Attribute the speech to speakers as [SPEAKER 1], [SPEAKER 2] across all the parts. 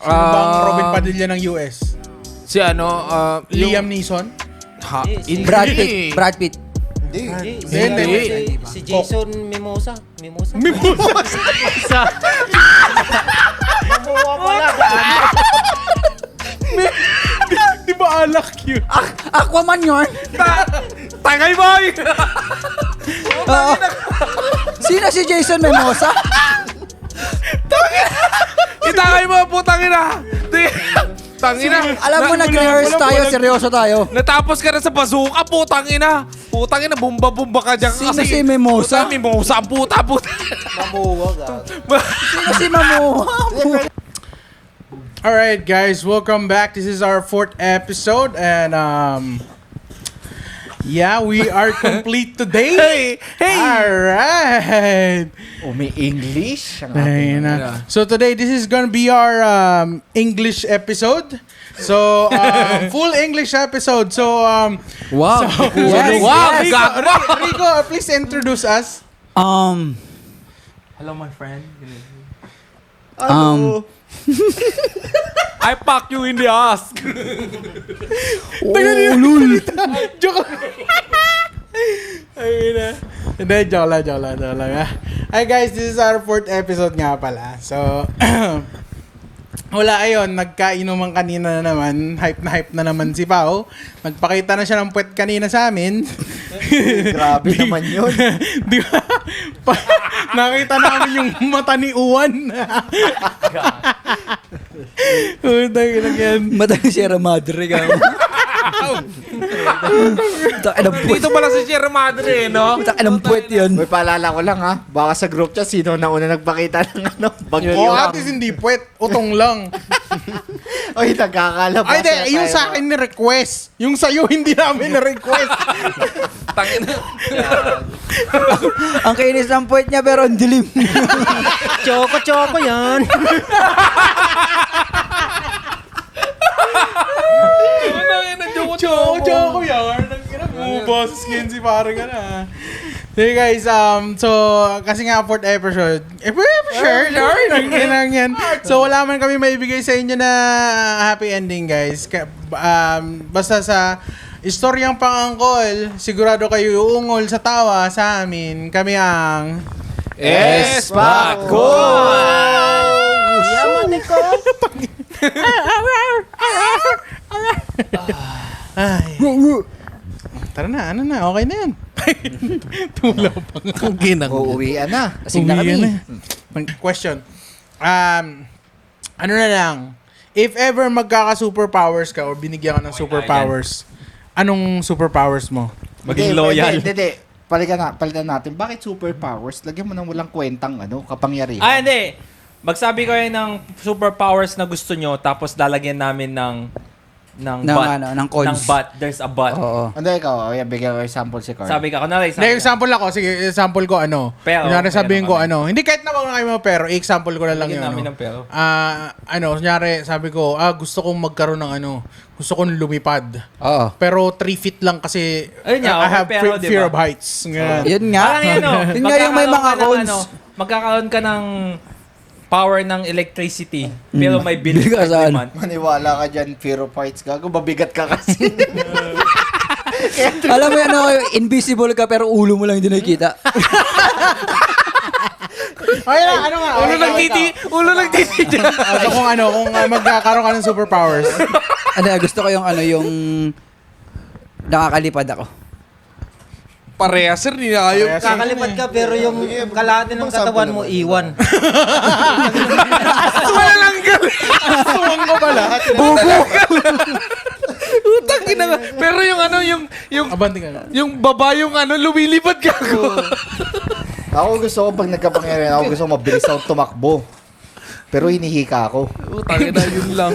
[SPEAKER 1] Sino bang Robin Padilla ng US?
[SPEAKER 2] Si ano,
[SPEAKER 1] Liam Neeson?
[SPEAKER 3] Brad Pitt. Brad Pitt.
[SPEAKER 1] Hindi.
[SPEAKER 4] Si Jason Mimosa. Mimosa. Mamuha pala.
[SPEAKER 1] Di ba alak yun?
[SPEAKER 3] Aquaman yun.
[SPEAKER 2] Tangay boy!
[SPEAKER 3] Oo. Sino si Jason Mimosa?
[SPEAKER 2] Itangay mo, putang ina! Tangina!
[SPEAKER 3] Alam mo, nag-rehearse tayo, seryoso tayo.
[SPEAKER 2] Natapos ka na sa bazooka, putang ina! Putang ina, bumba-bumba ka dyan.
[SPEAKER 3] Sino si Mimosa?
[SPEAKER 2] Puta, Mimosa, ang puta.
[SPEAKER 4] Mamuha ka.
[SPEAKER 3] Sino si Mamuha?
[SPEAKER 1] Alright guys, welcome back. This is our 4th episode and yeah, we are complete today.
[SPEAKER 2] Hey!
[SPEAKER 1] Alright.
[SPEAKER 4] Umi-English?
[SPEAKER 1] Ayun na. So today, this is gonna be our English episode. So, full English episode. So,
[SPEAKER 3] Wow.
[SPEAKER 1] yes,
[SPEAKER 2] Wow,
[SPEAKER 1] yes.
[SPEAKER 2] gagwa.
[SPEAKER 1] Rico, please introduce us.
[SPEAKER 2] Hello, my friend. I fuck you in the ass.
[SPEAKER 1] Joke. Ayun na. Hindi, joke lang. Hi guys, this is our 4th episode nga pala. So, wala ayun, nagkainuman kanina na naman. Hype na naman si Pao. Nagpakita na siya ng puwet kanina sa amin.
[SPEAKER 4] Grabe naman yun.
[SPEAKER 1] Di ba? Nakita namin yung mata ni Uwan. Utang ina yan.
[SPEAKER 3] Madami Sierra Madre ka.
[SPEAKER 2] Dito pala si Sierra Madre, no?
[SPEAKER 3] Anong puwet yun?
[SPEAKER 4] Uy, paalala ko lang ha. Baka sa group chat, sino na una nagpakita ng ano? Bagyo.
[SPEAKER 1] O at least hindi puwet, utong lang.
[SPEAKER 4] Uy, nagkakalabas.
[SPEAKER 1] Ay, di, yung sa akin ni-request. Yung sa'yo, hindi namin na-request.
[SPEAKER 2] Tangina.
[SPEAKER 3] Ang kainis ng puwet niya pero ang dilim.
[SPEAKER 4] Choco yan.
[SPEAKER 1] Choco yan. Boses ngayon si parang na. Hey guys, so, kasi nga 4th episode. Yan. So, wala man kami maibigay sa inyo na happy ending, guys. Basta sa istoryang pang-angkol, sigurado kayo uungol sa tawa sa amin. Kami ang...
[SPEAKER 2] Espako!
[SPEAKER 4] Yaman ko.
[SPEAKER 1] Ay. Tara na, ano na, okay na yan. Tulaw pa nga.
[SPEAKER 4] Uuwian na. Kasing na
[SPEAKER 1] Uwi
[SPEAKER 4] kami.
[SPEAKER 1] na. Question. Ano na lang, if ever magkaka-superpowers ka o binigyan ka ng superpowers, anong superpowers mo?
[SPEAKER 2] Maging loyal.
[SPEAKER 4] Hindi. Palitan natin. Bakit superpowers? Lagyan mo nang walang kwentang kapangyarihan.
[SPEAKER 5] Hindi. Magsabi kayo ng superpowers na gusto nyo, tapos lalagyan namin ng cons. Ng but. There's a but.
[SPEAKER 3] Oo.
[SPEAKER 4] Ano ikaw? Bigyan ko example si Carl.
[SPEAKER 5] Sabi ka, kunwari,
[SPEAKER 1] Hindi, example ako. Sige, example ko ano.
[SPEAKER 5] Pero,
[SPEAKER 1] Kunyari sabihin ko
[SPEAKER 5] kami.
[SPEAKER 1] ano. Hindi kahit na wala kayo mo pero, example ko na lang yun.
[SPEAKER 5] Lagyan namin
[SPEAKER 1] Ano.
[SPEAKER 5] ng pero.
[SPEAKER 1] Kunyari sabi ko, gusto kong magkaroon ng gusto kong lumipad.
[SPEAKER 3] Oo.
[SPEAKER 1] Pero 3 feet lang kasi
[SPEAKER 5] Ayun nga,
[SPEAKER 1] I have
[SPEAKER 5] okay, pero,
[SPEAKER 1] fear
[SPEAKER 5] diba?
[SPEAKER 1] of heights. Ganyan.
[SPEAKER 3] Yun nga.
[SPEAKER 5] Parang yun,
[SPEAKER 3] Yun nga yung may mga cons.
[SPEAKER 5] Magkakaroon ka ng power ng electricity, pero may bill
[SPEAKER 3] Bill ka
[SPEAKER 5] every
[SPEAKER 3] saan?
[SPEAKER 5] month.
[SPEAKER 4] Maniwala ka dyan, fear of heights. Gago, mabigat ka kasi.
[SPEAKER 3] Alam mo invisible ka pero ulo mo lang hindi nakikita.
[SPEAKER 1] Okay na, ano nga?
[SPEAKER 2] Ulo lang titi dyan.
[SPEAKER 1] So kung magkakaroon ka ng superpowers.
[SPEAKER 3] Gusto ko yung yung nakakalipad ako.
[SPEAKER 2] Parehas, sir. Hindi na kayo.
[SPEAKER 4] Kakalipad ka, pero yung kalahati ng katawan mo, iwan.
[SPEAKER 2] Walang galing.
[SPEAKER 1] Tuwang ko pala.
[SPEAKER 2] Utang ina nga. Pero yung
[SPEAKER 1] Abanti ka na.
[SPEAKER 2] yung baba yung lumilipad ka ko.
[SPEAKER 4] Ako gusto ko, pag nagkapangyarihan, ako gusto ko mabilis akong tumakbo. Pero hinihika ako.
[SPEAKER 2] Utang ina, yun lang.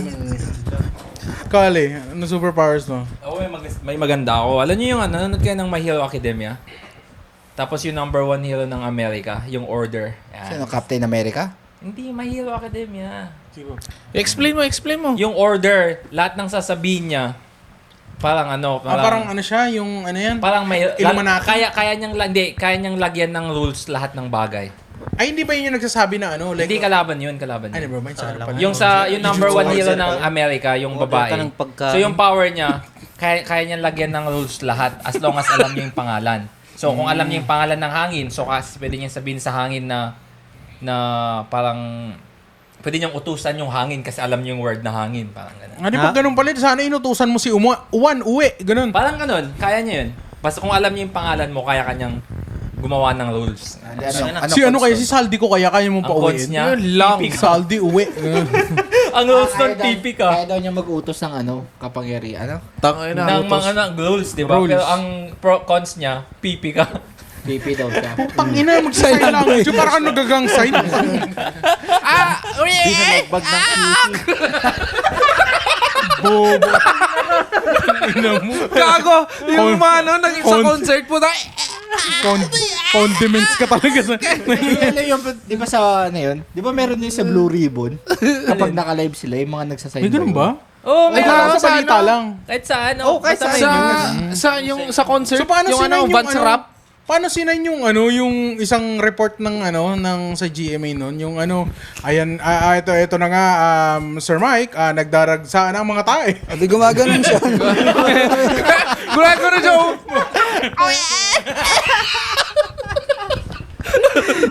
[SPEAKER 1] Kali, ano superpowers mo?
[SPEAKER 5] Ako may maganda ako. Alam niyo yung nanonood kayo ng My Hero Academia? Tapos yung number 1 hero ng Amerika, yung Order. Yan.
[SPEAKER 4] Sino, Captain America?
[SPEAKER 5] Hindi, My Hero Academia.
[SPEAKER 2] Explain mo.
[SPEAKER 5] Yung Order, lahat ng sasabihin niya, parang
[SPEAKER 1] Parang ano siya, yung ano yan?
[SPEAKER 5] parang may
[SPEAKER 1] Illuminati?
[SPEAKER 5] kaya niyang lagyan ng rules lahat ng bagay.
[SPEAKER 1] Ay, hindi ba yun yung nagsasabi na ano? Like,
[SPEAKER 5] Hindi kalaban yun.
[SPEAKER 1] Ay, never mind. Sa ano pala?
[SPEAKER 5] Yung number one hero ng Amerika, yung babae. So yung power niya, kaya niya lagyan ng rules lahat as long as alam niya yung pangalan. So kung alam niya yung pangalan ng hangin, so kasi pwede niya sabihin sa hangin na parang pwede niyang utusan yung hangin kasi alam niya yung word na hangin. Parang gano'n.
[SPEAKER 1] Di ba ganun pala? Sana inutusan mo si Uwan, uwi. Ganun.
[SPEAKER 5] Parang gano'n. Kaya niya yun. Basta kung alam niya yung pangalan mo, kaya kanyang gumawa ng rules.
[SPEAKER 1] Si ano kaya? Si Saldi ko kaya mong
[SPEAKER 5] Ang
[SPEAKER 1] pauwiin?
[SPEAKER 5] cons niya,
[SPEAKER 1] Yun lang.
[SPEAKER 5] pipi ka.
[SPEAKER 1] Saldi, uwi.
[SPEAKER 5] Ang rules nun, pipi ka.
[SPEAKER 4] Kaya daw niya mag-utos ng kapangyarihan.
[SPEAKER 2] Tangina.
[SPEAKER 5] Ng mga rules, di ba?
[SPEAKER 1] Rules.
[SPEAKER 5] Pero ang cons niya, pipi ka.
[SPEAKER 4] Pipi daw siya.
[SPEAKER 1] Tangina, mag-sign language. Yung parang nagagang sign.
[SPEAKER 4] Hindi na magbag ng pipi.
[SPEAKER 1] Bobo. Ina mo.
[SPEAKER 2] Gago! Yung mga naging sa concert po na,
[SPEAKER 1] Condiments ka talaga sa...
[SPEAKER 4] Di ba sa ano yun? Di ba meron din sa Blue Ribbon? Kapag naka-live sila, yung mga nagsasign.
[SPEAKER 1] May ganun ba?
[SPEAKER 5] Oo,
[SPEAKER 1] Ay,
[SPEAKER 5] meron.
[SPEAKER 1] sa balita lang.
[SPEAKER 5] Kahit saan.
[SPEAKER 4] kahit saan.
[SPEAKER 2] sa concert,
[SPEAKER 1] So, paano
[SPEAKER 2] yung
[SPEAKER 1] sinay yung
[SPEAKER 2] Vans Rap,
[SPEAKER 1] Paano sinay yung yung isang report ng sa GMA noon, yung ayan, ito na nga, Sir Mike, nagdaragsaan ang mga tae.
[SPEAKER 3] Hindi gumaganon siya.
[SPEAKER 2] gumagano siya.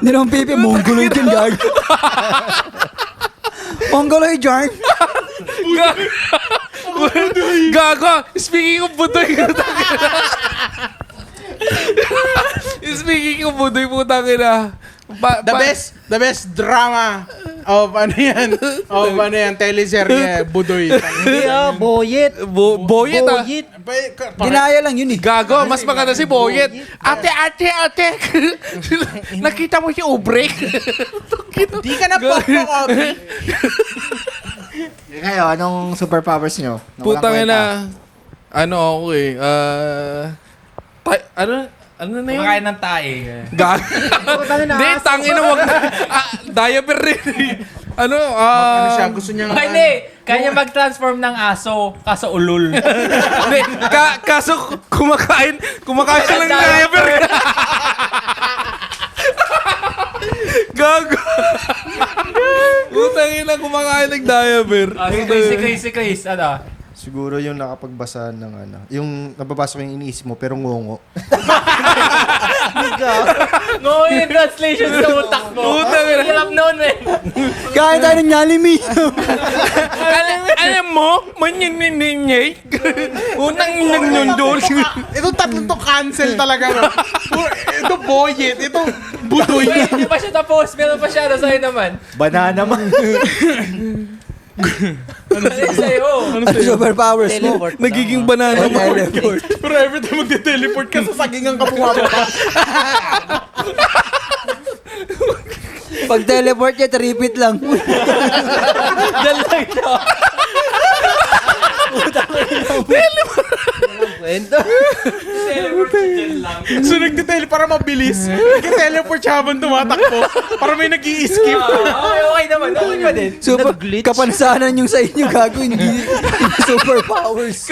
[SPEAKER 3] Hindi naman pipi, mongoloid yun, gag. Mongoloid yarn.
[SPEAKER 2] Gago! Speaking of budoy, Speaking of budoy, putang ina.
[SPEAKER 1] The best drama of teleserye Budoy.
[SPEAKER 4] Boyet.
[SPEAKER 2] Boyet ah.
[SPEAKER 3] Ginaya lang yun eh.
[SPEAKER 2] Gago, mas maganda si Boyet. Ate. Nakita mo si Ubrek?
[SPEAKER 1] Di ka na pop-copy.
[SPEAKER 4] Ngayon, anong superpowers nyo?
[SPEAKER 2] Putang ina. Ano ako eh. Ano na yun?
[SPEAKER 5] Kumakain ng tae.
[SPEAKER 2] Gago. Hindi, tangin na wag na. Diaper rin.
[SPEAKER 1] Ano siya, gusto niya
[SPEAKER 5] Ay, hindi. Kaya niya mag-transform ng aso, kaso ulul.
[SPEAKER 2] Hindi, kaso kumakain siya ng diaper. Gago. Putang ina, kumakain ng diaper.
[SPEAKER 5] Si Chris. Ano?
[SPEAKER 6] Siguro yung nakapagbasa ng yung nababasa ko yung iniisip mo pero ngongo.
[SPEAKER 5] No, yung translation sa utak mo.
[SPEAKER 2] Putang ina.
[SPEAKER 5] Hirap noon, eh.
[SPEAKER 3] Kain tayo ng Jollibee.
[SPEAKER 2] Alam mo, manyanyanyanyan. Unang nangyundol.
[SPEAKER 1] Ito tatlo to cancel talaga. No? Ito Boyet, ito Budoy.
[SPEAKER 5] Wait, hindi pa siya tapos. Meron pa siya. Ano sa'yo naman?
[SPEAKER 4] Banana man.
[SPEAKER 5] Ano sa'yo?
[SPEAKER 3] Ano superpowers mo?
[SPEAKER 2] Nagiging banana mo.
[SPEAKER 1] Pero every time magte-teleport ka sa sagingan ka pumapapa.
[SPEAKER 3] Pag teleport niya, repeat lang.
[SPEAKER 5] Dalag to. Teleport siya dyan lang.
[SPEAKER 1] So para mabilis. Nagte-teleport siya habang tumatakbo. Para may nag-i-skip.
[SPEAKER 5] Okay naman. Okay pa din.
[SPEAKER 3] Super, kapansanan yung sa inyo, gago. Hindi superpowers.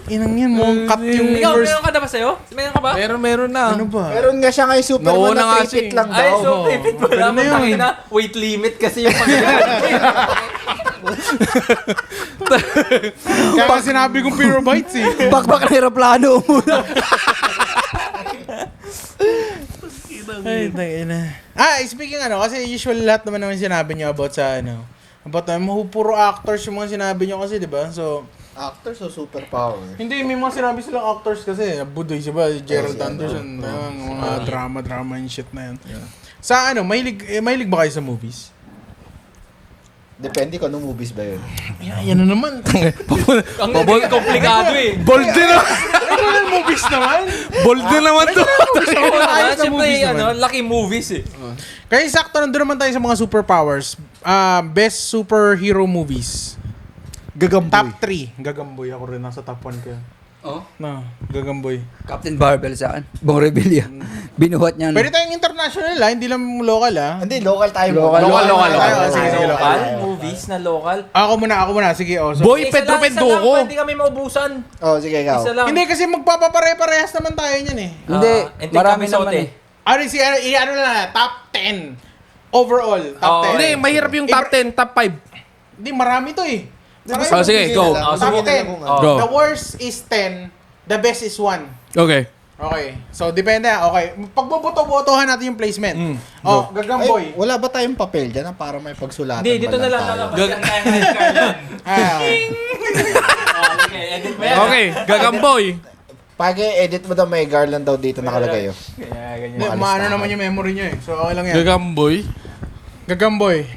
[SPEAKER 1] Inang yan, mongkat yung
[SPEAKER 5] Ikaw,
[SPEAKER 1] first.
[SPEAKER 5] meron ka na ba sa'yo? Meron ka ba?
[SPEAKER 2] Meron na.
[SPEAKER 1] Ano ba?
[SPEAKER 4] Meron nga siya ngayon Superman
[SPEAKER 2] Nauna nga
[SPEAKER 4] na 3 feet
[SPEAKER 2] siya.
[SPEAKER 4] lang
[SPEAKER 5] Ay,
[SPEAKER 4] daw.
[SPEAKER 5] so pipit mo lang.
[SPEAKER 1] na yun.
[SPEAKER 5] Matangin na. Weight limit kasi yung pagkakas.
[SPEAKER 1] Kaya sinabi kong Pyrobites eh.
[SPEAKER 3] Bakbak na aeroplano muna.
[SPEAKER 1] Ay, tangina. Speaking kasi usually lahat naman sinabi niyo about sa about puro actors yung mga sinabi niyo kasi, di ba? So,
[SPEAKER 4] Actors o superpower?
[SPEAKER 1] hindi, may mga sinabi silang actors kasi. Budoy siya ba? Gerald Anderson. Mga drama and shit na yan. Sa mahilig ba kayo sa movies?
[SPEAKER 4] Depende kung anong movies ba yun.
[SPEAKER 1] Yan na naman.
[SPEAKER 5] Ang komplikado eh.
[SPEAKER 2] Bold din na.
[SPEAKER 1] Movies naman.
[SPEAKER 2] Bold din naman to.
[SPEAKER 5] Siyempre, lucky movies eh.
[SPEAKER 1] Kaya sakto, nandun naman tayo sa mga superpowers. Best superhero movies.
[SPEAKER 4] Gagamboy.
[SPEAKER 1] Top 3. Gagamboy. Ako rin nasa top 1 ko.
[SPEAKER 3] Oh,
[SPEAKER 1] No, gagamboy.
[SPEAKER 3] Captain Barbell sa akin. Bong Rebilla. Binuhat niya.
[SPEAKER 1] Pwede tayong international hindi lang local
[SPEAKER 4] Hindi, local tayo.
[SPEAKER 3] Local.
[SPEAKER 5] Local.
[SPEAKER 1] Sige, sige,
[SPEAKER 5] Local? Movies na local?
[SPEAKER 1] Ako muna. Sige, so,
[SPEAKER 2] Boy, Pedro Penduko.
[SPEAKER 5] Hindi kami maubusan.
[SPEAKER 4] Oh, sige, ikaw.
[SPEAKER 5] Isa lang.
[SPEAKER 1] hindi kasi magpapapare-parehas naman tayo niyan eh.
[SPEAKER 3] Hindi, marami naman eh.
[SPEAKER 1] Ano na, top 10. Overall, top 10.
[SPEAKER 2] Hindi, mahirap yung top 10, top 5.
[SPEAKER 1] Hindi, marami to eh. Marami.
[SPEAKER 2] Oh, sige, go.
[SPEAKER 1] Top 10.
[SPEAKER 2] Go.
[SPEAKER 1] The worst is 10, the best is 1.
[SPEAKER 2] Okay.
[SPEAKER 1] Okay. So, depende. Okay. Pagboboto-botohan natin yung placement. Oh, gagamboy.
[SPEAKER 4] Ay, wala ba tayong papel dyan para may pagsulatan?
[SPEAKER 5] Hindi, dito na lang
[SPEAKER 4] tayo?
[SPEAKER 5] lalabas yan tayo ng Carlon. Okay, edit mo yan.
[SPEAKER 2] Okay, gagamboy.
[SPEAKER 4] Pag-edit mo daw may garland daw dito nakalagay.
[SPEAKER 1] Hindi, maano naman yung memory nyo eh. So, okay lang yan.
[SPEAKER 2] Gagamboy.
[SPEAKER 1] Gagamboy.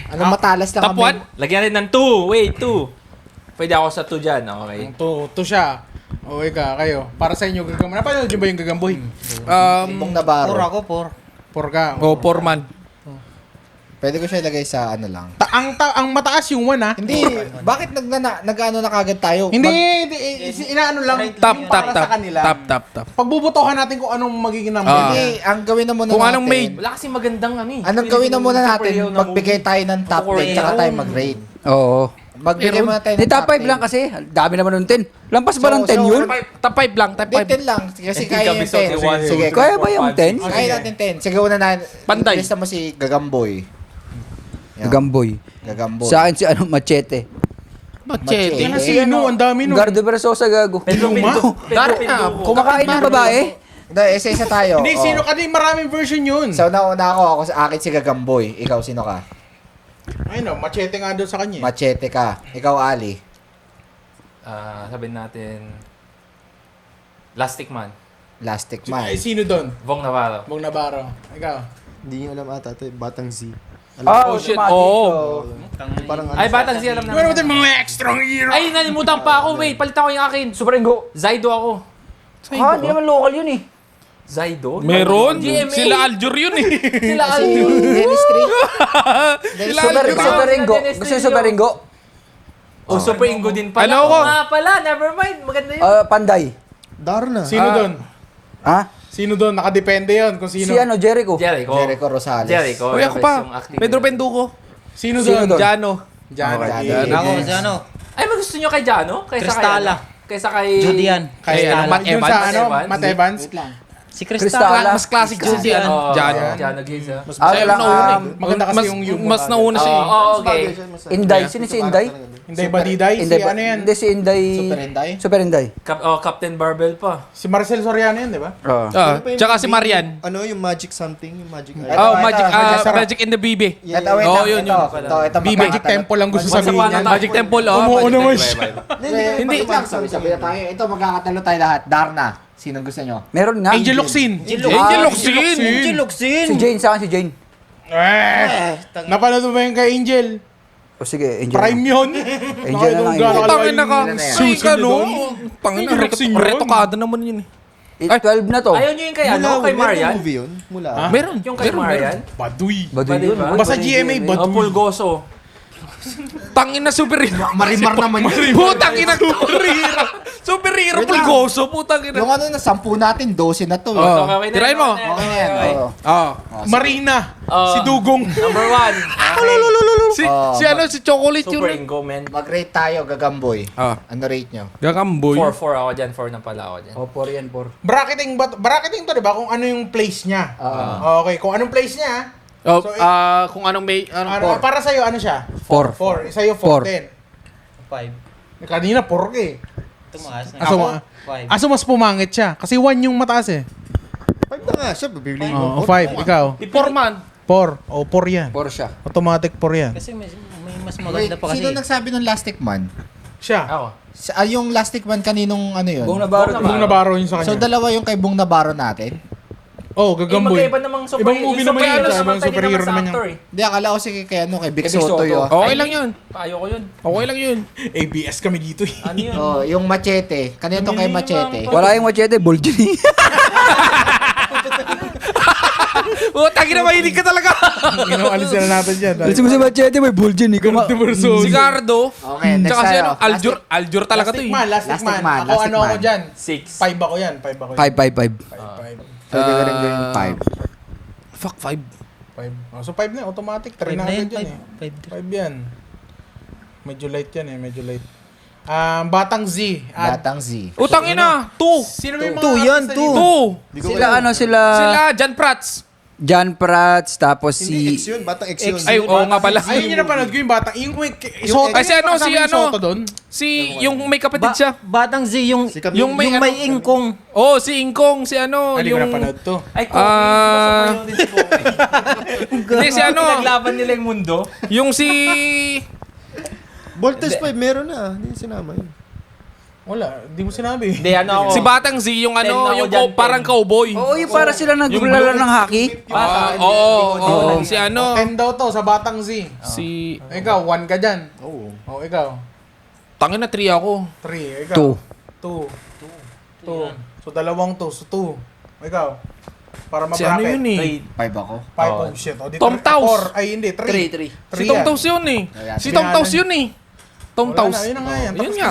[SPEAKER 4] Ano matalas lang
[SPEAKER 2] Top 1?
[SPEAKER 5] Lagyan rin ng 2. Wait, 2. Pwede ako sa 2 dyan. Okay.
[SPEAKER 1] To siya. Okay ka, kayo. Para sa inyo, gagamboy. Napanood nyo ba yung gagamboy?
[SPEAKER 4] Ibong Navarro.
[SPEAKER 1] Por ka.
[SPEAKER 2] Oh, Porman.
[SPEAKER 4] Pwede ko siya ilagay sa ano lang.
[SPEAKER 1] Ang mataas yung 1 ha.
[SPEAKER 4] Hindi, bakit nag-ano na kagad tayo?
[SPEAKER 1] Hindi, inaano lang.
[SPEAKER 2] Top,
[SPEAKER 1] yung
[SPEAKER 2] top,
[SPEAKER 1] para
[SPEAKER 2] top.
[SPEAKER 1] sa kanila.
[SPEAKER 2] Top.
[SPEAKER 1] Pagbubutohan natin kung anong magiging number.
[SPEAKER 4] Hindi, ang gawin na muna
[SPEAKER 2] Kung
[SPEAKER 4] natin.
[SPEAKER 2] anong made.
[SPEAKER 5] Wala kasi magandang ano eh.
[SPEAKER 4] Anong gawin na muna natin? Magbigay tayo ng top 10 tsaka tayo mag-rate.
[SPEAKER 3] Oo.
[SPEAKER 4] Magbigay muna tayo
[SPEAKER 3] Hindi,
[SPEAKER 4] ng
[SPEAKER 3] top 5 lang kasi. Dami naman ng 10. Lampas ba ng 10 yun?
[SPEAKER 2] Top 5 lang, top
[SPEAKER 4] Hindi,
[SPEAKER 2] 5.
[SPEAKER 4] 10 lang. Kasi
[SPEAKER 5] Hindi
[SPEAKER 4] kaya
[SPEAKER 5] kami
[SPEAKER 4] yung
[SPEAKER 5] sa
[SPEAKER 4] 10.
[SPEAKER 5] one,
[SPEAKER 4] Sige,
[SPEAKER 5] two,
[SPEAKER 3] Kaya ba yung 10?
[SPEAKER 4] kaya natin 10. Sige, una na.
[SPEAKER 2] Panday.
[SPEAKER 4] Lista mo si Gagamboy. Yan.
[SPEAKER 3] Gagamboy.
[SPEAKER 4] Gagamboy.
[SPEAKER 3] Sa akin si
[SPEAKER 4] Machete.
[SPEAKER 3] Machete.
[SPEAKER 2] Machete.
[SPEAKER 1] Yan na sino, ang dami nun.
[SPEAKER 3] Gardo Versosa gago.
[SPEAKER 5] Pedro Pinduko.
[SPEAKER 3] Kumakain ng babae.
[SPEAKER 4] Hindi, isa-isa tayo.
[SPEAKER 1] Hindi,
[SPEAKER 4] Oh.
[SPEAKER 1] sino ka din, maraming version yun.
[SPEAKER 4] So, nauna ako sa akin si Gagamboy. Ikaw, sino ka?
[SPEAKER 1] Ay no, machete nga doon sa kanya.
[SPEAKER 4] Machete ka. Ikaw, Ali.
[SPEAKER 5] Sabihin natin... Plastic Man.
[SPEAKER 4] Plastic Man.
[SPEAKER 1] Ay, sino doon?
[SPEAKER 5] Bong Navarro.
[SPEAKER 1] Bong Navarro. Ikaw.
[SPEAKER 6] Hindi nyo alam ata ito, Batang Z.
[SPEAKER 2] Oh, shit. Oo.
[SPEAKER 6] Parang ano
[SPEAKER 5] Ay, Batang siya alam
[SPEAKER 1] Ano
[SPEAKER 5] namin.
[SPEAKER 1] natin mga extra hero?
[SPEAKER 5] Ay, nalimutan pa ako. Wait, palitan ko yung akin. Super Ingo. Zaido ako.
[SPEAKER 3] Ha, hindi naman local yun eh.
[SPEAKER 5] Zaido?
[SPEAKER 2] Meron.
[SPEAKER 5] GMA.
[SPEAKER 2] Sila Aljur yun eh.
[SPEAKER 5] Sila Aldo.
[SPEAKER 4] Dennis Street.
[SPEAKER 2] Sila
[SPEAKER 3] Super
[SPEAKER 2] Aljur.
[SPEAKER 3] Ringo. Gusto yung Super Ringo?
[SPEAKER 5] Oh, Super Ingo din pala.
[SPEAKER 2] Ano ako?
[SPEAKER 5] Oo nga pala, never mind. Maganda yun.
[SPEAKER 3] Panday.
[SPEAKER 6] Darna.
[SPEAKER 1] Sino doon?
[SPEAKER 3] Ha?
[SPEAKER 1] Sino doon? Nakadepende yon kung sino.
[SPEAKER 3] Si ano, Jericho.
[SPEAKER 5] Jericho.
[SPEAKER 4] Jericho Rosales.
[SPEAKER 5] Jericho.
[SPEAKER 2] Uy, ako pa. Pedro Penduko.
[SPEAKER 1] Sino
[SPEAKER 3] Sino
[SPEAKER 1] doon?
[SPEAKER 3] doon?
[SPEAKER 2] Jano.
[SPEAKER 1] Jan.
[SPEAKER 4] Jano.
[SPEAKER 5] Ay, mas gusto nyo kay Jano? Kaysa
[SPEAKER 7] Cristala.
[SPEAKER 5] Kaysa kay...
[SPEAKER 7] Judian.
[SPEAKER 1] Kay
[SPEAKER 2] Ano, Matt
[SPEAKER 1] yun
[SPEAKER 2] Evans?
[SPEAKER 1] sa ano?
[SPEAKER 5] Evans?
[SPEAKER 1] Matt Evans?
[SPEAKER 7] Si
[SPEAKER 3] Cristala.
[SPEAKER 2] Mas classic si ano.
[SPEAKER 5] Jano.
[SPEAKER 2] Jano.
[SPEAKER 5] Jano Giz, ah.
[SPEAKER 2] Siya yung nauna eh.
[SPEAKER 1] Maganda kasi
[SPEAKER 2] Mas-
[SPEAKER 1] yung humor.
[SPEAKER 2] Mas nauna siya eh.
[SPEAKER 5] Oo, okay.
[SPEAKER 3] Inday. Sino si Inday?
[SPEAKER 1] Hindi ba Diday? Si
[SPEAKER 3] Inday ba?
[SPEAKER 1] ano yan?
[SPEAKER 3] Hindi si Inday.
[SPEAKER 4] Super Inday?
[SPEAKER 3] Super Inday.
[SPEAKER 5] Captain Barbell pa.
[SPEAKER 1] Si Marcel Soriano yan, di ba?
[SPEAKER 3] Oo.
[SPEAKER 2] Tsaka si Marian.
[SPEAKER 6] Ano, yung Magic something, yung Magic
[SPEAKER 4] Ito,
[SPEAKER 2] Oh,
[SPEAKER 4] ito,
[SPEAKER 2] Magic
[SPEAKER 1] sarap.
[SPEAKER 2] Magic in the Bibe.
[SPEAKER 4] Ito, wait
[SPEAKER 2] Oo,
[SPEAKER 4] lang.
[SPEAKER 2] yun,
[SPEAKER 4] Ito,
[SPEAKER 2] yun.
[SPEAKER 4] ito,
[SPEAKER 1] Magic Temple lang gusto
[SPEAKER 5] Once
[SPEAKER 1] sabihin
[SPEAKER 5] upon a
[SPEAKER 1] yan.
[SPEAKER 5] time.
[SPEAKER 2] Magic Temple, oh.
[SPEAKER 1] Umuo
[SPEAKER 2] Magic
[SPEAKER 1] naman
[SPEAKER 2] Temple.
[SPEAKER 1] siya.
[SPEAKER 4] Hindi. Sabi na tayo. Ito, magkakatalo tayo lahat. Darna. Sino gusto nyo?
[SPEAKER 3] Meron nga.
[SPEAKER 1] Angel Locsin.
[SPEAKER 2] Angel Locsin.
[SPEAKER 3] Si Jane. Sa akin si Jane.
[SPEAKER 1] Napanood mo ba yung kay Angel?
[SPEAKER 3] O sige, Angel.
[SPEAKER 1] Prime yun.
[SPEAKER 3] Angel na lang.
[SPEAKER 1] Nakailang
[SPEAKER 2] Tangin na ka.
[SPEAKER 4] Ilan na yan?
[SPEAKER 2] Ay, ka no. Tangin na.
[SPEAKER 1] Angel Locsin yun.
[SPEAKER 2] Retokado naman yun eh.
[SPEAKER 3] 12 na to.
[SPEAKER 5] Ayaw nyo yung kay ano? Kay Marian?
[SPEAKER 6] movie yun? Mula.
[SPEAKER 2] Meron.
[SPEAKER 5] Yung kay Marian?
[SPEAKER 1] Baduy.
[SPEAKER 3] Baduy yun.
[SPEAKER 5] Ba?
[SPEAKER 1] Basta GMA,
[SPEAKER 5] O
[SPEAKER 1] Baduy.
[SPEAKER 5] Pulgoso.
[SPEAKER 2] Tangin na superhero.
[SPEAKER 4] Marimar naman yun.
[SPEAKER 2] Putang ina superhero. Superhero pulgoso. Putang ina.
[SPEAKER 4] Yung ano na, 10 natin, 12 na to.
[SPEAKER 2] Oh.
[SPEAKER 5] Okay na
[SPEAKER 2] Tirahin mo.
[SPEAKER 4] Okay na yan. Oo.
[SPEAKER 2] Oh.
[SPEAKER 1] Marina.
[SPEAKER 5] Oh.
[SPEAKER 1] Si Dugong.
[SPEAKER 5] Number 1.
[SPEAKER 2] Si
[SPEAKER 4] Oh,
[SPEAKER 2] si ano si Chocolate
[SPEAKER 5] Super
[SPEAKER 2] yun.
[SPEAKER 5] Ingo, man.
[SPEAKER 4] Mag-rate tayo, Gagamboy.
[SPEAKER 2] Ah.
[SPEAKER 4] Ano rate nyo?
[SPEAKER 2] Gakamboy.
[SPEAKER 5] 4 ako dyan. 4 na pala ako dyan.
[SPEAKER 3] O, 4 yan, 4.
[SPEAKER 1] Bracketing to, di ba? Kung ano yung place niya. Okay, kung anong place niya,
[SPEAKER 2] Oh,
[SPEAKER 1] So,
[SPEAKER 2] kung anong may
[SPEAKER 1] ano, para sa'yo, ano siya?
[SPEAKER 3] 4.
[SPEAKER 1] 4. Sa'yo, 4
[SPEAKER 3] Four.
[SPEAKER 1] din.
[SPEAKER 7] 5.
[SPEAKER 1] Kanina, 4 eh.
[SPEAKER 7] Tumaas na.
[SPEAKER 1] Aso,
[SPEAKER 7] 5.
[SPEAKER 1] aso mas pumangit siya. Kasi 1 yung mataas eh.
[SPEAKER 6] 5 na nga siya, bibili
[SPEAKER 1] Oo,
[SPEAKER 6] mo.
[SPEAKER 1] 5. Ikaw?
[SPEAKER 2] Foreman.
[SPEAKER 1] 4. O, 4 yan.
[SPEAKER 3] 4 siya.
[SPEAKER 1] Automatic 4 yan.
[SPEAKER 7] Kasi may mas
[SPEAKER 4] Wait,
[SPEAKER 7] maganda pa kasi.
[SPEAKER 4] sino nagsabi ng Lastic Man?
[SPEAKER 1] Siya.
[SPEAKER 5] Ako.
[SPEAKER 4] Yung Lastic Man kaninong ano yun?
[SPEAKER 3] Buong Navarro.
[SPEAKER 1] Bung Navarro yun sa
[SPEAKER 4] So,
[SPEAKER 1] kanya.
[SPEAKER 4] dalawa yung kay Bong Navarro natin?
[SPEAKER 1] Oh, gagamboy.
[SPEAKER 5] magkaiba namang super...
[SPEAKER 1] Ibang movie naman yun. Ibang superhero naman yun.
[SPEAKER 4] Hindi, akala ko sige kay ano, kay Vic
[SPEAKER 3] Kay Vic
[SPEAKER 4] Soto
[SPEAKER 3] Soto.
[SPEAKER 4] yun.
[SPEAKER 2] Okay lang yun.
[SPEAKER 5] Ayoko yun.
[SPEAKER 2] Okay lang yun.
[SPEAKER 1] ABS kami dito eh.
[SPEAKER 5] Ano yun?
[SPEAKER 4] Oh, yung Machete. Kanina to kay Machete.
[SPEAKER 3] Wala yung Machete, Bolgini.
[SPEAKER 2] Tangina, mahilig ka talaga.
[SPEAKER 1] Alisin na natin dyan.
[SPEAKER 3] Alis mo si Machete, may bull dyan.
[SPEAKER 2] Si Cardo.
[SPEAKER 4] Okay, next
[SPEAKER 2] Tsaka si
[SPEAKER 4] tayo.
[SPEAKER 2] Aljur talaga to
[SPEAKER 1] Plastic
[SPEAKER 2] eh.
[SPEAKER 1] man, plastic
[SPEAKER 4] Plastic
[SPEAKER 1] man.
[SPEAKER 4] man,
[SPEAKER 1] Ako
[SPEAKER 4] plastic
[SPEAKER 1] ano ako
[SPEAKER 4] man.
[SPEAKER 1] dyan?
[SPEAKER 5] 6.
[SPEAKER 1] 5 ako yan. 5 ako yan.
[SPEAKER 3] 5.
[SPEAKER 4] Pwede ka rin gawin 5.
[SPEAKER 2] Fuck, 5.
[SPEAKER 1] 5. So 5 na, automatic. 3 na agad yan eh. 5 yan. Medyo light yan eh, medyo light. Batang Z.
[SPEAKER 4] Batang Z.
[SPEAKER 2] Tangina, 2.
[SPEAKER 1] Sino ba yung mga
[SPEAKER 3] 2 yan,
[SPEAKER 1] artista
[SPEAKER 3] 2.
[SPEAKER 1] dito?
[SPEAKER 3] Sila
[SPEAKER 2] Sila, Jan Prats.
[SPEAKER 3] John Prats, tapos
[SPEAKER 6] Hindi,
[SPEAKER 3] si...
[SPEAKER 6] X yun. Batang X yun.
[SPEAKER 2] Ay, oo nga pala.
[SPEAKER 1] Ayun yung napanood ko yung batang. Yung may Soto.
[SPEAKER 2] Ay, si ano, si ano?
[SPEAKER 1] Soto doon.
[SPEAKER 2] Yung may kapatid siya.
[SPEAKER 7] Batang Z, yung
[SPEAKER 6] Si Camille.
[SPEAKER 2] Yung may
[SPEAKER 7] yung may ingkong.
[SPEAKER 2] Oh, si Ingkong, si ano,
[SPEAKER 1] Hindi ko
[SPEAKER 2] yung...
[SPEAKER 1] napanood to.
[SPEAKER 5] Ay,
[SPEAKER 2] Hindi, si ano,
[SPEAKER 5] Naglaban nila yung mundo.
[SPEAKER 2] yung si...
[SPEAKER 6] Voltes 5, meron na. Hindi sinama yun.
[SPEAKER 1] Wala, di mo sinabi.
[SPEAKER 5] Hindi, ano ako.
[SPEAKER 2] Si Batang Z, yung
[SPEAKER 5] 10
[SPEAKER 2] ano,
[SPEAKER 5] ako
[SPEAKER 2] yung
[SPEAKER 5] dyan, 10.
[SPEAKER 2] parang cowboy.
[SPEAKER 3] Oo, yung para sila naglulala ng hockey.
[SPEAKER 2] Oo, si ano,
[SPEAKER 1] 10 daw to sa Batang Z.
[SPEAKER 2] si...
[SPEAKER 1] Ikaw, 1 ka dyan.
[SPEAKER 6] Oo.
[SPEAKER 1] Oh, ikaw.
[SPEAKER 2] Tangin na 3 ako.
[SPEAKER 1] 3. Ikaw. 2. 2. So, 2. So, 2. Ikaw. Para
[SPEAKER 2] Si ano
[SPEAKER 1] mabracket.
[SPEAKER 2] yun eh?
[SPEAKER 4] 5 ako.
[SPEAKER 1] 5. Oh, shit. O, di
[SPEAKER 2] Tom Taus.
[SPEAKER 1] 4. Ay, hindi. 3.
[SPEAKER 2] Si Tom Taus yun eh.
[SPEAKER 4] Ayan.
[SPEAKER 2] Si Tom Taus yun eh. Tom Taus.
[SPEAKER 1] Yun na nga yan.
[SPEAKER 2] Yun nga.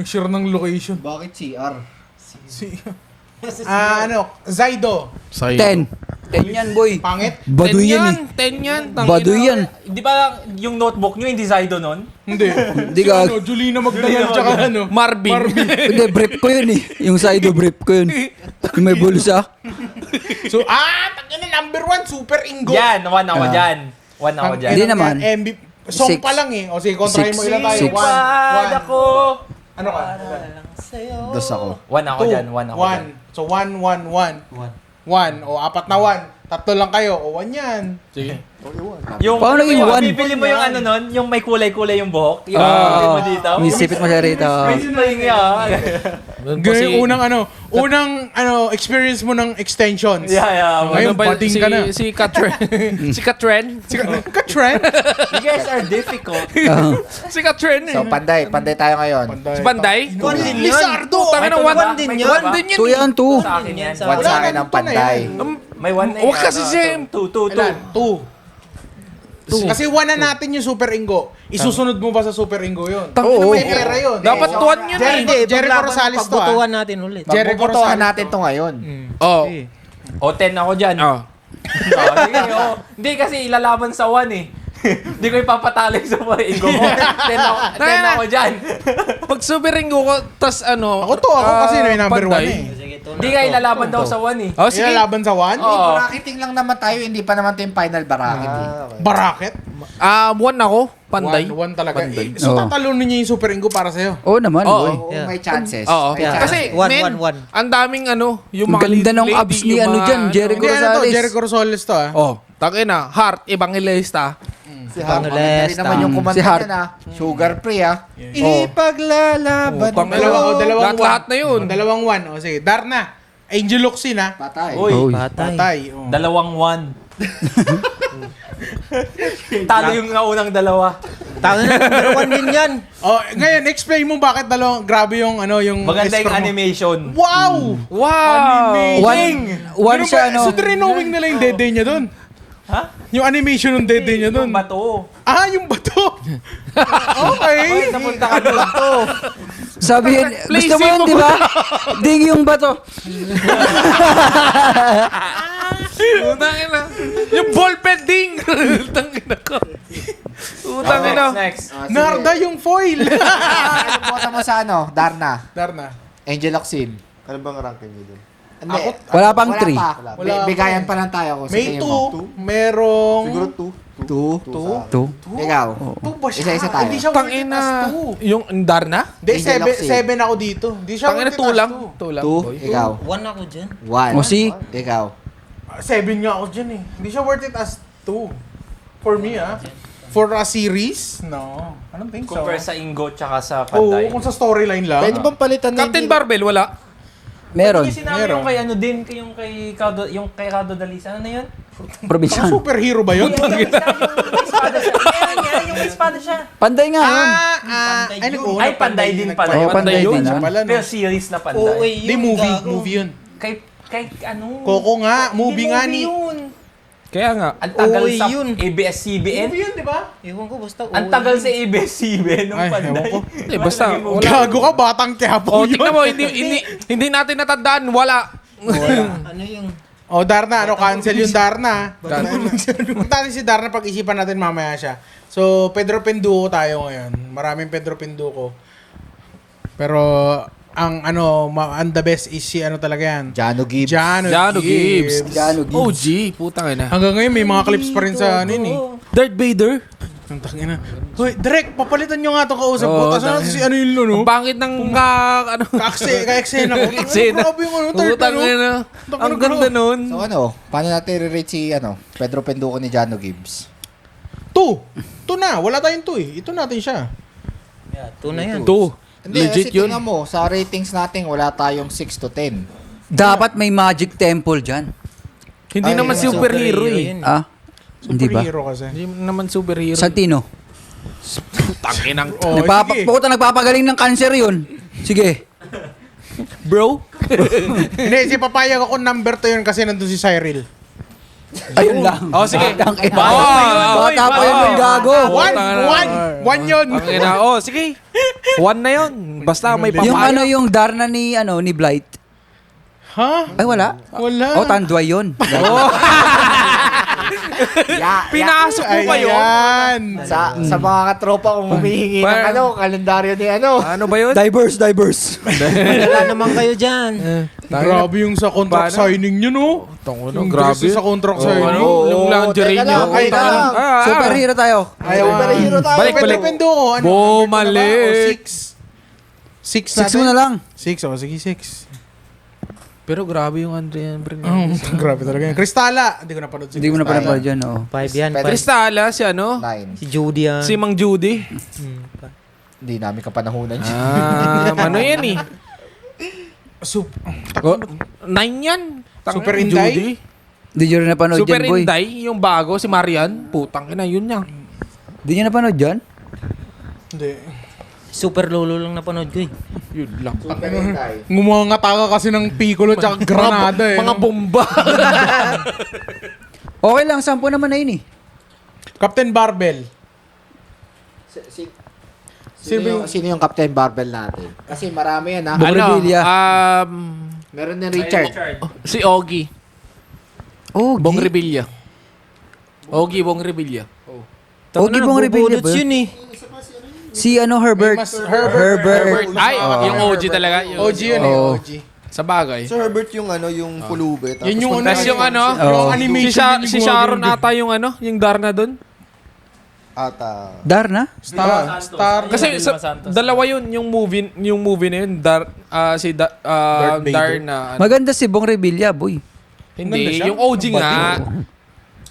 [SPEAKER 1] Sure ng location.
[SPEAKER 4] Bakit CR?
[SPEAKER 1] Zaido.
[SPEAKER 3] 10. 10 yan, boy.
[SPEAKER 1] Pangit?
[SPEAKER 3] Baduy yan eh.
[SPEAKER 2] 10 yan.
[SPEAKER 3] Baduy yan.
[SPEAKER 5] Di ba yung notebook nyo hindi Zaido nun?
[SPEAKER 1] Hindi.
[SPEAKER 3] Hindi
[SPEAKER 1] Si
[SPEAKER 3] ka...
[SPEAKER 1] ano, Julina Magdangal tsaka ano.
[SPEAKER 2] Marvin.
[SPEAKER 3] Hindi, brief ko yun eh. Yung Saido brief ko yun. Yung may bulsa.
[SPEAKER 1] So, tangina number 1, Super Ingo.
[SPEAKER 5] Yan, 1 ako dyan. 1 ako dyan.
[SPEAKER 3] Hindi naman.
[SPEAKER 1] Song
[SPEAKER 3] Six.
[SPEAKER 1] pa lang eh. O sige, kontrahin mo
[SPEAKER 3] Six.
[SPEAKER 1] ilan tayo.
[SPEAKER 3] Six.
[SPEAKER 1] 1.
[SPEAKER 5] ako.
[SPEAKER 1] Ano ka?
[SPEAKER 4] Dos ako.
[SPEAKER 5] 1 ako dyan, 1 ako dyan.
[SPEAKER 1] 1. So, 1, 1, 1. 1. O, 4 na 1. Tatlo lang kayo. O, 1 yan.
[SPEAKER 2] Sige.
[SPEAKER 5] Yung,
[SPEAKER 3] Paano naging
[SPEAKER 5] yung,
[SPEAKER 3] one?
[SPEAKER 5] bibili mo yung ano nun, yung may kulay-kulay yung buhok. Yung
[SPEAKER 3] Oo.
[SPEAKER 5] bibili mo dito.
[SPEAKER 3] May sipit mo siya rito.
[SPEAKER 5] May spring yan.
[SPEAKER 1] Ganyan, unang experience mo ng extensions.
[SPEAKER 5] Yeah.
[SPEAKER 1] Ngayon,
[SPEAKER 2] Ano ba,
[SPEAKER 1] bading ka na.
[SPEAKER 2] Si Katren. Si Katren.
[SPEAKER 1] Ka-trend?
[SPEAKER 5] You guys are difficult.
[SPEAKER 2] Si Katren eh.
[SPEAKER 4] So, panday tayo ngayon.
[SPEAKER 2] Si Banday.
[SPEAKER 1] Lizardo!
[SPEAKER 2] Tangin na
[SPEAKER 5] May
[SPEAKER 2] 1
[SPEAKER 5] din
[SPEAKER 2] din
[SPEAKER 5] yun.
[SPEAKER 2] yun. 1 din yun.
[SPEAKER 3] 2 yan, 2.
[SPEAKER 5] Sa akin yan.
[SPEAKER 4] 1 sa akin ng panday.
[SPEAKER 5] May 1 na
[SPEAKER 2] Huwag kasi siya.
[SPEAKER 5] 2.
[SPEAKER 1] Ilan? 2. Kasi 1 na natin yung Super Ingo. Isusunod mo ba sa Super Ingo yun?
[SPEAKER 2] Oo.
[SPEAKER 1] May pera yun.
[SPEAKER 2] Dapat 1 yun eh.
[SPEAKER 1] Jericho Rosales to
[SPEAKER 7] Pagbutuhan natin ulit.
[SPEAKER 1] Jericho
[SPEAKER 4] Pagbubutuhan
[SPEAKER 1] Rosales
[SPEAKER 4] natin to ngayon.
[SPEAKER 2] Oo.
[SPEAKER 5] O 10 ako dyan.
[SPEAKER 2] Oh.
[SPEAKER 5] Sige, oh. Hindi kasi ilalaban sa 1 eh. Hindi ko ipapatalik sa mga ingo ko. 10 ako dyan.
[SPEAKER 2] Pag suberingo ko, tas ano...
[SPEAKER 1] Ako kasi may number 1
[SPEAKER 2] Panday.
[SPEAKER 1] eh.
[SPEAKER 5] Hindi ka ilalaban daw sa 1 eh.
[SPEAKER 2] Oh, sige.
[SPEAKER 1] Ilalaban sa 1?
[SPEAKER 5] Oo.
[SPEAKER 4] Bracketing lang naman tayo, hindi pa naman ito yung final bracket eh.
[SPEAKER 1] Bracket?
[SPEAKER 2] 1 ako. Panday.
[SPEAKER 1] 1 talaga.
[SPEAKER 2] Panday.
[SPEAKER 1] So,
[SPEAKER 3] Oo.
[SPEAKER 1] tatalunin niya yung Super Ingo para sa'yo.
[SPEAKER 3] Oo naman, boy.
[SPEAKER 4] Oo, may chances.
[SPEAKER 2] Oo.
[SPEAKER 4] May chances.
[SPEAKER 2] Kasi,
[SPEAKER 7] One,
[SPEAKER 2] men,
[SPEAKER 7] one, one.
[SPEAKER 2] ang daming ano, yung
[SPEAKER 3] Ang
[SPEAKER 2] mga
[SPEAKER 3] ganda ng
[SPEAKER 2] lady,
[SPEAKER 3] abs ni
[SPEAKER 2] yung
[SPEAKER 3] ano
[SPEAKER 2] mga
[SPEAKER 3] dyan, Jericho
[SPEAKER 1] Hindi, ano to?
[SPEAKER 3] Rosales.
[SPEAKER 1] Jericho Rosales to ah.
[SPEAKER 2] Oh, tangina, Heart, Evangelista.
[SPEAKER 4] Si Hart,
[SPEAKER 7] Pangilesta.
[SPEAKER 4] maganda rin naman yung kumanta
[SPEAKER 3] Si Hart.
[SPEAKER 4] niya na. Sugar free ah.
[SPEAKER 6] Ipaglalaban.
[SPEAKER 1] Dalawang
[SPEAKER 2] Lahat na yun.
[SPEAKER 1] Dalawang 1. O sige, Darna. Angel Luxin ha.
[SPEAKER 4] Patay.
[SPEAKER 5] Uy,
[SPEAKER 3] Uy.
[SPEAKER 1] Patay. Oh.
[SPEAKER 5] 2 1. Talo yung unang dalawa.
[SPEAKER 7] Tama na, number 1 din yan.
[SPEAKER 1] Oh, ngayon explain mo bakit grabe yung yung
[SPEAKER 5] Maganda yung
[SPEAKER 1] score mo.
[SPEAKER 5] animation.
[SPEAKER 1] Wow!
[SPEAKER 2] Wow!
[SPEAKER 3] One siya, ano.
[SPEAKER 1] So, drinowing nila yung dede niya doon.
[SPEAKER 5] Ha?
[SPEAKER 1] Yung animation ng dede niya doon.
[SPEAKER 5] Yung bato.
[SPEAKER 1] Yung bato. Okay.
[SPEAKER 5] Napunta ka dito.
[SPEAKER 3] Sabihin, gusto mo yun, di ba? Ding yung bato.
[SPEAKER 2] Tangina. Yung ballpen ding. Tangina ko. Tangina.
[SPEAKER 5] Next.
[SPEAKER 1] Narda yung foil.
[SPEAKER 4] Ano bota mo sa ano? Darna.
[SPEAKER 1] Darna.
[SPEAKER 4] Angel Oxin.
[SPEAKER 6] Ano bang ranking niyo dun?
[SPEAKER 4] Hindi.
[SPEAKER 3] Wala pang
[SPEAKER 4] Wala
[SPEAKER 3] three.
[SPEAKER 4] pa.
[SPEAKER 1] Wala pa.
[SPEAKER 4] Bigayan pa lang tayo. Kung
[SPEAKER 1] May
[SPEAKER 4] sa tingin mo.
[SPEAKER 1] 2. Merong...
[SPEAKER 6] Siguro 2.
[SPEAKER 3] 2.
[SPEAKER 4] Ikaw.
[SPEAKER 1] 2 ba siya?
[SPEAKER 4] Isa-isa tayo.
[SPEAKER 1] Hindi siya worth it
[SPEAKER 2] Tangina.
[SPEAKER 1] as 2.
[SPEAKER 2] Yung Darna?
[SPEAKER 1] Hindi,
[SPEAKER 4] Angel Oxin.
[SPEAKER 1] 7 ako dito. Hindi siya
[SPEAKER 2] Tangina,
[SPEAKER 1] worth it
[SPEAKER 2] 2
[SPEAKER 1] as
[SPEAKER 2] lang.
[SPEAKER 1] 2.
[SPEAKER 2] 2 lang.
[SPEAKER 4] 2.
[SPEAKER 2] boy.
[SPEAKER 4] Ikaw.
[SPEAKER 7] 1 ako dyan.
[SPEAKER 4] 1.
[SPEAKER 3] O, si?
[SPEAKER 4] Ikaw.
[SPEAKER 1] 7 nga ako dyan eh. Hindi siya worth it as 2. For me For a series? No. I don't think so.
[SPEAKER 5] Compare sa Ingo tsaka sa
[SPEAKER 1] Oo,
[SPEAKER 5] Panday.
[SPEAKER 1] kung sa storyline lang.
[SPEAKER 6] Pwede bang palitan na
[SPEAKER 2] Captain
[SPEAKER 6] hindi-
[SPEAKER 2] Barbell, wala.
[SPEAKER 3] Meron.
[SPEAKER 5] Kasi sinabi yung kay ano din, yung kay Cardo Dalisa. Ano na yun?
[SPEAKER 3] Probinsyan.
[SPEAKER 1] Superhero ba yun?
[SPEAKER 5] Yung may espada siya. Yung may espada siya.
[SPEAKER 3] Panday nga yun.
[SPEAKER 5] Ay, Panday din pala.
[SPEAKER 3] Oo, Panday din
[SPEAKER 1] siya
[SPEAKER 3] yun.
[SPEAKER 1] pala, no?
[SPEAKER 5] Pero series na Panday.
[SPEAKER 7] OA
[SPEAKER 1] Hindi,
[SPEAKER 7] yung
[SPEAKER 1] movie.
[SPEAKER 7] gago.
[SPEAKER 1] Movie yun.
[SPEAKER 5] Kay Kay ano?
[SPEAKER 1] Coco nga, movie nga ni.
[SPEAKER 5] Yun.
[SPEAKER 2] Kaya nga.
[SPEAKER 5] Ang tagal
[SPEAKER 7] Uy,
[SPEAKER 5] sa
[SPEAKER 7] yun.
[SPEAKER 5] ABS-CBN.
[SPEAKER 1] Movie yun, di ba?
[SPEAKER 7] Ewan ko, basta
[SPEAKER 5] Ang tagal sa ABS-CBN nung
[SPEAKER 1] Ay,
[SPEAKER 5] panday.
[SPEAKER 1] ewan ko.
[SPEAKER 2] Basta, wala.
[SPEAKER 1] Gago ka, batang Quiapo
[SPEAKER 2] O,
[SPEAKER 1] yun.
[SPEAKER 2] tingnan mo, hindi natin natandaan. Wala.
[SPEAKER 7] ano yung...
[SPEAKER 1] O, Darna, cancel yung Darna. Punta natin si Darna, pag-isipan natin mamaya siya. So, Pedro Penduko tayo ngayon. Maraming Pedro Penduko. Pero, ang the best is si talaga yan.
[SPEAKER 4] Jano Gibbs.
[SPEAKER 2] Jano Gibbs.
[SPEAKER 3] Jano Gibbs.
[SPEAKER 2] OG, putang ina.
[SPEAKER 1] Hanggang ngayon, may mga clips pa rin sa
[SPEAKER 2] Darth Vader.
[SPEAKER 1] Ang tangina. Hoy, Direk, papalitan nyo nga itong kausap ko.
[SPEAKER 2] Oo,
[SPEAKER 1] Tapos natin si
[SPEAKER 2] Ang pangit ng
[SPEAKER 1] ka-eksena ko.
[SPEAKER 2] Eksena.
[SPEAKER 1] Grabe yung third
[SPEAKER 2] Putang ina. Ang ganda nun.
[SPEAKER 4] So paano natin i-rate si Pedro Penduko ni Jano Gibbs?
[SPEAKER 1] 2 na. Wala tayong 2 eh. Ito natin siya.
[SPEAKER 7] Yeah, ito na yan.
[SPEAKER 2] 2.
[SPEAKER 4] Hindi,
[SPEAKER 2] Legit
[SPEAKER 4] kasi
[SPEAKER 2] yun.
[SPEAKER 4] tingnan mo, sa ratings natin, wala tayong 6 to 10.
[SPEAKER 3] Dapat may magic temple dyan.
[SPEAKER 2] Hindi naman superhero eh.
[SPEAKER 7] yun.
[SPEAKER 3] Ah? Hindi ba?
[SPEAKER 1] Superhero kasi.
[SPEAKER 2] Hindi naman superhero.
[SPEAKER 3] Santino.
[SPEAKER 2] Tanginang.
[SPEAKER 1] Oh, sige.
[SPEAKER 3] Nagpapagaling ng cancer yun. Sige.
[SPEAKER 2] Bro.
[SPEAKER 1] Hindi, si papayag ako number 2 yun kasi nandun si Cyril.
[SPEAKER 3] Ayun lang.
[SPEAKER 2] Oh, sige.
[SPEAKER 3] Bata pa yun yung gago.
[SPEAKER 1] One yun.
[SPEAKER 2] Tangina. Oh, sige. 1 na yun. Basta may
[SPEAKER 3] Yung
[SPEAKER 2] papaya.
[SPEAKER 3] yung Darna ni Blight.
[SPEAKER 1] Ha?
[SPEAKER 3] Ay, wala.
[SPEAKER 1] Wala.
[SPEAKER 3] Oh, Tanduay yun.
[SPEAKER 2] Pinasok mo pa yun.
[SPEAKER 1] Ayan.
[SPEAKER 4] Sa mga katropa kung humihingi ng kalendaryo ni
[SPEAKER 2] Ano ba yun?
[SPEAKER 3] Diverse.
[SPEAKER 7] Wala naman kayo dyan.
[SPEAKER 1] Grabe yung sa contract
[SPEAKER 2] Paano?
[SPEAKER 1] signing nyo, no?
[SPEAKER 2] Tungkol
[SPEAKER 1] Yung
[SPEAKER 2] grabe.
[SPEAKER 1] dress sa contract
[SPEAKER 2] Oh,
[SPEAKER 1] signing.
[SPEAKER 2] yung lingerie
[SPEAKER 4] teka
[SPEAKER 2] niyo.
[SPEAKER 4] lang, teka lang.
[SPEAKER 3] Superhero tayo.
[SPEAKER 1] Ayaw
[SPEAKER 4] Superhero tayo.
[SPEAKER 2] Balik.
[SPEAKER 1] Depende ko. Ano?
[SPEAKER 2] Bumalik.
[SPEAKER 1] 6
[SPEAKER 3] 6 mo na lang.
[SPEAKER 1] 6, oh, sige, 6.
[SPEAKER 2] Pero grabe yung Andrea Bernal.
[SPEAKER 1] Grabe talaga yan. Cristala. Hindi ko napanood si
[SPEAKER 3] Hindi mo na
[SPEAKER 1] Cristala.
[SPEAKER 3] pala dyan, oh.
[SPEAKER 7] 5 yan.
[SPEAKER 2] Cristala, si ano?
[SPEAKER 4] 9.
[SPEAKER 7] Si Judy yan.
[SPEAKER 2] Si Mang Judy.
[SPEAKER 4] Hindi namin kapanahunan siya.
[SPEAKER 2] Ano yan eh?
[SPEAKER 1] Sup-
[SPEAKER 2] 9 yan.
[SPEAKER 1] Super
[SPEAKER 2] Tangina,
[SPEAKER 1] Inday?
[SPEAKER 2] Judy.
[SPEAKER 3] Hindi nyo rin napanood
[SPEAKER 2] Super
[SPEAKER 3] dyan, boy.
[SPEAKER 2] Inday, yung bago, si Marian. Putang ina, yun yan.
[SPEAKER 3] Hindi nyo napanood dyan?
[SPEAKER 1] Hindi.
[SPEAKER 7] Super lolo lang napanood ko eh.
[SPEAKER 2] Yun lang.
[SPEAKER 1] Ngumangata ka kasi ng piccolo tsaka granada eh.
[SPEAKER 2] Mga bomba.
[SPEAKER 3] Okay lang, 10 naman na yun eh.
[SPEAKER 1] Captain Barbell.
[SPEAKER 4] Sino yung Captain Barbell natin? Kasi marami yan ha.
[SPEAKER 3] Bong Revilla.
[SPEAKER 4] Meron din Richard.
[SPEAKER 2] Si Ogie.
[SPEAKER 3] Oh,
[SPEAKER 2] Bong Revilla. Ogie Bong Revilla.
[SPEAKER 3] Ogie Bong Revilla ba?
[SPEAKER 7] yun eh.
[SPEAKER 3] Si Herbert. Herbert.
[SPEAKER 2] Ay, yung OG talaga. Yung
[SPEAKER 1] OG yun eh,
[SPEAKER 3] Oh.
[SPEAKER 1] OG.
[SPEAKER 2] Sa bagay.
[SPEAKER 6] So Herbert yung yung pulube.
[SPEAKER 1] Yun yung
[SPEAKER 2] Tapos yung ano,
[SPEAKER 1] yung animation.
[SPEAKER 2] si Sharon ata yung yung Darna doon.
[SPEAKER 6] Ata.
[SPEAKER 3] Darna?
[SPEAKER 1] Star.
[SPEAKER 2] Kasi dalawa yun, yung movie na yun,
[SPEAKER 1] Darth Vader.
[SPEAKER 2] Darna.
[SPEAKER 3] Maganda si Bong Revilla, boy.
[SPEAKER 1] Ganda
[SPEAKER 2] Hindi,
[SPEAKER 1] siya.
[SPEAKER 2] yung OG nga.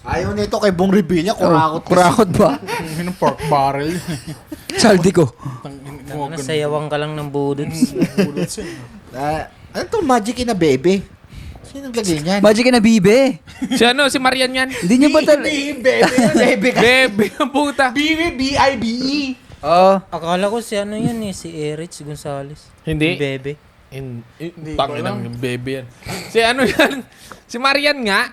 [SPEAKER 4] Ayaw nito kay Bong Revilla, kurakot.
[SPEAKER 3] Kurakot ba?
[SPEAKER 1] Yung pork barrel.
[SPEAKER 3] Saldi ko.
[SPEAKER 7] Nasayawang ka lang ng budots.
[SPEAKER 4] Ano to, Magic in a Baby? Sino naglagay niyan?
[SPEAKER 3] Magic na bibe.
[SPEAKER 2] Si Marian yan.
[SPEAKER 3] Hindi nyo ba tal...
[SPEAKER 1] Bebe ka.
[SPEAKER 2] Bebe, ang puta.
[SPEAKER 1] B-I-B-E.
[SPEAKER 3] Oo.
[SPEAKER 7] Akala ko si ano yun eh, si Erich Gonzalez.
[SPEAKER 2] Hindi.
[SPEAKER 7] Yung Bebe.
[SPEAKER 2] Tangin ng bebe yan. Si ano yan? Si Marian nga.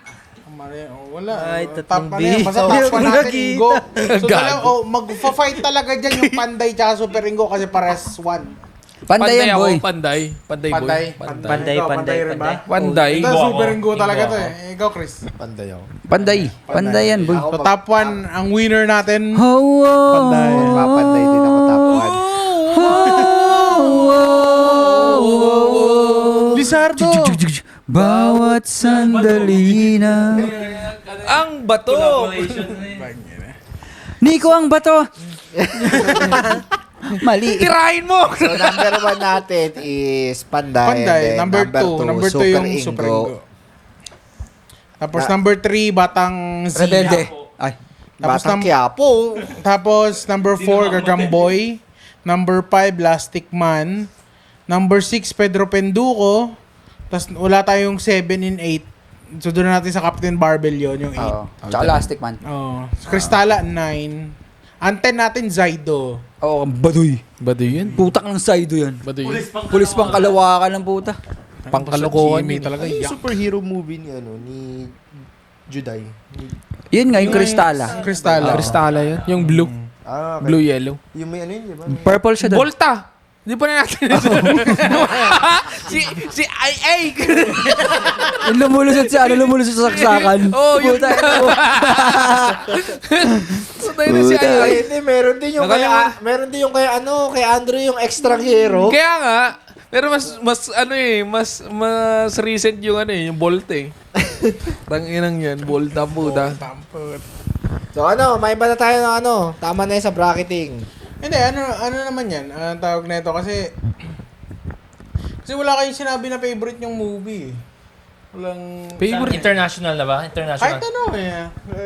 [SPEAKER 1] Wala.
[SPEAKER 7] Ay,
[SPEAKER 1] Top
[SPEAKER 7] tatlong
[SPEAKER 1] pa na yan. Basta top pa natin,
[SPEAKER 7] Nakita.
[SPEAKER 1] Ingo. So, mag-fight talaga dyan yung Panday tsaka Super Ingo kasi pares 1.
[SPEAKER 3] Panday yan, boy.
[SPEAKER 2] Panday. Panday, boy.
[SPEAKER 7] Panday,
[SPEAKER 1] Ikaw,
[SPEAKER 7] panday,
[SPEAKER 1] rin ba?
[SPEAKER 7] panday.
[SPEAKER 2] Panday.
[SPEAKER 1] Ito, Super Ingo talaga to eh. Ikaw, Chris.
[SPEAKER 6] Panday ako.
[SPEAKER 3] Panday. Panday yan, boy.
[SPEAKER 1] So, top 1, ang winner natin.
[SPEAKER 3] Oh,
[SPEAKER 1] Panday.
[SPEAKER 4] Magpapanday din ako top 1.
[SPEAKER 1] Lizardo.
[SPEAKER 3] Bawat sandali na.
[SPEAKER 2] Ang bato.
[SPEAKER 3] Nico ang bato. Mali.
[SPEAKER 2] Tirahin mo.
[SPEAKER 4] So, number 1 natin is Panday.
[SPEAKER 1] Panday.
[SPEAKER 4] And then
[SPEAKER 1] Number 2. Number 2 yung Super Ingo. Tapos number 3, Batang Z.
[SPEAKER 3] Rebelde. Ay.
[SPEAKER 1] Tapos,
[SPEAKER 4] Batang Quiapo.
[SPEAKER 1] tapos number 4, Gagamboy. Number 5, Plastic Man. Number 6, Pedro Penduko. Tapos wala tayong 7 and 8. So doon na natin sa Captain Barbell yun, yung 8.
[SPEAKER 3] Oo. Tsaka Elastic Man.
[SPEAKER 1] Oh. Cristala, 9. Anten natin, Zaido.
[SPEAKER 3] Oo, baduy.
[SPEAKER 2] Bato yun.
[SPEAKER 3] Putak ng saido yan.
[SPEAKER 2] Bato yun.
[SPEAKER 3] Pulis pang kalawakan ng puta.
[SPEAKER 2] Pangkalokohan
[SPEAKER 1] Jimmy
[SPEAKER 2] yun.
[SPEAKER 1] talaga.
[SPEAKER 6] Yung
[SPEAKER 1] Yak.
[SPEAKER 6] superhero movie ni Juday.
[SPEAKER 3] Yun nga, yung Kristala.
[SPEAKER 1] Crystal.
[SPEAKER 2] Kristala yun. Yung blue.
[SPEAKER 6] Ah, okay.
[SPEAKER 2] Blue-yellow.
[SPEAKER 6] Yung may ano yun, di ba?
[SPEAKER 3] Purple siya doon.
[SPEAKER 2] Volta! Di pa na natin. si IA.
[SPEAKER 3] Yung lumulusot sa saksakan.
[SPEAKER 2] Oh, yun
[SPEAKER 3] Puta,
[SPEAKER 2] Patay na si
[SPEAKER 3] Puta.
[SPEAKER 2] IA.
[SPEAKER 4] Hindi, meron din yung kay Andrew yung extra hero.
[SPEAKER 2] Kaya nga, pero mas recent yung yung Volta eh. Tanginang yan, Volta puta.
[SPEAKER 4] So may iba na tayo ng tama na yun sa bracketing.
[SPEAKER 1] Hindi, ano naman yan? Ang tawag na ito kasi wala kayong sinabi na favorite yung movie. Walang...
[SPEAKER 2] Favorite?
[SPEAKER 5] International na ba?
[SPEAKER 1] Kahit
[SPEAKER 5] International.
[SPEAKER 1] ano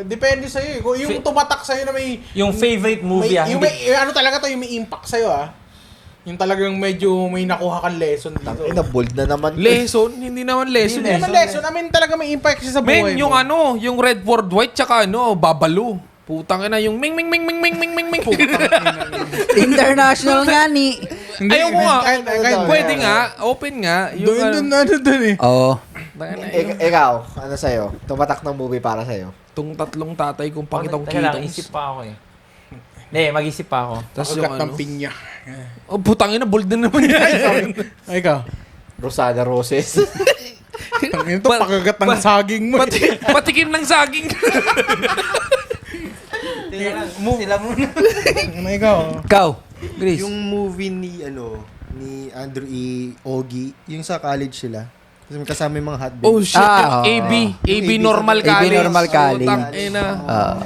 [SPEAKER 1] depende sa'yo. Kung yung tumatak sa'yo na may...
[SPEAKER 5] Yung favorite movie
[SPEAKER 1] yung ano talaga to, yung may impact sa'yo Yung talagang medyo may nakuha kang lesson dito.
[SPEAKER 4] Bold na naman.
[SPEAKER 2] Lesson? Hindi naman lesson.
[SPEAKER 1] Hindi naman lesson. I mean, talaga may impact siya sa buhay
[SPEAKER 2] Men, yung
[SPEAKER 1] mo.
[SPEAKER 2] yung Red Word White tsaka Babalu. Putang ina yung ming.
[SPEAKER 3] international nga ni.
[SPEAKER 2] Ayaw ko nga.
[SPEAKER 1] Kahit
[SPEAKER 2] Pwede nga, open nga. Yung
[SPEAKER 1] doon eh.
[SPEAKER 3] Oo.
[SPEAKER 4] Ikaw, ano sa'yo? Tumatak ng movie para sa'yo.
[SPEAKER 2] Itong tatlong tatay kong pakitong
[SPEAKER 5] Teka lang,
[SPEAKER 2] kitong.
[SPEAKER 5] isip pa ako eh. Hindi, mag-isip pa ako.
[SPEAKER 2] Tapos yung
[SPEAKER 1] Pagkat ng pinya.
[SPEAKER 2] Oh, putang ina, bold na naman yan.
[SPEAKER 1] Ay, ikaw.
[SPEAKER 4] Rosada Roses.
[SPEAKER 1] Ang ito, pakagat ng saging mo.
[SPEAKER 2] Patikim ng saging.
[SPEAKER 7] Sila muna.
[SPEAKER 1] Ano ikaw?
[SPEAKER 3] Ikaw, Chris.
[SPEAKER 6] Yung movie ni Andrew E. Ogie, yung sa college sila. Kasi may kasama yung mga hotbed.
[SPEAKER 2] Oh shit,
[SPEAKER 3] Ah,
[SPEAKER 2] yung
[SPEAKER 3] oo.
[SPEAKER 2] AB Normal College.
[SPEAKER 3] Normal College.
[SPEAKER 2] Putang ina.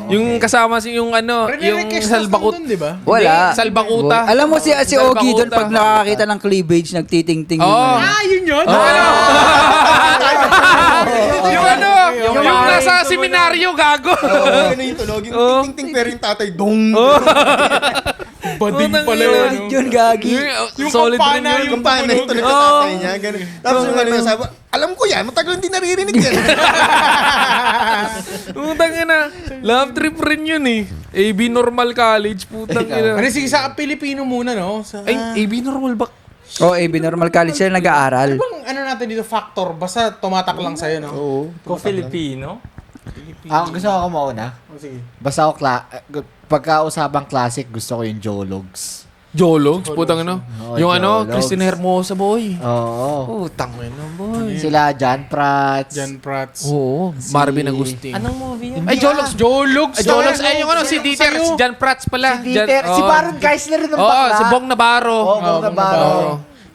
[SPEAKER 2] Yung kasama yung yung Salbakut.
[SPEAKER 1] Doon, di ba?
[SPEAKER 3] Wala.
[SPEAKER 2] Salbakuta.
[SPEAKER 3] Alam mo si Ogie doon pag nakakita ng cleavage, nagtiting-ting yung
[SPEAKER 2] Oh.
[SPEAKER 1] Yun yun.
[SPEAKER 2] Yung nasa seminaryo, gago.
[SPEAKER 6] Ano yung tunog? Yung ting-ting-ting pero yung tatay, dong!
[SPEAKER 1] Bading pala
[SPEAKER 3] Yun,
[SPEAKER 1] yun.
[SPEAKER 3] yun, gagi.
[SPEAKER 1] Yung
[SPEAKER 2] solid rin
[SPEAKER 1] kampana,
[SPEAKER 2] yun.
[SPEAKER 1] yung
[SPEAKER 6] Yung paano yung tunog sa tatay niya, ganun. Tapos yung ano yung sabi, alam ko yan, matagal hindi naririnig yan.
[SPEAKER 2] Putang ina. Love trip rin yun eh. AB Normal College, putang ina.
[SPEAKER 1] Ano, sige, sa Pilipino muna, no? Sa,
[SPEAKER 2] Ay, AB Normal ba?
[SPEAKER 3] Oh, AB Normal College sila nag-aaral.
[SPEAKER 1] bang ano natin dito, factor? Basta tumatak lang sa'yo, no?
[SPEAKER 4] Oo.
[SPEAKER 5] Kung Filipino?
[SPEAKER 4] Gusto ko mauna.
[SPEAKER 1] O, sige.
[SPEAKER 4] Basta ako, pagka-usapang classic, gusto ko yung Jologs.
[SPEAKER 2] Jologs, putang ina.
[SPEAKER 4] Oh,
[SPEAKER 2] Yung
[SPEAKER 4] Jologs.
[SPEAKER 2] Christina Hermosa, boy.
[SPEAKER 4] Oo.
[SPEAKER 2] Putang ina, boy.
[SPEAKER 4] Sila, John Prats.
[SPEAKER 1] Jan Prats.
[SPEAKER 2] Oo, Marvin Agustin.
[SPEAKER 5] Anong movie yun?
[SPEAKER 2] Ay, Jologs.
[SPEAKER 1] Jologs.
[SPEAKER 2] Jologs. Ay, yung si Dieter. Si Jan Prats pala.
[SPEAKER 4] Si Dieter. Si Baron Geisler rin ng
[SPEAKER 2] Oo,
[SPEAKER 4] bakla.
[SPEAKER 2] si Bong Navarro.
[SPEAKER 4] Oo, Bong Navarro.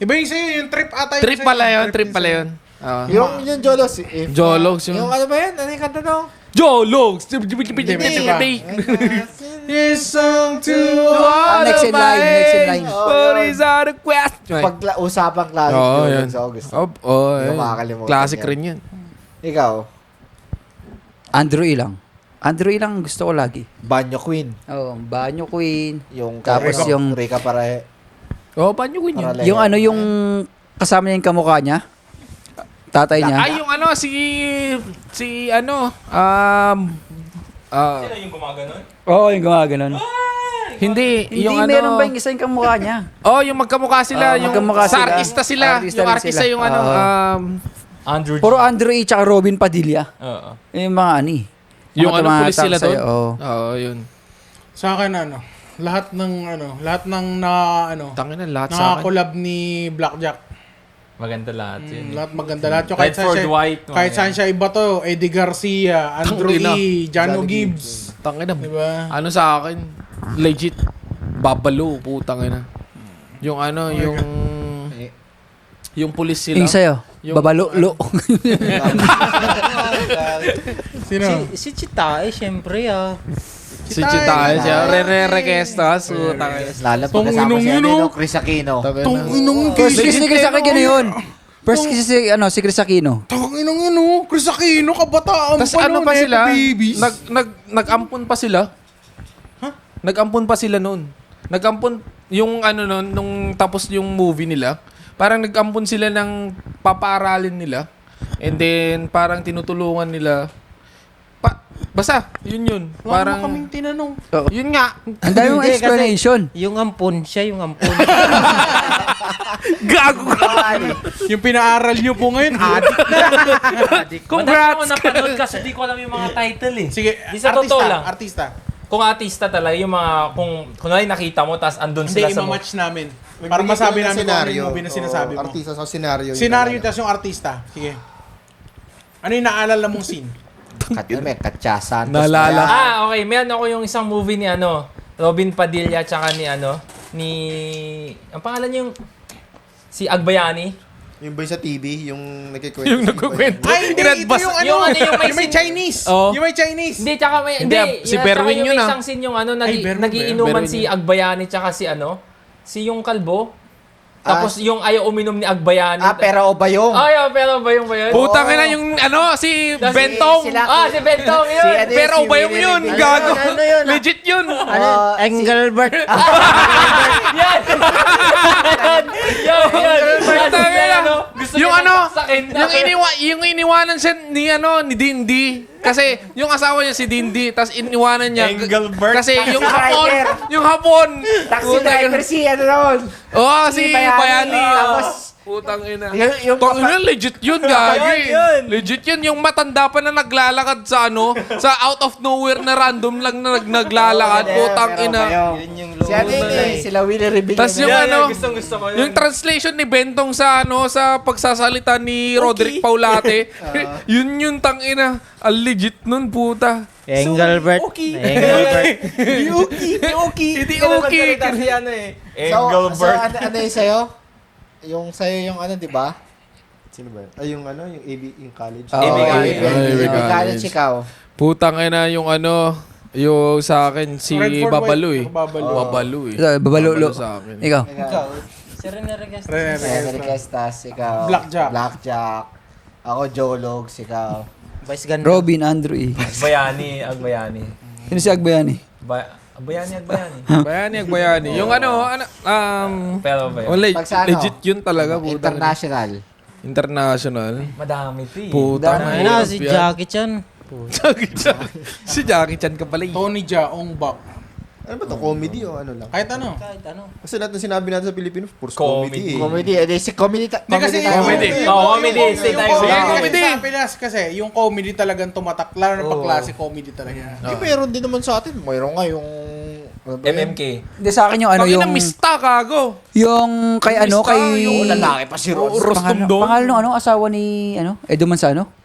[SPEAKER 1] Iba yung sa'yo, yung trip ata.
[SPEAKER 2] Trip pala yun, trip pala yun.
[SPEAKER 4] Yung Jologs.
[SPEAKER 2] Jologs yun.
[SPEAKER 4] Yung ano ba yun? Ano yung kanta no?
[SPEAKER 2] Jologs!
[SPEAKER 1] Yes, song to
[SPEAKER 3] Next in line.
[SPEAKER 2] What is our question?
[SPEAKER 4] Pag-usapang classic,
[SPEAKER 2] Oo,
[SPEAKER 4] Jologs
[SPEAKER 2] yan.
[SPEAKER 4] ako gusto.
[SPEAKER 2] Oo,
[SPEAKER 4] Hindi ko
[SPEAKER 2] yan.
[SPEAKER 4] makakalimutan
[SPEAKER 2] Classic
[SPEAKER 4] yan.
[SPEAKER 2] rin yan.
[SPEAKER 4] Ikaw,
[SPEAKER 3] Andrew Ilang. Andrew Ilang gusto ko lagi.
[SPEAKER 4] Banyo Queen.
[SPEAKER 3] Oh, Banyo Queen.
[SPEAKER 4] Yung
[SPEAKER 3] Tapos
[SPEAKER 4] Rica-
[SPEAKER 3] yung-
[SPEAKER 4] Rica Parahe.
[SPEAKER 2] Oo, paano yun yun?
[SPEAKER 4] Paralejo.
[SPEAKER 3] Yung ano, yung kasama niya yung kamukha niya. Tatay niya.
[SPEAKER 2] Ay, yung
[SPEAKER 5] Sino yung gumaganon?
[SPEAKER 3] Oo, yung gumaganon.
[SPEAKER 2] hindi,
[SPEAKER 3] Hindi,
[SPEAKER 2] yung
[SPEAKER 3] meron ba yung isa yung kamukha niya?
[SPEAKER 2] Oh, yung magkamukha sila, yung
[SPEAKER 3] magkamukha
[SPEAKER 2] sa
[SPEAKER 3] sila.
[SPEAKER 2] artista sila.
[SPEAKER 3] Artista
[SPEAKER 2] Yung
[SPEAKER 3] rin
[SPEAKER 2] artista
[SPEAKER 3] sila.
[SPEAKER 2] yung
[SPEAKER 5] Andrew G.
[SPEAKER 3] Puro Andrew E. tsaka Robin Padilla.
[SPEAKER 5] Oo.
[SPEAKER 3] Yung mga ani.
[SPEAKER 2] yung pulis sila doon.
[SPEAKER 3] Oo.
[SPEAKER 2] Oo, yun.
[SPEAKER 1] Sa akin, lahat ng
[SPEAKER 2] Tangin na lahat sa akin.
[SPEAKER 1] nakakolab ni Blackjack.
[SPEAKER 5] Maganda lahat yun.
[SPEAKER 1] Lahat maganda lahat. Yung kahit
[SPEAKER 5] Redford
[SPEAKER 1] saan siya,
[SPEAKER 5] White.
[SPEAKER 1] kahit saan siya iba to, Eddie Garcia, Andrew
[SPEAKER 2] Tangina.
[SPEAKER 1] E, Jano Gibbs.
[SPEAKER 2] Tangin na.
[SPEAKER 1] Diba?
[SPEAKER 2] Ano sa akin? Legit. Babalo, putang ina. Yung yung pulis sila.
[SPEAKER 3] Yung sa'yo.
[SPEAKER 2] Yung-
[SPEAKER 3] Babalo-lo.
[SPEAKER 1] Sino?
[SPEAKER 7] Si Chitae, syempre
[SPEAKER 2] Si Chitae siya. Re-requesta. So, tangin.
[SPEAKER 4] Lalo
[SPEAKER 1] Tong
[SPEAKER 4] pagkasama
[SPEAKER 1] inong
[SPEAKER 4] si
[SPEAKER 1] yun,
[SPEAKER 4] ano,
[SPEAKER 1] oh.
[SPEAKER 4] Chris Aquino.
[SPEAKER 1] Tong inong
[SPEAKER 3] First
[SPEAKER 1] Chris.
[SPEAKER 3] kiss ni Chris Aquino yun. First kiss si Chris Aquino.
[SPEAKER 1] Tong inong yun, oh. Chris Aquino, kabataan
[SPEAKER 2] Tapos
[SPEAKER 1] pa
[SPEAKER 2] ano
[SPEAKER 1] nun,
[SPEAKER 2] pa sila?
[SPEAKER 1] babies.
[SPEAKER 2] Nag-ampon pa sila. Nag-ampon pa sila noon. Nag-ampon yung noon, nung tapos yung movie nila. Parang nag-ampon sila ng papaaralin nila. And then parang tinutulungan nila. Basta, yun.
[SPEAKER 1] Wala
[SPEAKER 2] Parang,
[SPEAKER 1] kaming tinanong.
[SPEAKER 2] yun nga.
[SPEAKER 3] Ang dami mong
[SPEAKER 7] Hindi, kasi-
[SPEAKER 3] explanation.
[SPEAKER 7] Yung ampun, siya yung ampun.
[SPEAKER 2] Gago ka.
[SPEAKER 1] Yung pinaaral nyo po ngayon, adik na.
[SPEAKER 5] Congrats! Madami ako napanood kasi di ko alam yung mga title eh.
[SPEAKER 1] Sige,
[SPEAKER 5] Di sa totoo lang.
[SPEAKER 1] artista.
[SPEAKER 5] Kung artista talaga, yung mga, kung kunwari nakita mo, tas andun
[SPEAKER 1] Hindi,
[SPEAKER 5] sila sa
[SPEAKER 1] ima-match namin.
[SPEAKER 6] Magbigay
[SPEAKER 1] Para masabi
[SPEAKER 6] ka ng
[SPEAKER 1] namin kung ano yung movie na sinasabi mo.
[SPEAKER 6] Artista sa senaryo.
[SPEAKER 1] Scenario, tas yung artista. Sige. Ano yung naalala mong scene?
[SPEAKER 4] Katya Santos.
[SPEAKER 2] Naalala.
[SPEAKER 5] Okay. Meron ako yung isang movie ni Robin Padilla, tsaka ang pangalan niya yung, si Agbayani.
[SPEAKER 6] Yung boy sa TV, yung nagkikwento.
[SPEAKER 2] Yung nagkukwento.
[SPEAKER 1] Ay, hindi, ito
[SPEAKER 2] Inadbas-
[SPEAKER 1] yung
[SPEAKER 5] yung may
[SPEAKER 1] yung may
[SPEAKER 5] scene-
[SPEAKER 1] Chinese.
[SPEAKER 2] Oo.
[SPEAKER 1] Yung may Chinese.
[SPEAKER 5] Hindi, tsaka may,
[SPEAKER 2] Hindi, si Berwin
[SPEAKER 5] yung
[SPEAKER 2] yun,
[SPEAKER 5] may
[SPEAKER 2] ah.
[SPEAKER 5] isang scene yung
[SPEAKER 1] Ay, Berwin ba yun?
[SPEAKER 5] nagiinuman
[SPEAKER 2] Berwin
[SPEAKER 5] si
[SPEAKER 2] yun.
[SPEAKER 5] Agbayani, tsaka si yung kalbo. Tapos yung ayaw uminom ni Agbayani.
[SPEAKER 4] Pero o ba yung?
[SPEAKER 5] Pero ba yung ba yun?
[SPEAKER 2] Putang ina yung si
[SPEAKER 5] Tas-
[SPEAKER 2] Bentong.
[SPEAKER 5] Si Bentong yun!
[SPEAKER 4] Si-
[SPEAKER 2] Pero
[SPEAKER 4] si
[SPEAKER 2] ba yung
[SPEAKER 4] Willie
[SPEAKER 2] yun?
[SPEAKER 4] Rebellion.
[SPEAKER 2] Gago.
[SPEAKER 7] Ano yun?
[SPEAKER 2] Legit yun.
[SPEAKER 7] Ano? Engelbert.
[SPEAKER 5] Yan!
[SPEAKER 2] Putang ina.
[SPEAKER 5] Gusto
[SPEAKER 2] Yung
[SPEAKER 5] niya
[SPEAKER 2] ano,
[SPEAKER 5] saksakin.
[SPEAKER 2] yung iniwanan siya ni Dindi. Kasi yung asawa niya si Dindi, tas iniwanan niya.
[SPEAKER 5] Engelbert.
[SPEAKER 2] Kasi yung hapon.
[SPEAKER 4] Taxi driver si ano naman.
[SPEAKER 2] Oo, si Bayani.
[SPEAKER 4] Tapos,
[SPEAKER 2] Putang ina.
[SPEAKER 4] yung
[SPEAKER 2] Tang ina, legit yun, gagi. Legit yun. Yung matanda pa na naglalakad sa sa out of nowhere na random lang na naglalakad. Putang ina.
[SPEAKER 4] Si ano yun sila Willie Rebellion.
[SPEAKER 2] Tas yung
[SPEAKER 5] Gusto ko yun.
[SPEAKER 2] yung translation ni Bentong sa sa pagsasalita ni Roderick Paulate. Yun tang ina. Ang legit nun, puta.
[SPEAKER 7] Engelbert. Engelbert.
[SPEAKER 2] Hindi okay.
[SPEAKER 4] So, ano yung sa'yo? Yung sa'yo yung ano, di ba?
[SPEAKER 6] Sino ba yun? Ay, yung yung AB, yung college.
[SPEAKER 2] AB
[SPEAKER 4] College.
[SPEAKER 2] College.
[SPEAKER 4] College ikaw.
[SPEAKER 2] Putang ina yung yung sa akin si
[SPEAKER 1] Redford
[SPEAKER 2] Babalu
[SPEAKER 1] White.
[SPEAKER 2] eh.
[SPEAKER 1] Babalu.
[SPEAKER 2] Babalu eh.
[SPEAKER 3] Babalulo.
[SPEAKER 2] Babalu sa akin.
[SPEAKER 3] Ikaw.
[SPEAKER 5] Si Rene Regas.
[SPEAKER 4] Henry Kestas, ikaw.
[SPEAKER 1] Blackjack.
[SPEAKER 4] Blackjack. Ako, Jologs, ikaw.
[SPEAKER 7] Vice ganda.
[SPEAKER 3] Robin, Andrew E.
[SPEAKER 5] Agbayani.
[SPEAKER 3] Sino si Agbayani?
[SPEAKER 5] Agbayani.
[SPEAKER 2] Bayani. Yung
[SPEAKER 5] Pero ba yun?
[SPEAKER 2] oh,
[SPEAKER 4] Pag sa ano?
[SPEAKER 2] legit yun talaga. Putang ina.
[SPEAKER 4] International.
[SPEAKER 2] International.
[SPEAKER 5] Madami ito eh.
[SPEAKER 2] Putang
[SPEAKER 4] Dami.
[SPEAKER 2] ina.
[SPEAKER 7] Ano, si Jackie Chan.
[SPEAKER 2] Jackie Chan. Si Jackie Chan ka pala eh.
[SPEAKER 1] Tony Jaa, Ong Bak.
[SPEAKER 6] Ano ba to? Comedy o ano lang?
[SPEAKER 1] Kahit ano.
[SPEAKER 7] Kahit ano.
[SPEAKER 6] Kasi lahat ng sinabi natin sa Pilipino, puro
[SPEAKER 5] Comedy.
[SPEAKER 6] comedy.
[SPEAKER 4] Comedy. Si comedy.
[SPEAKER 1] Kasi
[SPEAKER 2] Comedy.
[SPEAKER 5] Comedy. Stay tayo
[SPEAKER 1] Yung
[SPEAKER 2] sa
[SPEAKER 1] comedy.
[SPEAKER 2] comedy.
[SPEAKER 1] Sa Pinas kasi, yung comedy talagang tumatak. Lalo na pag klase comedy talaga.
[SPEAKER 6] Di meron din naman sa atin. Mayroon nga yung... ano ba yun?
[SPEAKER 5] MMK.
[SPEAKER 3] Hindi sa akin yung
[SPEAKER 2] Pag ina mista kago.
[SPEAKER 3] yung kay ano,
[SPEAKER 2] Mista,
[SPEAKER 3] kay...
[SPEAKER 2] yung
[SPEAKER 4] lalaki pa si Ron.
[SPEAKER 3] Pangalan ng asawa ni, Edo Manzano?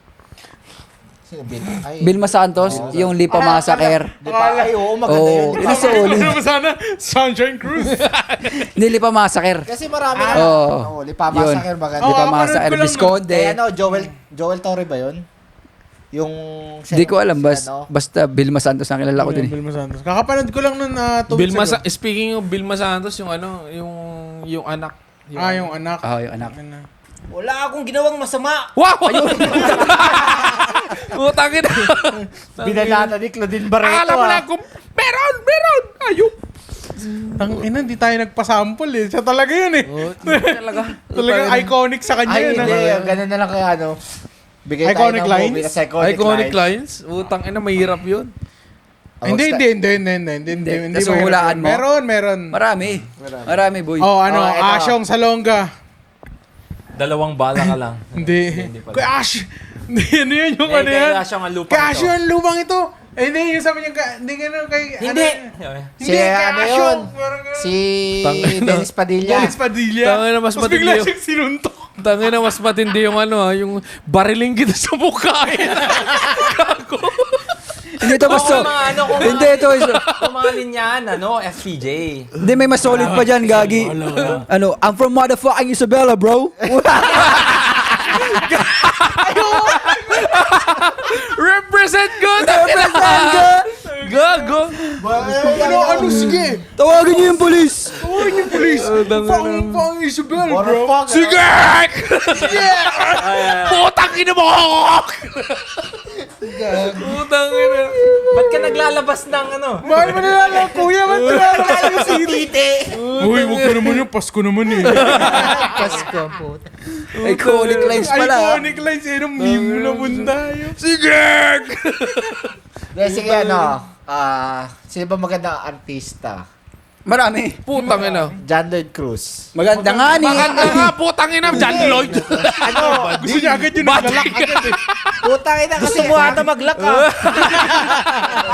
[SPEAKER 4] Sino, Bill? Ay,
[SPEAKER 3] Vilma Santos, yung Lipa Massacre.
[SPEAKER 4] Di ba? Ay, oo, maganda
[SPEAKER 3] Oo,
[SPEAKER 4] yun.
[SPEAKER 3] yun ang solid.
[SPEAKER 1] Sana, Sunshine Cruise.
[SPEAKER 3] Hindi, Lipa Massacre.
[SPEAKER 4] Kasi marami na.
[SPEAKER 3] Oo.
[SPEAKER 4] Lipa
[SPEAKER 3] Yun.
[SPEAKER 4] Massacre, maganda.
[SPEAKER 3] Lipa
[SPEAKER 1] kapanood
[SPEAKER 3] Massacre,
[SPEAKER 1] ko lang, no?
[SPEAKER 3] Visconde.
[SPEAKER 4] Joel Torre ba yun? Yung...
[SPEAKER 3] Hindi ko alam,
[SPEAKER 4] ano?
[SPEAKER 3] basta Vilma Santos ang kilala ko dun eh.
[SPEAKER 1] Vilma Santos. Kakapanood ko lang nun 2 weeks ago.
[SPEAKER 2] Speaking of Vilma Santos, yung yung anak.
[SPEAKER 1] Yung anak.
[SPEAKER 3] Yung anak.
[SPEAKER 7] Wala akong ginawang masama.
[SPEAKER 2] Wow! Putang ina.
[SPEAKER 4] Binalata ni Claudine Barreto.
[SPEAKER 2] Akala mo lang kung meron! Ayun!
[SPEAKER 1] Tang ina, hindi tayo nagpasample eh. Siya talaga yun eh.
[SPEAKER 2] Talaga.
[SPEAKER 1] Talagang iconic sa kanya
[SPEAKER 4] Ay,
[SPEAKER 1] yun.
[SPEAKER 4] hindi. Ganun na lang kaya ano. Bigay
[SPEAKER 1] Iconic
[SPEAKER 4] tayo ng
[SPEAKER 1] lines?
[SPEAKER 4] movie na
[SPEAKER 2] Iconic lines? Utang ina, mahirap yun.
[SPEAKER 1] Hindi.
[SPEAKER 3] Tapos hulaan mo?
[SPEAKER 1] Meron.
[SPEAKER 3] Marami, boy.
[SPEAKER 1] Oh,
[SPEAKER 4] ito.
[SPEAKER 1] Asyong Salonga.
[SPEAKER 5] 2 bala ka lang.
[SPEAKER 1] Hindi.
[SPEAKER 5] pala.
[SPEAKER 1] Kay Ash. Hindi, ano yun yung ano yan?
[SPEAKER 5] Kaya siya nga lupa
[SPEAKER 1] Kay Ash yung lumang ito. Hindi, yung sabi niya, hindi gano'n kay...
[SPEAKER 5] Hindi.
[SPEAKER 4] Si
[SPEAKER 1] kay
[SPEAKER 4] ano
[SPEAKER 1] Ash
[SPEAKER 4] yun?
[SPEAKER 1] yung- parang gano'n.
[SPEAKER 4] Si Dennis Padilla.
[SPEAKER 1] Dennis Padilla.
[SPEAKER 2] Tangina, mas
[SPEAKER 1] Tapos bigla
[SPEAKER 2] matindi yun.
[SPEAKER 1] siyang sinuntok.
[SPEAKER 2] Tangina, mas matindi yung yung bariling kita sa mukha. Gago.
[SPEAKER 3] Hindi ito mas Hindi ito.
[SPEAKER 5] Kung mga linyahan, FPJ.
[SPEAKER 3] Hindi, may mas solid pa dyan, Gagi. I'm from motherfucking Isabela, bro.
[SPEAKER 2] Represent good! Gago!
[SPEAKER 1] Ano, sige.
[SPEAKER 3] Tawagin niyo yung polis.
[SPEAKER 1] Tawagin yung police. Pang Isabel, bro.
[SPEAKER 2] Sige! Putang ina mo! Putang ina.
[SPEAKER 5] Ba't ka naglalabas ng
[SPEAKER 1] Bakit mo nalala, kuya? Ba't nalala yung si Tite? Uy, huwag ka naman yung Pasko naman eh.
[SPEAKER 7] Pasko po.
[SPEAKER 3] Iconic lines pala.
[SPEAKER 1] Iconic lines eh, nung meme na punta yun.
[SPEAKER 2] Sige!
[SPEAKER 4] Sige, sino ba magandang artista?
[SPEAKER 3] Marami.
[SPEAKER 2] Putang ina.
[SPEAKER 4] John Lloyd Cruz.
[SPEAKER 3] Maganda nga ni.
[SPEAKER 2] Maganda nga, putang ina, John Lloyd.
[SPEAKER 1] Gusto niya agad yung naglalak agad eh.
[SPEAKER 4] Putang ina kasi.
[SPEAKER 7] Gusto mo ata maglak ah.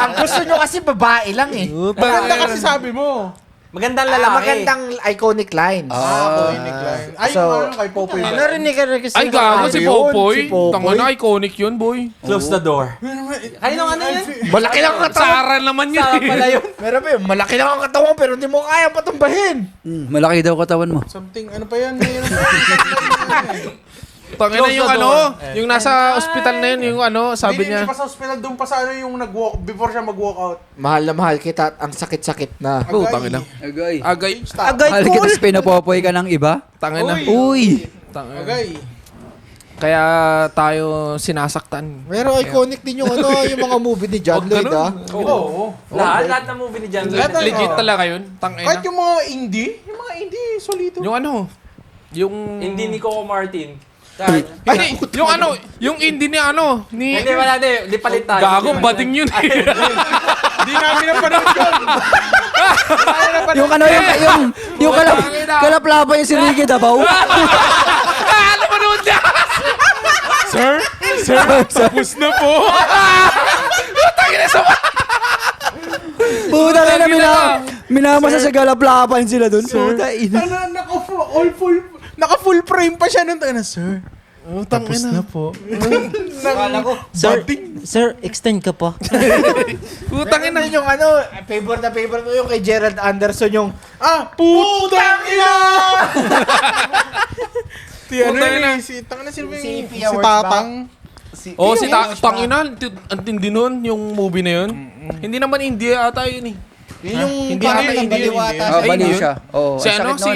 [SPEAKER 4] Ang gusto nyo kasi babae lang eh.
[SPEAKER 1] Maganda kasi sabi mo.
[SPEAKER 7] Magandang lalaki.
[SPEAKER 4] Magandang iconic lines.
[SPEAKER 1] Iconic line. Ay,
[SPEAKER 4] So,
[SPEAKER 1] yung ano kay Popoy ba?
[SPEAKER 7] Narinig ka rin kasi.
[SPEAKER 2] Ay, gago si
[SPEAKER 4] Yun,
[SPEAKER 2] Popoy.
[SPEAKER 4] si Popoy.
[SPEAKER 2] Tanga na, iconic yun, boy.
[SPEAKER 7] Close the door. Kaninong ano yan?
[SPEAKER 4] Malaki lang ang katawan.
[SPEAKER 2] Sara naman yun.
[SPEAKER 7] Sara pala yun.
[SPEAKER 4] Meron ba yun? Malaki lang ang katawan pero hindi mo kaya patumbahin.
[SPEAKER 3] Malaki daw katawan mo.
[SPEAKER 1] Something, ano pa yan?
[SPEAKER 2] Tanga na yung ano, yung nasa ospital na yun, yung ano, sabi
[SPEAKER 1] Hindi
[SPEAKER 2] niya.
[SPEAKER 1] pa sa hospital, doon pa sa ano yung nag-walk, before siya mag-walk out.
[SPEAKER 4] Mahal na mahal kita at ang sakit-sakit na.
[SPEAKER 2] Putang ina.
[SPEAKER 3] Agay.
[SPEAKER 2] Agay.
[SPEAKER 3] Mahal kita sa pinapopoy ka ng iba?
[SPEAKER 2] Tanga na.
[SPEAKER 3] Uy.
[SPEAKER 2] Tanga.
[SPEAKER 1] Agay.
[SPEAKER 2] Kaya tayo sinasaktan.
[SPEAKER 4] Pero iconic din yung yung mga movie ni John
[SPEAKER 2] Huwag
[SPEAKER 4] Lloyd
[SPEAKER 2] ganun.
[SPEAKER 1] Oo.
[SPEAKER 7] Lahat ng movie ni John Lloyd.
[SPEAKER 2] Legit talaga yun. Tanga
[SPEAKER 1] Kahit
[SPEAKER 2] na.
[SPEAKER 1] yung mga indie, solido.
[SPEAKER 2] Yung ano, yung...
[SPEAKER 7] Hindi ni Coco Martin.
[SPEAKER 2] Hindi, yung ano, yung indie ni ano, ni...
[SPEAKER 7] Hindi, wala din. Di palit tayo.
[SPEAKER 2] Gago, bading yun eh.
[SPEAKER 1] Hindi namin napanood yun.
[SPEAKER 3] Yung ano, yung kalaplapa yung si Ricky Dabaw.
[SPEAKER 2] Ano ba naman niya?
[SPEAKER 1] Sir, tapos na po.
[SPEAKER 2] Tangina sa...
[SPEAKER 3] Puta na minamasa sa kalaplapan sila dun. Puta ina.
[SPEAKER 1] Naka-full frame pa siya nung na, sir. Tapos na po.
[SPEAKER 7] Akala ko, Sir, extend ka pa.
[SPEAKER 2] Putang ina.
[SPEAKER 4] Yun yung favorite na favorite ko yung kay Gerald Anderson yung
[SPEAKER 1] Putang ina!
[SPEAKER 2] Putang ina.
[SPEAKER 1] Si
[SPEAKER 4] Pia
[SPEAKER 1] Tatang.
[SPEAKER 2] Oh, si Tangina, ang tindi nun, yung movie na yun. Hindi naman India ata yun eh.
[SPEAKER 1] Yun yung
[SPEAKER 2] Hindi
[SPEAKER 1] parang
[SPEAKER 2] ata India yun.
[SPEAKER 1] baliwata
[SPEAKER 3] Oh,
[SPEAKER 2] Ay,
[SPEAKER 3] baliw
[SPEAKER 2] yun.
[SPEAKER 3] siya. Oh,
[SPEAKER 2] Si ano, si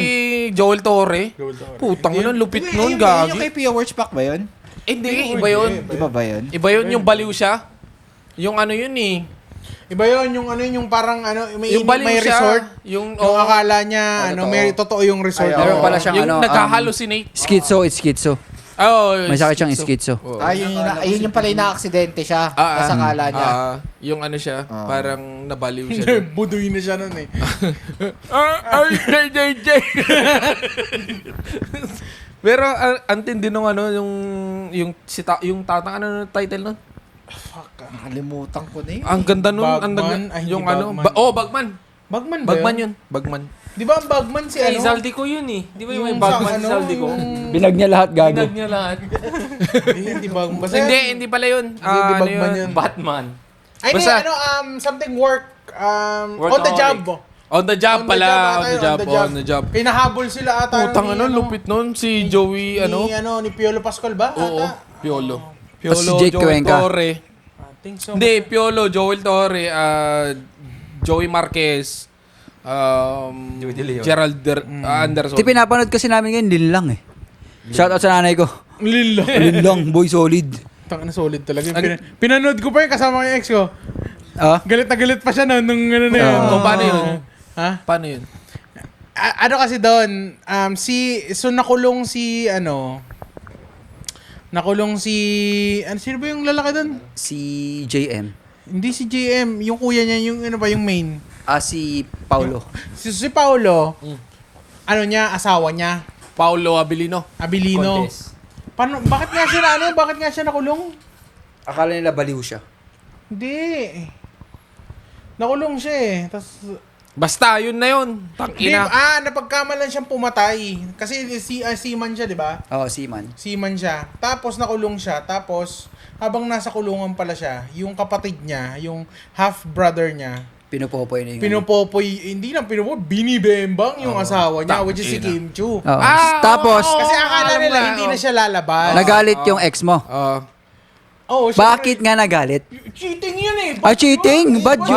[SPEAKER 2] Joel Torre. Putang ina, lupit nun,
[SPEAKER 4] yung
[SPEAKER 2] gagi.
[SPEAKER 4] kay Pia Wurtzbach ba yun?
[SPEAKER 2] Hindi, iba yun.
[SPEAKER 4] Iba ba yun?
[SPEAKER 2] Iba yun, yung baliw siya. Yung ano yun eh.
[SPEAKER 1] Iba yun, yung parang
[SPEAKER 2] Yung baliw
[SPEAKER 1] may
[SPEAKER 2] siya.
[SPEAKER 1] resort.
[SPEAKER 2] Yung,
[SPEAKER 1] Yung akala niya, may totoo yung resort.
[SPEAKER 4] Ay,
[SPEAKER 3] Meron pala siyang
[SPEAKER 2] yung nagka-hallucinate.
[SPEAKER 3] Schizo, it's schizo.
[SPEAKER 2] Oh,
[SPEAKER 3] May sakit siyang schizo.
[SPEAKER 4] Ayun yung pala yung na-aksidente siya. Sa akala niya.
[SPEAKER 2] Yung ano siya, parang nabaliw siya. dun.
[SPEAKER 1] Buduy na siya nun eh.
[SPEAKER 2] Pero ang tindi nung ano, yung tatang ano yung title nun?
[SPEAKER 4] Nakalimutan ko na yun.
[SPEAKER 2] Ang ganda nun.
[SPEAKER 1] Bagman? Ay, hindi
[SPEAKER 2] Yung ano,
[SPEAKER 1] Bagman.
[SPEAKER 2] Bagman.
[SPEAKER 1] Bagman ba
[SPEAKER 2] Bagman
[SPEAKER 1] yun?
[SPEAKER 2] yun. Bagman.
[SPEAKER 1] Di ba ang Bagman si
[SPEAKER 7] Kay
[SPEAKER 1] ano?
[SPEAKER 7] Zaldico yun eh. Di ba yung may
[SPEAKER 1] Yung
[SPEAKER 7] Batman
[SPEAKER 1] sa
[SPEAKER 7] si Zaldico?
[SPEAKER 3] Binag niya lahat gago.
[SPEAKER 7] Pinag niya lahat.
[SPEAKER 1] Hindi Bagman. Basta
[SPEAKER 2] Hindi pala yun.
[SPEAKER 1] Hindi
[SPEAKER 2] Ano
[SPEAKER 1] Bagman
[SPEAKER 2] yun?
[SPEAKER 1] yun.
[SPEAKER 7] Batman.
[SPEAKER 1] Ay, hindi,
[SPEAKER 2] Basta-
[SPEAKER 1] something work. On the
[SPEAKER 7] Workaholic.
[SPEAKER 1] job.
[SPEAKER 2] On the job pala. On the job. On the job.
[SPEAKER 1] Pinahabol sila ata.
[SPEAKER 2] Putang
[SPEAKER 1] ni,
[SPEAKER 2] ano, lupit nun. Si Joey, ano?
[SPEAKER 1] Ni Piolo Pascual ba?
[SPEAKER 2] Oo.
[SPEAKER 1] Ata?
[SPEAKER 2] Piolo.
[SPEAKER 3] Tapos si Jake
[SPEAKER 2] Joel
[SPEAKER 3] Cuenca.
[SPEAKER 2] Torre.
[SPEAKER 1] I think so.
[SPEAKER 2] Hindi, Piolo, Joel Torre, Joey Marquez,
[SPEAKER 7] Joey De Leon.
[SPEAKER 2] Gerald Anderson.
[SPEAKER 3] Di pinapanood kasi namin ngayon, din lang eh. Shoutout sa nanay ko.
[SPEAKER 1] Lilo.
[SPEAKER 3] Din lang, boy, solid.
[SPEAKER 1] Tang na solid talaga. Pinanood ko pa yun kasama yung ex ko.
[SPEAKER 3] Ah?
[SPEAKER 1] Galit na galit pa siya nung ano na yun.
[SPEAKER 2] O, paano yun?
[SPEAKER 1] Ha?
[SPEAKER 2] Paano yun?
[SPEAKER 1] Ano kasi doon, nakulong sino ba yung lalaki doon?
[SPEAKER 3] Si JM.
[SPEAKER 1] Hindi si JM, yung kuya niya, yung ano ba, yung main.
[SPEAKER 3] Si Paulo.
[SPEAKER 1] Si Paolo, asawa niya,
[SPEAKER 2] Paulo Abilino.
[SPEAKER 1] Abilino.
[SPEAKER 7] Contes.
[SPEAKER 1] Bakit nga siya nakulong?
[SPEAKER 3] Akala nila baliw siya.
[SPEAKER 1] Hindi. Nakulong siya eh. Tapos,
[SPEAKER 2] Basta, yun na yun. Tangina.
[SPEAKER 1] napagkamalan siyang pumatay. Kasi seaman siya, di ba?
[SPEAKER 3] Oo, Seaman.
[SPEAKER 1] Seaman siya. Tapos nakulong siya. Tapos, habang nasa kulungan pala siya, yung kapatid niya, yung half-brother niya,
[SPEAKER 3] Pinupopoy na yung...
[SPEAKER 1] pinupopoy, hindi lang pinupoy, binibembang yung asawa niya, which is si
[SPEAKER 2] Tangina.
[SPEAKER 1] Kim Chu.
[SPEAKER 3] Oo. Tapos,
[SPEAKER 1] Kasi akala
[SPEAKER 2] alam
[SPEAKER 1] nila
[SPEAKER 2] na,
[SPEAKER 1] hindi na siya lalabas.
[SPEAKER 3] nagalit yung ex mo.
[SPEAKER 1] Oo,
[SPEAKER 3] Bakit nga nagalit?
[SPEAKER 1] Cheating yun eh.
[SPEAKER 3] Cheating? Bad yun?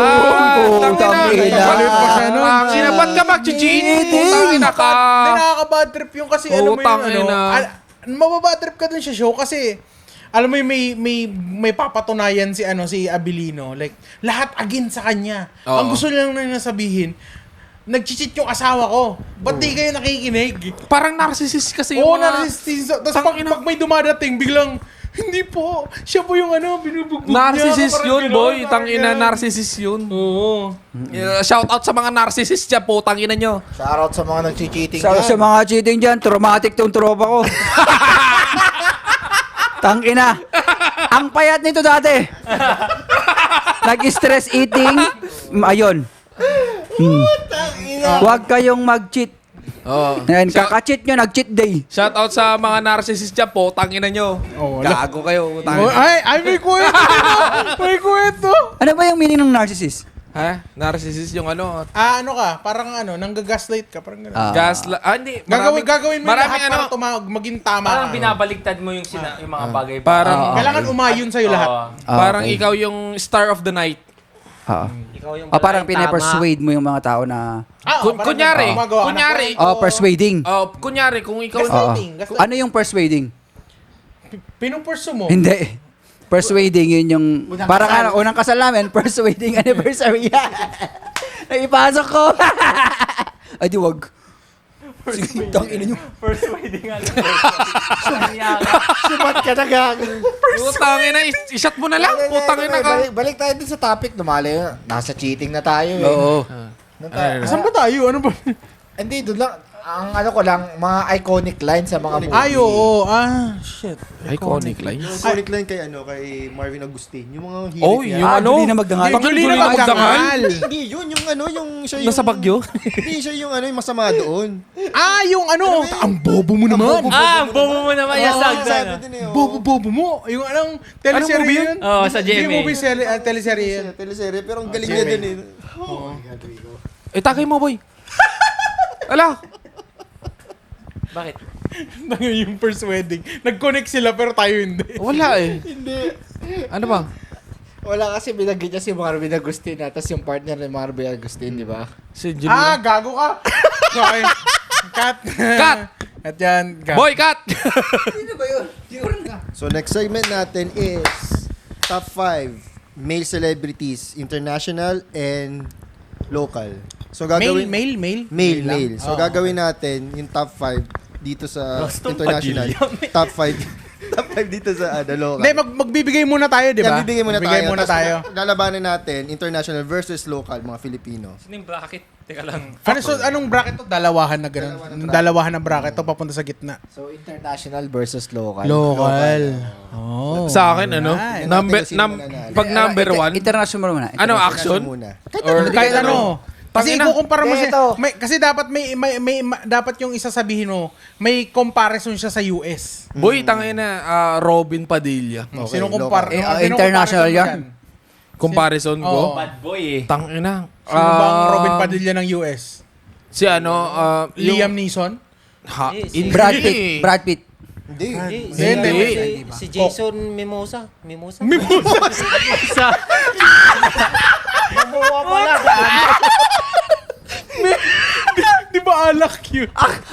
[SPEAKER 3] Putang ina.
[SPEAKER 1] Galit pa siya nun.
[SPEAKER 2] Tangina, ba't ka mag-cheat? Tangina ka.
[SPEAKER 1] Hindi, nakaka-bad trip yung kasi alam mo
[SPEAKER 2] Utang
[SPEAKER 1] yung
[SPEAKER 2] ina.
[SPEAKER 1] mababad trip ka dun sa show kasi alam mo yung may papatunayan si si Abilino, like lahat against sa kanya.
[SPEAKER 2] Oo.
[SPEAKER 1] Ang gusto lang na sabihin, nag-cheat yung asawa ko. Ba't di kayo nakikinig?
[SPEAKER 2] Parang narcissist kasi
[SPEAKER 1] Oo,
[SPEAKER 2] yung mga...
[SPEAKER 1] narcissism. Tapos pag may dumadating, biglang Hindi po. Siya po yung binubugbog
[SPEAKER 2] Narcissist
[SPEAKER 1] niya.
[SPEAKER 2] yun,
[SPEAKER 1] Parang
[SPEAKER 2] boy.
[SPEAKER 1] gano'n,
[SPEAKER 2] Tangina,
[SPEAKER 1] parang
[SPEAKER 2] narcissist yun.
[SPEAKER 1] Oo.
[SPEAKER 2] Shout out sa mga narcissist dyan po, tangina nyo.
[SPEAKER 4] Shoutout sa mga nag-cheating
[SPEAKER 3] Sa mga cheating dyan, traumatic tong tropa ko. Tangina. Ang payat nito dati. Nag-stress eating. Ayun. Huwag kayong mag-cheat.
[SPEAKER 2] Oh.
[SPEAKER 3] Ayan, kaka-cheat nyo, nag-cheat day.
[SPEAKER 2] Shout out sa mga narcissist dyan po, tangina nyo.
[SPEAKER 1] Oh, wala.
[SPEAKER 2] Gago kayo,
[SPEAKER 1] Oh,
[SPEAKER 2] tangina.
[SPEAKER 1] ay, may kwento. May kwento.
[SPEAKER 3] Ano ba yung meaning ng narcissist?
[SPEAKER 2] Ha? Narcissist yung ano?
[SPEAKER 1] Ano ka? Parang nanggagaslight ka. Parang gano'n.
[SPEAKER 2] Hindi.
[SPEAKER 1] Gagawin mo yung
[SPEAKER 2] maraming
[SPEAKER 1] lahat para maging tama
[SPEAKER 5] Parang
[SPEAKER 1] ka.
[SPEAKER 5] binabaligtad mo yung yung mga bagay.
[SPEAKER 2] Parang,
[SPEAKER 1] Kailangan umayon sa'yo lahat.
[SPEAKER 2] parang
[SPEAKER 3] okay.
[SPEAKER 2] ikaw yung star of the night.
[SPEAKER 7] Ikaw yung
[SPEAKER 3] Parang
[SPEAKER 7] tama.
[SPEAKER 3] pinapersuade mo yung mga tao na...
[SPEAKER 2] Kunyari,
[SPEAKER 3] persuading.
[SPEAKER 2] Kunyari, kung ikaw...
[SPEAKER 1] Gaslighting.
[SPEAKER 3] Ano yung persuading?
[SPEAKER 1] Pinupurso mo.
[SPEAKER 3] Hindi. Persuading, yun yung... Parang unang kasal namin, persuading anniversary. Naipasok ko. Ay, di wag. Sige, tangina nyo.
[SPEAKER 5] Persuading
[SPEAKER 4] Sumat ka na gago.
[SPEAKER 2] Putangin na, i-shot mo na lang. Putangin na ka.
[SPEAKER 4] Balik tayo dun sa topic. Lumali. Nasa cheating na tayo eh.
[SPEAKER 3] Oo.
[SPEAKER 1] Saan ba tayo? Ano ba?
[SPEAKER 4] Hindi, doon lang. Ang ano ko lang, mga iconic lines sa mga movie.
[SPEAKER 1] Ay, oo. Shit.
[SPEAKER 2] Iconic lines.
[SPEAKER 6] Iconic line kay Marvin Agustin. Yung mga hilig
[SPEAKER 2] Oh,
[SPEAKER 6] niya.
[SPEAKER 2] yung ano?
[SPEAKER 3] Julie na magdangal.
[SPEAKER 1] Julie na magdangal.
[SPEAKER 6] Hindi, yun. Yung siya yung...
[SPEAKER 2] Nasa Bagyo?
[SPEAKER 6] Hindi, siya yung yung masama doon.
[SPEAKER 1] Yung Ang bobo mo naman.
[SPEAKER 5] bobo mo naman yung
[SPEAKER 6] Sabi
[SPEAKER 5] sagda.
[SPEAKER 6] din eh.
[SPEAKER 1] Bobo mo. Yung teleserye
[SPEAKER 2] movie
[SPEAKER 1] yun?
[SPEAKER 5] Oo, sa
[SPEAKER 1] Hindi
[SPEAKER 5] GMA.
[SPEAKER 1] movie, teleserye yun.
[SPEAKER 6] Teleserye, pero ang galing niya din eh.
[SPEAKER 2] Tagay mo, boy. Ala.
[SPEAKER 5] Bakit?
[SPEAKER 1] Yung first wedding. Nag-connect sila pero tayo hindi.
[SPEAKER 2] Wala eh. Hindi. Ano ba?
[SPEAKER 4] Wala kasi binagay niya si Marvin Agustin tapos yung partner ni Marvin Agustin, di ba?
[SPEAKER 2] Si Julie.
[SPEAKER 1] Gago ka. Okay. Cut.
[SPEAKER 2] Cut.
[SPEAKER 1] At yan. Cut.
[SPEAKER 2] Boy, cut!
[SPEAKER 6] So next segment natin is top 5 male celebrities, international and local. So gagawin male. So gagawin natin yung top 5 dito sa international. Top 5 dito sa local.
[SPEAKER 1] Hindi, magbibigay muna tayo, di ba?
[SPEAKER 6] Yan, bibigay muna
[SPEAKER 1] Magbibigay
[SPEAKER 6] tayo.
[SPEAKER 1] tayo.
[SPEAKER 6] Tapos lalabanan natin international versus local, mga Filipino.
[SPEAKER 5] Sino yung bracket? Teka lang.
[SPEAKER 1] Anong bracket to? Dalawahan na gano'n. Dalawahan na bracket to papunta sa gitna.
[SPEAKER 4] So international versus local.
[SPEAKER 1] Local. Oh.
[SPEAKER 2] Sa akin, ano?
[SPEAKER 1] Nice.
[SPEAKER 2] Pag number 1,
[SPEAKER 3] International muna.
[SPEAKER 2] ano, action?
[SPEAKER 6] Muna.
[SPEAKER 2] Or
[SPEAKER 1] Kahit ano. Kasi
[SPEAKER 2] Tangina.
[SPEAKER 1] ikukumpara mo siya.
[SPEAKER 4] Ito.
[SPEAKER 1] Kasi dapat dapat yung isa sabihin mo, may comparison siya sa US.
[SPEAKER 2] Boy, tangin na, Robin Padilla.
[SPEAKER 6] Okay,
[SPEAKER 1] Sinong kumpara?
[SPEAKER 3] International yan.
[SPEAKER 2] Comparison ko.
[SPEAKER 1] Oo.
[SPEAKER 5] Bad boy eh.
[SPEAKER 2] Tangin na.
[SPEAKER 1] Sino bang Robin Padilla ng US?
[SPEAKER 2] Si ano,
[SPEAKER 1] Liam Neeson?
[SPEAKER 2] Hindi.
[SPEAKER 3] Brad Pitt.
[SPEAKER 6] Hindi.
[SPEAKER 7] Si Jason Mimosa. Mimosa?
[SPEAKER 1] Di ba alak yun?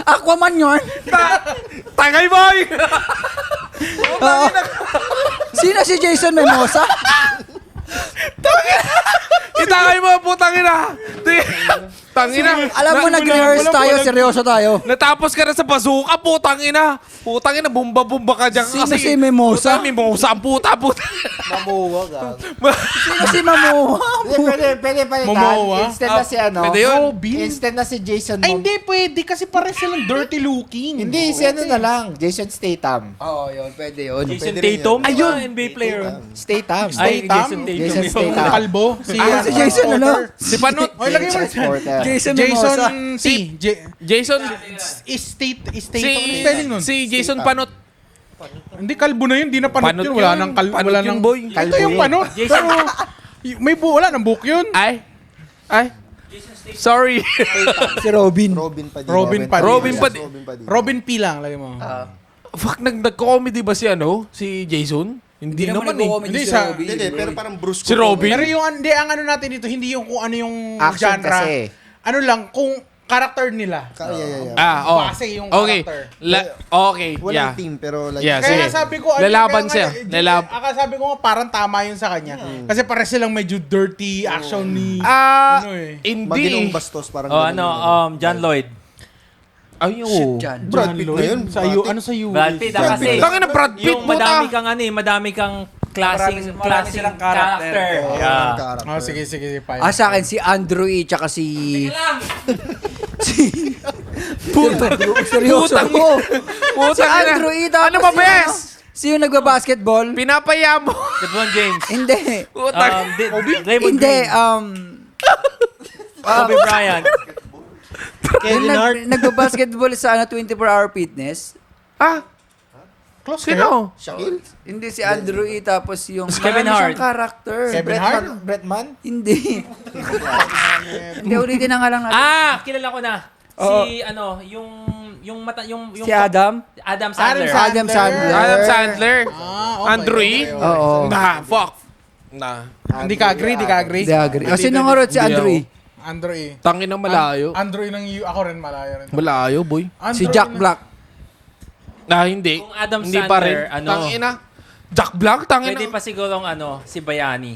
[SPEAKER 3] Aquaman yun.
[SPEAKER 2] Tangay, boy!
[SPEAKER 3] Oo. Sino si Jason Mimosa?
[SPEAKER 2] Itangay mo, putang ina! Tangina.
[SPEAKER 3] Alam mo, nag-rehearse tayo, seryoso tayo.
[SPEAKER 2] Natapos ka na sa bazooka, putang ina. Putang ina, bumba-bumba ka dyan.
[SPEAKER 3] Sino si Mimosa?
[SPEAKER 2] Putang Mimosa, ang puta.
[SPEAKER 4] Mamuwa gago.
[SPEAKER 3] Sino si Mamuha?
[SPEAKER 4] Pwede pa
[SPEAKER 1] Momoa?
[SPEAKER 4] Instant na si
[SPEAKER 2] Pwede yun.
[SPEAKER 4] Instant na si Jason
[SPEAKER 1] Ay, hindi pwede kasi pares silang dirty looking.
[SPEAKER 4] Hindi, si ano na lang. Jason Statham.
[SPEAKER 3] Oo, yun, pwede yun.
[SPEAKER 5] Jason
[SPEAKER 6] Pwede rin
[SPEAKER 5] Tatum?
[SPEAKER 6] yan.
[SPEAKER 5] Ayun! NBA player.
[SPEAKER 4] Statham.
[SPEAKER 5] Ay, Jason Tatum.
[SPEAKER 4] Jason Statham.
[SPEAKER 1] Kalbo. Si
[SPEAKER 3] Jason, ano?
[SPEAKER 2] Si Panot.
[SPEAKER 1] Oy, lagay mo.
[SPEAKER 4] Transporter.
[SPEAKER 3] Jason Mimosa.
[SPEAKER 2] Jason.
[SPEAKER 1] State.
[SPEAKER 2] Si,
[SPEAKER 1] Ano spelling nun?
[SPEAKER 2] si Jason Panot.
[SPEAKER 1] Hindi, kalbo na yun. Hindi na panot
[SPEAKER 2] Panot
[SPEAKER 1] yun. Wala
[SPEAKER 2] yun.
[SPEAKER 1] nang
[SPEAKER 2] Panot
[SPEAKER 1] wala
[SPEAKER 2] yun,
[SPEAKER 1] nang
[SPEAKER 2] boy.
[SPEAKER 1] Ito yung panot. Pero, may wala nang book yun.
[SPEAKER 2] Ay. Sorry.
[SPEAKER 3] Si Robin.
[SPEAKER 6] Robin Padilla.
[SPEAKER 1] Robin Padilla.
[SPEAKER 2] Robin Padilla.
[SPEAKER 6] Robin Padilla.
[SPEAKER 1] Robin P lang. Lagay mo.
[SPEAKER 2] Fuck, nagko-comedy ba si ano? Si Jason? Hindi naman eh.
[SPEAKER 1] Hindi siya.
[SPEAKER 6] Hindi, pero parang brusco.
[SPEAKER 2] Si Robin?
[SPEAKER 1] Pero yung, hindi, ang ano natin dito, hindi yung kung ano yung
[SPEAKER 4] Action
[SPEAKER 1] genre.
[SPEAKER 4] kasi.
[SPEAKER 1] Ano lang, kung character nila. Base yung
[SPEAKER 2] Okay.
[SPEAKER 1] character.
[SPEAKER 2] Okay.
[SPEAKER 6] Walang
[SPEAKER 2] Yeah.
[SPEAKER 6] team, pero like...
[SPEAKER 2] Yeah,
[SPEAKER 1] Kaya
[SPEAKER 2] sige.
[SPEAKER 1] sabi ko,
[SPEAKER 2] Lalaban
[SPEAKER 1] kaya
[SPEAKER 2] siya.
[SPEAKER 1] sabi ko nga, parang tama yun sa kanya. Kasi pare silang medyo dirty action ni...
[SPEAKER 2] Ah,
[SPEAKER 1] ano eh.
[SPEAKER 2] hindi.
[SPEAKER 6] Maginong bastos, parang...
[SPEAKER 5] Oh,
[SPEAKER 6] ganun
[SPEAKER 5] ano,
[SPEAKER 6] yun.
[SPEAKER 5] John Lloyd.
[SPEAKER 2] Ay, oo.
[SPEAKER 3] Dyan.
[SPEAKER 6] Brad Pitt na yun.
[SPEAKER 1] Sa iyo, ano sa iyo?
[SPEAKER 5] Brad Pitt kasi.
[SPEAKER 2] Tangin na Brad Pitt,
[SPEAKER 5] Yung madami
[SPEAKER 2] puta.
[SPEAKER 5] kang madami kang
[SPEAKER 3] Marami
[SPEAKER 5] classing
[SPEAKER 3] silang character.
[SPEAKER 5] character. Yeah.
[SPEAKER 6] Character.
[SPEAKER 1] Oh, sige, pa.
[SPEAKER 3] Sa akin, si Andrew E. Tsaka si...
[SPEAKER 2] Puta.
[SPEAKER 3] Seryoso
[SPEAKER 2] Putang-
[SPEAKER 3] ko. Si
[SPEAKER 2] Puta ka na.
[SPEAKER 3] Andrew E. Tapos
[SPEAKER 2] Ano ba,
[SPEAKER 3] si
[SPEAKER 2] bes?
[SPEAKER 3] Si yung nagbabasketball.
[SPEAKER 2] Pinapaya mo.
[SPEAKER 5] LeBron James.
[SPEAKER 3] Hindi.
[SPEAKER 2] Puta.
[SPEAKER 5] Raymond
[SPEAKER 3] Hindi.
[SPEAKER 5] Green. Kobe Bryant.
[SPEAKER 3] Yung nagbabasketball sa 24-hour fitness.
[SPEAKER 2] Ah,
[SPEAKER 1] Close
[SPEAKER 2] sino?
[SPEAKER 6] Shaquille?
[SPEAKER 3] Hindi si Andrew E. Tapos yung...
[SPEAKER 5] Kevin
[SPEAKER 3] marami
[SPEAKER 5] Hart.
[SPEAKER 3] siyang character.
[SPEAKER 1] Kevin Hart?
[SPEAKER 4] Bretman?
[SPEAKER 3] Hindi. Hindi, ulitin na nga lang natin.
[SPEAKER 5] Kilala ko na.
[SPEAKER 3] Oo.
[SPEAKER 5] Si yung mata yung
[SPEAKER 3] Si Adam.
[SPEAKER 5] Adam Sandler.
[SPEAKER 3] Adam Sandler.
[SPEAKER 2] Adam Sandler.
[SPEAKER 1] Ah,
[SPEAKER 2] Andrew E.
[SPEAKER 3] Oo.
[SPEAKER 2] Nah, fuck. Nah.
[SPEAKER 1] Hindi ka agree, di ka agree.
[SPEAKER 3] Hindi agree. O, sino nga rin si
[SPEAKER 2] Hindi
[SPEAKER 3] Andrew E?
[SPEAKER 1] Andrew E.
[SPEAKER 2] Tangin ng malayo.
[SPEAKER 1] Andrew E ng EU. Ako rin, malayo rin.
[SPEAKER 2] Malayo, boy.
[SPEAKER 3] Si Jack Black.
[SPEAKER 2] Ah, hindi.
[SPEAKER 5] Kung Adam
[SPEAKER 2] Hindi pa rin.
[SPEAKER 5] Sandler,
[SPEAKER 2] Tangina. Jack Black, tangina.
[SPEAKER 5] Pwede pa sigurong si Bayani.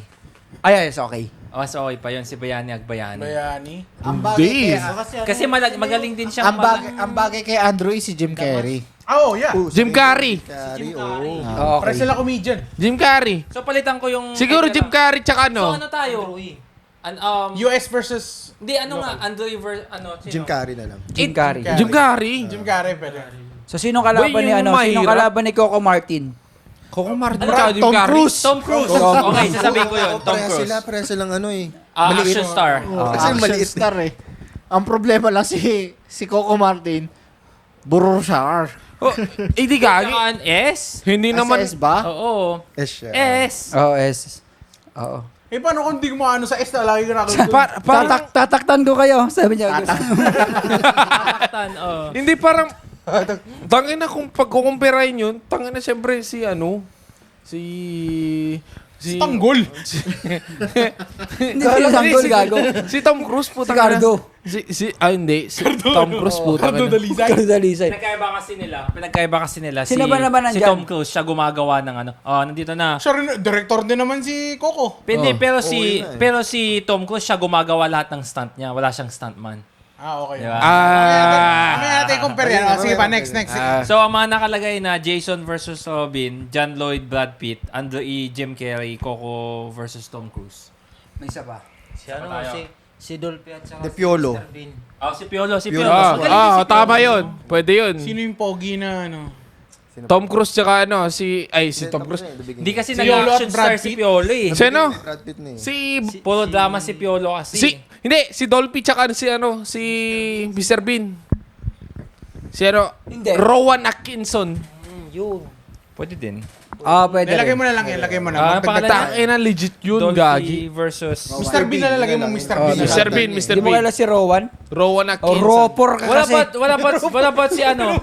[SPEAKER 3] Ay, yes, okay.
[SPEAKER 5] So okay pa yun, si Bayani Agbayani.
[SPEAKER 1] Bayani.
[SPEAKER 4] Ang bagay
[SPEAKER 2] Hindi.
[SPEAKER 4] kay,
[SPEAKER 5] Kasi magaling din siya.
[SPEAKER 4] ang bagay kay Andrew is si Jim Carrey.
[SPEAKER 1] Oh, yeah.
[SPEAKER 2] Jim Carrey.
[SPEAKER 6] Carrey,
[SPEAKER 3] Oh,
[SPEAKER 1] Pare
[SPEAKER 3] okay.
[SPEAKER 1] sila comedian.
[SPEAKER 2] Jim Carrey.
[SPEAKER 5] So palitan ko yung...
[SPEAKER 2] Siguro Jim Carrey tsaka
[SPEAKER 5] So
[SPEAKER 2] ano.
[SPEAKER 5] ano tayo?
[SPEAKER 1] US versus
[SPEAKER 5] Hindi, Andrew sino?
[SPEAKER 6] Jim Carrey na lang.
[SPEAKER 3] Jim Carrey.
[SPEAKER 2] Jim Carrey.
[SPEAKER 1] Jim Carrey, pwede.
[SPEAKER 3] So, sinong kalaban
[SPEAKER 2] Boy,
[SPEAKER 3] ni
[SPEAKER 2] yung
[SPEAKER 3] Sinong
[SPEAKER 2] mahirap.
[SPEAKER 3] kalaban ni Coco Martin?
[SPEAKER 2] Coco Martin
[SPEAKER 5] Ano?
[SPEAKER 2] tsaka Jim
[SPEAKER 4] Tom
[SPEAKER 2] Carrey.
[SPEAKER 4] Cruise.
[SPEAKER 5] Tom Cruise. Okay, sasabihin ko yun. Tom Cruise.
[SPEAKER 6] Pareha silang
[SPEAKER 5] Action star.
[SPEAKER 6] Kasi
[SPEAKER 4] Action
[SPEAKER 6] maliit.
[SPEAKER 4] star eh. Ang problema lang si Coco Martin, burro siya.
[SPEAKER 2] Oh, hindi gagi.
[SPEAKER 5] Saka an S?
[SPEAKER 2] Hindi naman.
[SPEAKER 4] SS ba?
[SPEAKER 5] Oo.
[SPEAKER 6] Siya.
[SPEAKER 5] S.
[SPEAKER 3] Oo, yes. Oo.
[SPEAKER 1] Eh, paano kung di ko maano sa S na lagi ka nakakita?
[SPEAKER 2] Parang,
[SPEAKER 3] Tataktan ko kayo. Sabi niya.
[SPEAKER 5] Taktan,
[SPEAKER 2] hindi parang, tangin na kung pagkukumpirahin yun, tangin na siyempre si
[SPEAKER 1] Tanggol.
[SPEAKER 3] Hindi ko sanggol, gago.
[SPEAKER 2] Si Tom Cruise po.
[SPEAKER 3] Si Cardo.
[SPEAKER 2] Hindi. Si Tom Cruise po.
[SPEAKER 1] Cardo Dalisay.
[SPEAKER 3] Cardo Dalisay.
[SPEAKER 5] Pinagkaiba kasi nila.
[SPEAKER 3] Sino ba naman
[SPEAKER 5] si
[SPEAKER 3] nandyan?
[SPEAKER 5] Tom Cruise, siya gumagawa ng nandito na.
[SPEAKER 1] Siya rin, director din naman si Coco.
[SPEAKER 5] Pwede, pero
[SPEAKER 6] yun na eh.
[SPEAKER 5] pero si Tom Cruise, siya gumagawa lahat ng stunt niya. Wala siyang stuntman.
[SPEAKER 1] Ah, okay.
[SPEAKER 5] Diba?
[SPEAKER 1] Mamaya natin compare yan. Oh, sige pa, next.
[SPEAKER 5] So, ang mga nakalagay na Jason versus Robin, John Lloyd, Brad Pitt, Andrew E, Jim Carrey, Coco versus Tom Cruise.
[SPEAKER 3] May isa pa.
[SPEAKER 7] Si Dolphy at saka
[SPEAKER 6] De Piolo.
[SPEAKER 7] Mr. Bean.
[SPEAKER 5] Si Piolo.
[SPEAKER 6] Piolo.
[SPEAKER 5] Magaling si Piolo.
[SPEAKER 2] Tama yun. Pwede yun.
[SPEAKER 1] Sino yung pogi na ano?
[SPEAKER 2] Tom Cruise tsaka si Tom Cruise.
[SPEAKER 5] Hindi kasi
[SPEAKER 1] Si Piolo
[SPEAKER 5] nag-action
[SPEAKER 1] at Brad
[SPEAKER 5] star si
[SPEAKER 1] Pitt?
[SPEAKER 5] Piolo eh.
[SPEAKER 2] Sino?
[SPEAKER 6] Brad Pitt na eh.
[SPEAKER 2] Si
[SPEAKER 5] Puro drama si Piolo kasi.
[SPEAKER 2] si Dolphy tsaka si Mr. Bean. Si
[SPEAKER 3] Hindi.
[SPEAKER 2] Rowan Atkinson.
[SPEAKER 7] Yun.
[SPEAKER 5] Pwede din.
[SPEAKER 3] Pwede
[SPEAKER 1] Lagay
[SPEAKER 3] rin.
[SPEAKER 1] mo na lang yan, lagay mo
[SPEAKER 5] Ah,
[SPEAKER 1] na.
[SPEAKER 5] pangalan
[SPEAKER 2] Tangin na legit yun, gagi.
[SPEAKER 5] Dolphy versus...
[SPEAKER 1] Mr. Bean na lalagay mo, Mr. Bean.
[SPEAKER 2] Mr. Bean,
[SPEAKER 3] Hindi
[SPEAKER 2] Mr.
[SPEAKER 3] mo
[SPEAKER 2] Bean.
[SPEAKER 3] kailan si Rowan?
[SPEAKER 2] Rowan
[SPEAKER 3] O,
[SPEAKER 2] Atkinson.
[SPEAKER 3] Ropor ka kasi.
[SPEAKER 5] Wala pa si ano.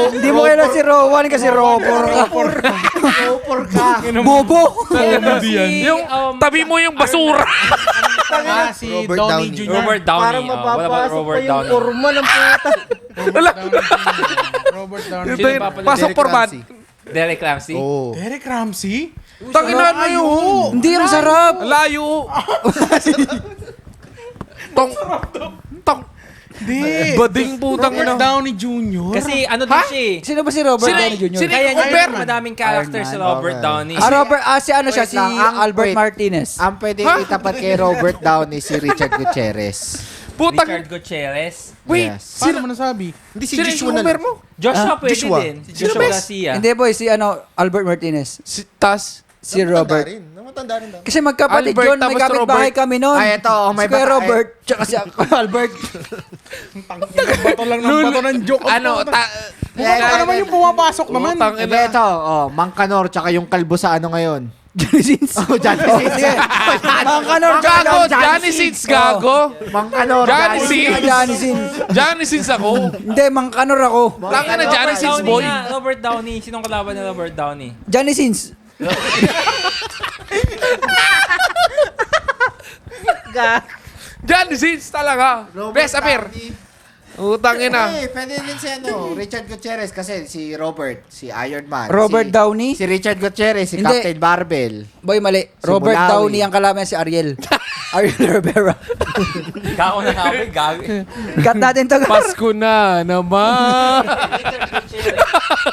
[SPEAKER 3] Hindi mo kailan si Rowan kasi Ropor ka.
[SPEAKER 4] Ropor ka.
[SPEAKER 3] Bobo!
[SPEAKER 2] Yung tabi mo yung basura.
[SPEAKER 1] Si
[SPEAKER 6] Robert
[SPEAKER 1] Downey
[SPEAKER 6] Downey.
[SPEAKER 1] Jr.
[SPEAKER 5] Robert Downey.
[SPEAKER 4] Parang
[SPEAKER 5] Wala ba
[SPEAKER 4] mapapasok pa
[SPEAKER 5] Robert
[SPEAKER 4] yung
[SPEAKER 5] Downey?
[SPEAKER 4] kurma ng puta.
[SPEAKER 1] Robert Downey.
[SPEAKER 2] Ito yung pasok
[SPEAKER 6] Derek
[SPEAKER 2] por bad.
[SPEAKER 6] Ramsey.
[SPEAKER 5] Derek Ramsey?
[SPEAKER 6] Oo.
[SPEAKER 1] Derek Ramsey?
[SPEAKER 2] Tangin na yun.
[SPEAKER 3] Hindi yung sarap.
[SPEAKER 2] Layo. Tong.
[SPEAKER 1] Hindi.
[SPEAKER 2] Bading putang
[SPEAKER 1] Robert
[SPEAKER 2] ina.
[SPEAKER 1] Downey Jr.
[SPEAKER 5] Kasi ano din siya eh.
[SPEAKER 3] Sino ba si Robert
[SPEAKER 2] Sino-
[SPEAKER 3] Downey Jr.?
[SPEAKER 2] sino-
[SPEAKER 5] Kaya niya
[SPEAKER 2] Iron
[SPEAKER 5] yung madaming character si
[SPEAKER 3] Iron
[SPEAKER 5] Robert
[SPEAKER 6] Man.
[SPEAKER 5] Downey.
[SPEAKER 3] Si ano siya?
[SPEAKER 4] Wait
[SPEAKER 3] Si
[SPEAKER 4] lang,
[SPEAKER 3] Albert
[SPEAKER 4] wait.
[SPEAKER 3] Martinez.
[SPEAKER 4] Ang pwede itapat kay Robert Downey si Richard Gutierrez.
[SPEAKER 2] Putang.
[SPEAKER 5] Richard Gutierrez.
[SPEAKER 2] Wait.
[SPEAKER 4] Yes.
[SPEAKER 1] Paano mo nasabi?
[SPEAKER 6] Hindi si
[SPEAKER 2] Sino
[SPEAKER 6] Joshua
[SPEAKER 2] yung
[SPEAKER 6] na
[SPEAKER 2] Homer
[SPEAKER 6] lang.
[SPEAKER 2] mo?
[SPEAKER 5] Joshua pwede
[SPEAKER 6] Joshua.
[SPEAKER 5] din.
[SPEAKER 6] Si
[SPEAKER 5] Joshua
[SPEAKER 2] Bes?
[SPEAKER 5] Garcia.
[SPEAKER 3] Hindi boy, si Albert Martinez. Si Robert.
[SPEAKER 6] Namatanda rin daw.
[SPEAKER 3] Kasi magkapatid
[SPEAKER 2] Albert,
[SPEAKER 3] yun, may
[SPEAKER 2] tapos
[SPEAKER 3] kapitbahay
[SPEAKER 2] Robert.
[SPEAKER 3] kami noon.
[SPEAKER 4] Ay, ito, may
[SPEAKER 3] si Kuya
[SPEAKER 4] bata-
[SPEAKER 3] Robert, tsaka si Albert.
[SPEAKER 1] Bato lang ng bato ng joke. Mukha naman yung pumapasok naman.
[SPEAKER 4] Ebe, ito, Mang Kanor, tsaka yung kalbo sa ano ngayon.
[SPEAKER 3] Johnny Sins.
[SPEAKER 4] Johnny Sins.
[SPEAKER 3] Mang Kanor,
[SPEAKER 2] Gago. Johnny Sins gago.
[SPEAKER 4] Mang Kanor.
[SPEAKER 2] Johnny
[SPEAKER 3] Si
[SPEAKER 2] Sins.
[SPEAKER 3] Johnny Sins.
[SPEAKER 2] Johnny Sins ako.
[SPEAKER 3] Hindi, Mang Kanor ako.
[SPEAKER 2] Tangin na Johnny
[SPEAKER 5] Robert
[SPEAKER 2] Sins
[SPEAKER 5] Downey
[SPEAKER 2] boy.
[SPEAKER 5] nga, Robert Downey. Sinong kalaban ni Robert Downey?
[SPEAKER 3] Johnny Sins.
[SPEAKER 2] Johnny Sins talaga. Best appear. Utang ina.
[SPEAKER 4] Pwede din si Richard Gutierrez kasi si Robert, si Iron Man.
[SPEAKER 3] Robert
[SPEAKER 4] si,
[SPEAKER 3] Downey?
[SPEAKER 4] Si Richard Gutierrez, si
[SPEAKER 3] Hindi.
[SPEAKER 4] Captain Barbell.
[SPEAKER 3] Boy, mali.
[SPEAKER 4] Si
[SPEAKER 3] Robert
[SPEAKER 4] Bulawi.
[SPEAKER 3] Downey ang kalaban si Ariel. Ariel Rivera.
[SPEAKER 5] Kako na kami, gago.
[SPEAKER 3] Cut natin to.
[SPEAKER 2] Pasko na naman.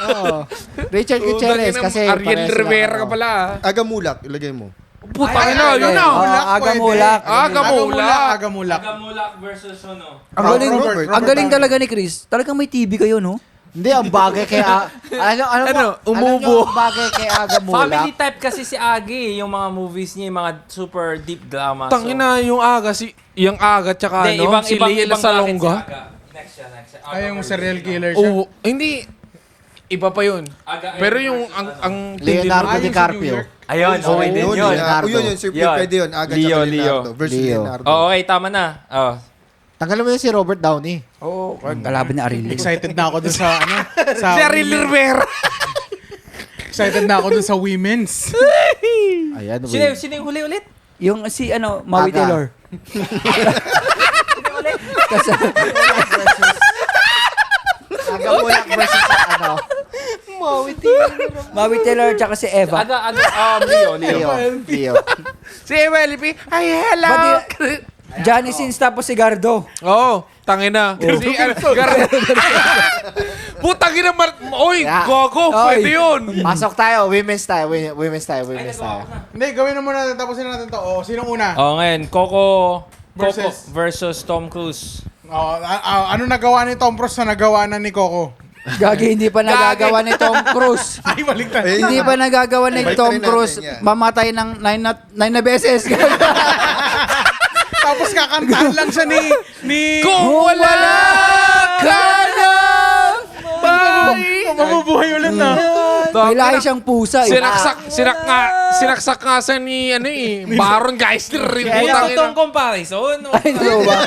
[SPEAKER 4] Oo. Richard Gutierrez kasi
[SPEAKER 2] Ariel
[SPEAKER 4] parehas
[SPEAKER 2] Rivera
[SPEAKER 4] sila,
[SPEAKER 2] ka pala.
[SPEAKER 6] Agamulak, ilagay mo.
[SPEAKER 2] Puta na, yun na.
[SPEAKER 3] Agamulak.
[SPEAKER 1] Agamulak.
[SPEAKER 5] Agamulak versus ano?
[SPEAKER 3] Ang galing,
[SPEAKER 6] Robert.
[SPEAKER 3] ang galing talaga ni Chris. Talagang may TV kayo, no?
[SPEAKER 4] Hindi, ang bagay kay...
[SPEAKER 2] Umubo.
[SPEAKER 4] Ang bagay kay Aga
[SPEAKER 5] Family
[SPEAKER 4] Mulak.
[SPEAKER 5] type kasi si Agi, yung mga movies niya, yung mga super deep drama.
[SPEAKER 2] Tangina yung aga, yung aga tsaka
[SPEAKER 5] Hindi,
[SPEAKER 2] ano, si Leila Salonga.
[SPEAKER 5] Next siya.
[SPEAKER 1] Ay, yung serial killer siya.
[SPEAKER 2] Oo, hindi. Iba pa yun.
[SPEAKER 5] Aga,
[SPEAKER 2] Pero yung ang
[SPEAKER 4] Leonardo
[SPEAKER 1] Ah, yung
[SPEAKER 4] DiCaprio.
[SPEAKER 1] sa New York.
[SPEAKER 5] Ayun, okay din yun.
[SPEAKER 4] Leonardo.
[SPEAKER 6] Yun, sir,
[SPEAKER 5] Yun.
[SPEAKER 6] pwede yun. Aga
[SPEAKER 5] Leo,
[SPEAKER 6] tsaka Leonardo versus
[SPEAKER 4] Leo.
[SPEAKER 6] Leonardo.
[SPEAKER 5] Oh, okay, tama na. Oh.
[SPEAKER 4] Tanggalan mo yun si Robert Downey.
[SPEAKER 3] Oo, kalaban ni Ariel.
[SPEAKER 1] Excited na ako dun sa ano. Sa
[SPEAKER 2] si Ariel Rivera.
[SPEAKER 1] Excited na ako dun sa women's.
[SPEAKER 4] Ayan,
[SPEAKER 5] Sino yung huli ulit?
[SPEAKER 3] Yung si Maui
[SPEAKER 4] Aga.
[SPEAKER 3] Taylor. Kasi,
[SPEAKER 4] Aga Mulak versus ano.
[SPEAKER 3] Maui Taylor tsaka si Eva.
[SPEAKER 5] Leo.
[SPEAKER 4] Leo.
[SPEAKER 2] Si MLP. Ay, hello.
[SPEAKER 3] Pati- Johnny Sins tapos si Gardo.
[SPEAKER 2] Oo, tangina. Si Putang ina, oy,
[SPEAKER 4] Yeah.
[SPEAKER 2] gogo,
[SPEAKER 3] Oy.
[SPEAKER 2] pwede yun.
[SPEAKER 4] Pasok tayo. Women's tayo. Women's tayo.
[SPEAKER 1] Hindi, gawin na muna natin. Tapusin na natin to. O, sinong una?
[SPEAKER 5] Oh, ngayon, Coco
[SPEAKER 1] Versus?
[SPEAKER 5] versus Tom Cruise.
[SPEAKER 1] Ano nagawa ni Tom Cruise na nagawa na ni Coco?
[SPEAKER 3] Gagi, hindi pa nagagawa ni Tom Cruise.
[SPEAKER 1] Ay, baliktad.
[SPEAKER 3] Hindi pa nagagawa ni
[SPEAKER 6] Balik
[SPEAKER 3] Tom
[SPEAKER 6] na rin
[SPEAKER 3] Cruise.
[SPEAKER 6] natin yan.
[SPEAKER 3] Mamatay ng 9 na beses.
[SPEAKER 1] Tapos kakantahan lang siya ni...
[SPEAKER 2] Kung wala ka na,
[SPEAKER 1] Mabubuhay ulit na.
[SPEAKER 3] May lahi siyang pusa. Eh.
[SPEAKER 2] Sinaksak nga sa ni, Baron Geisler rin.
[SPEAKER 5] Kaya
[SPEAKER 2] Putang ina.
[SPEAKER 5] itong comparison.
[SPEAKER 3] Ay, ano ba?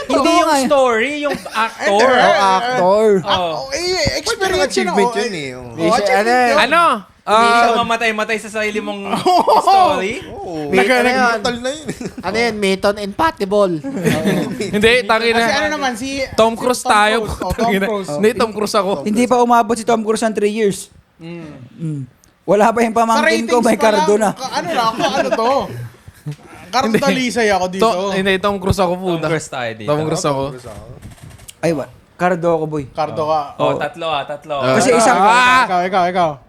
[SPEAKER 5] Hindi
[SPEAKER 3] Oo
[SPEAKER 5] yung
[SPEAKER 3] nga eh.
[SPEAKER 5] story, yung actor.
[SPEAKER 3] Actor.
[SPEAKER 5] Oh.
[SPEAKER 1] Experience yun.
[SPEAKER 6] Achievement yun eh. Oh.
[SPEAKER 2] Ano?
[SPEAKER 5] Hindi ka mamatay-matay sa sarili mong story.
[SPEAKER 6] Brutal na yun.
[SPEAKER 4] Ano yun? Mission Impossible.
[SPEAKER 2] Hindi, tangina.
[SPEAKER 1] Kasi ano naman, si...
[SPEAKER 2] Tom Cruise tayo.
[SPEAKER 1] Tom
[SPEAKER 2] Tangina.
[SPEAKER 1] Cruise.
[SPEAKER 2] Hindi, Tom Cruise ako.
[SPEAKER 3] Hindi pa umabot si Tom Cruise ng 3 years. Wala pa yung
[SPEAKER 1] Sa
[SPEAKER 3] pamangkin
[SPEAKER 1] ratings
[SPEAKER 3] ko, may
[SPEAKER 1] pa
[SPEAKER 3] Cardo
[SPEAKER 1] lang,
[SPEAKER 3] na.
[SPEAKER 1] ano to? Cardo Dalisay ako dito.
[SPEAKER 2] Hindi, Tom Cruise ako
[SPEAKER 5] Tom
[SPEAKER 2] puta.
[SPEAKER 5] Cruise tayo dito.
[SPEAKER 2] Tom Cruise ako.
[SPEAKER 3] Ay, what? Cardo ako, boy.
[SPEAKER 1] Cardo ka.
[SPEAKER 5] Oh, tatlo.
[SPEAKER 3] Kasi isang...
[SPEAKER 1] Ikaw.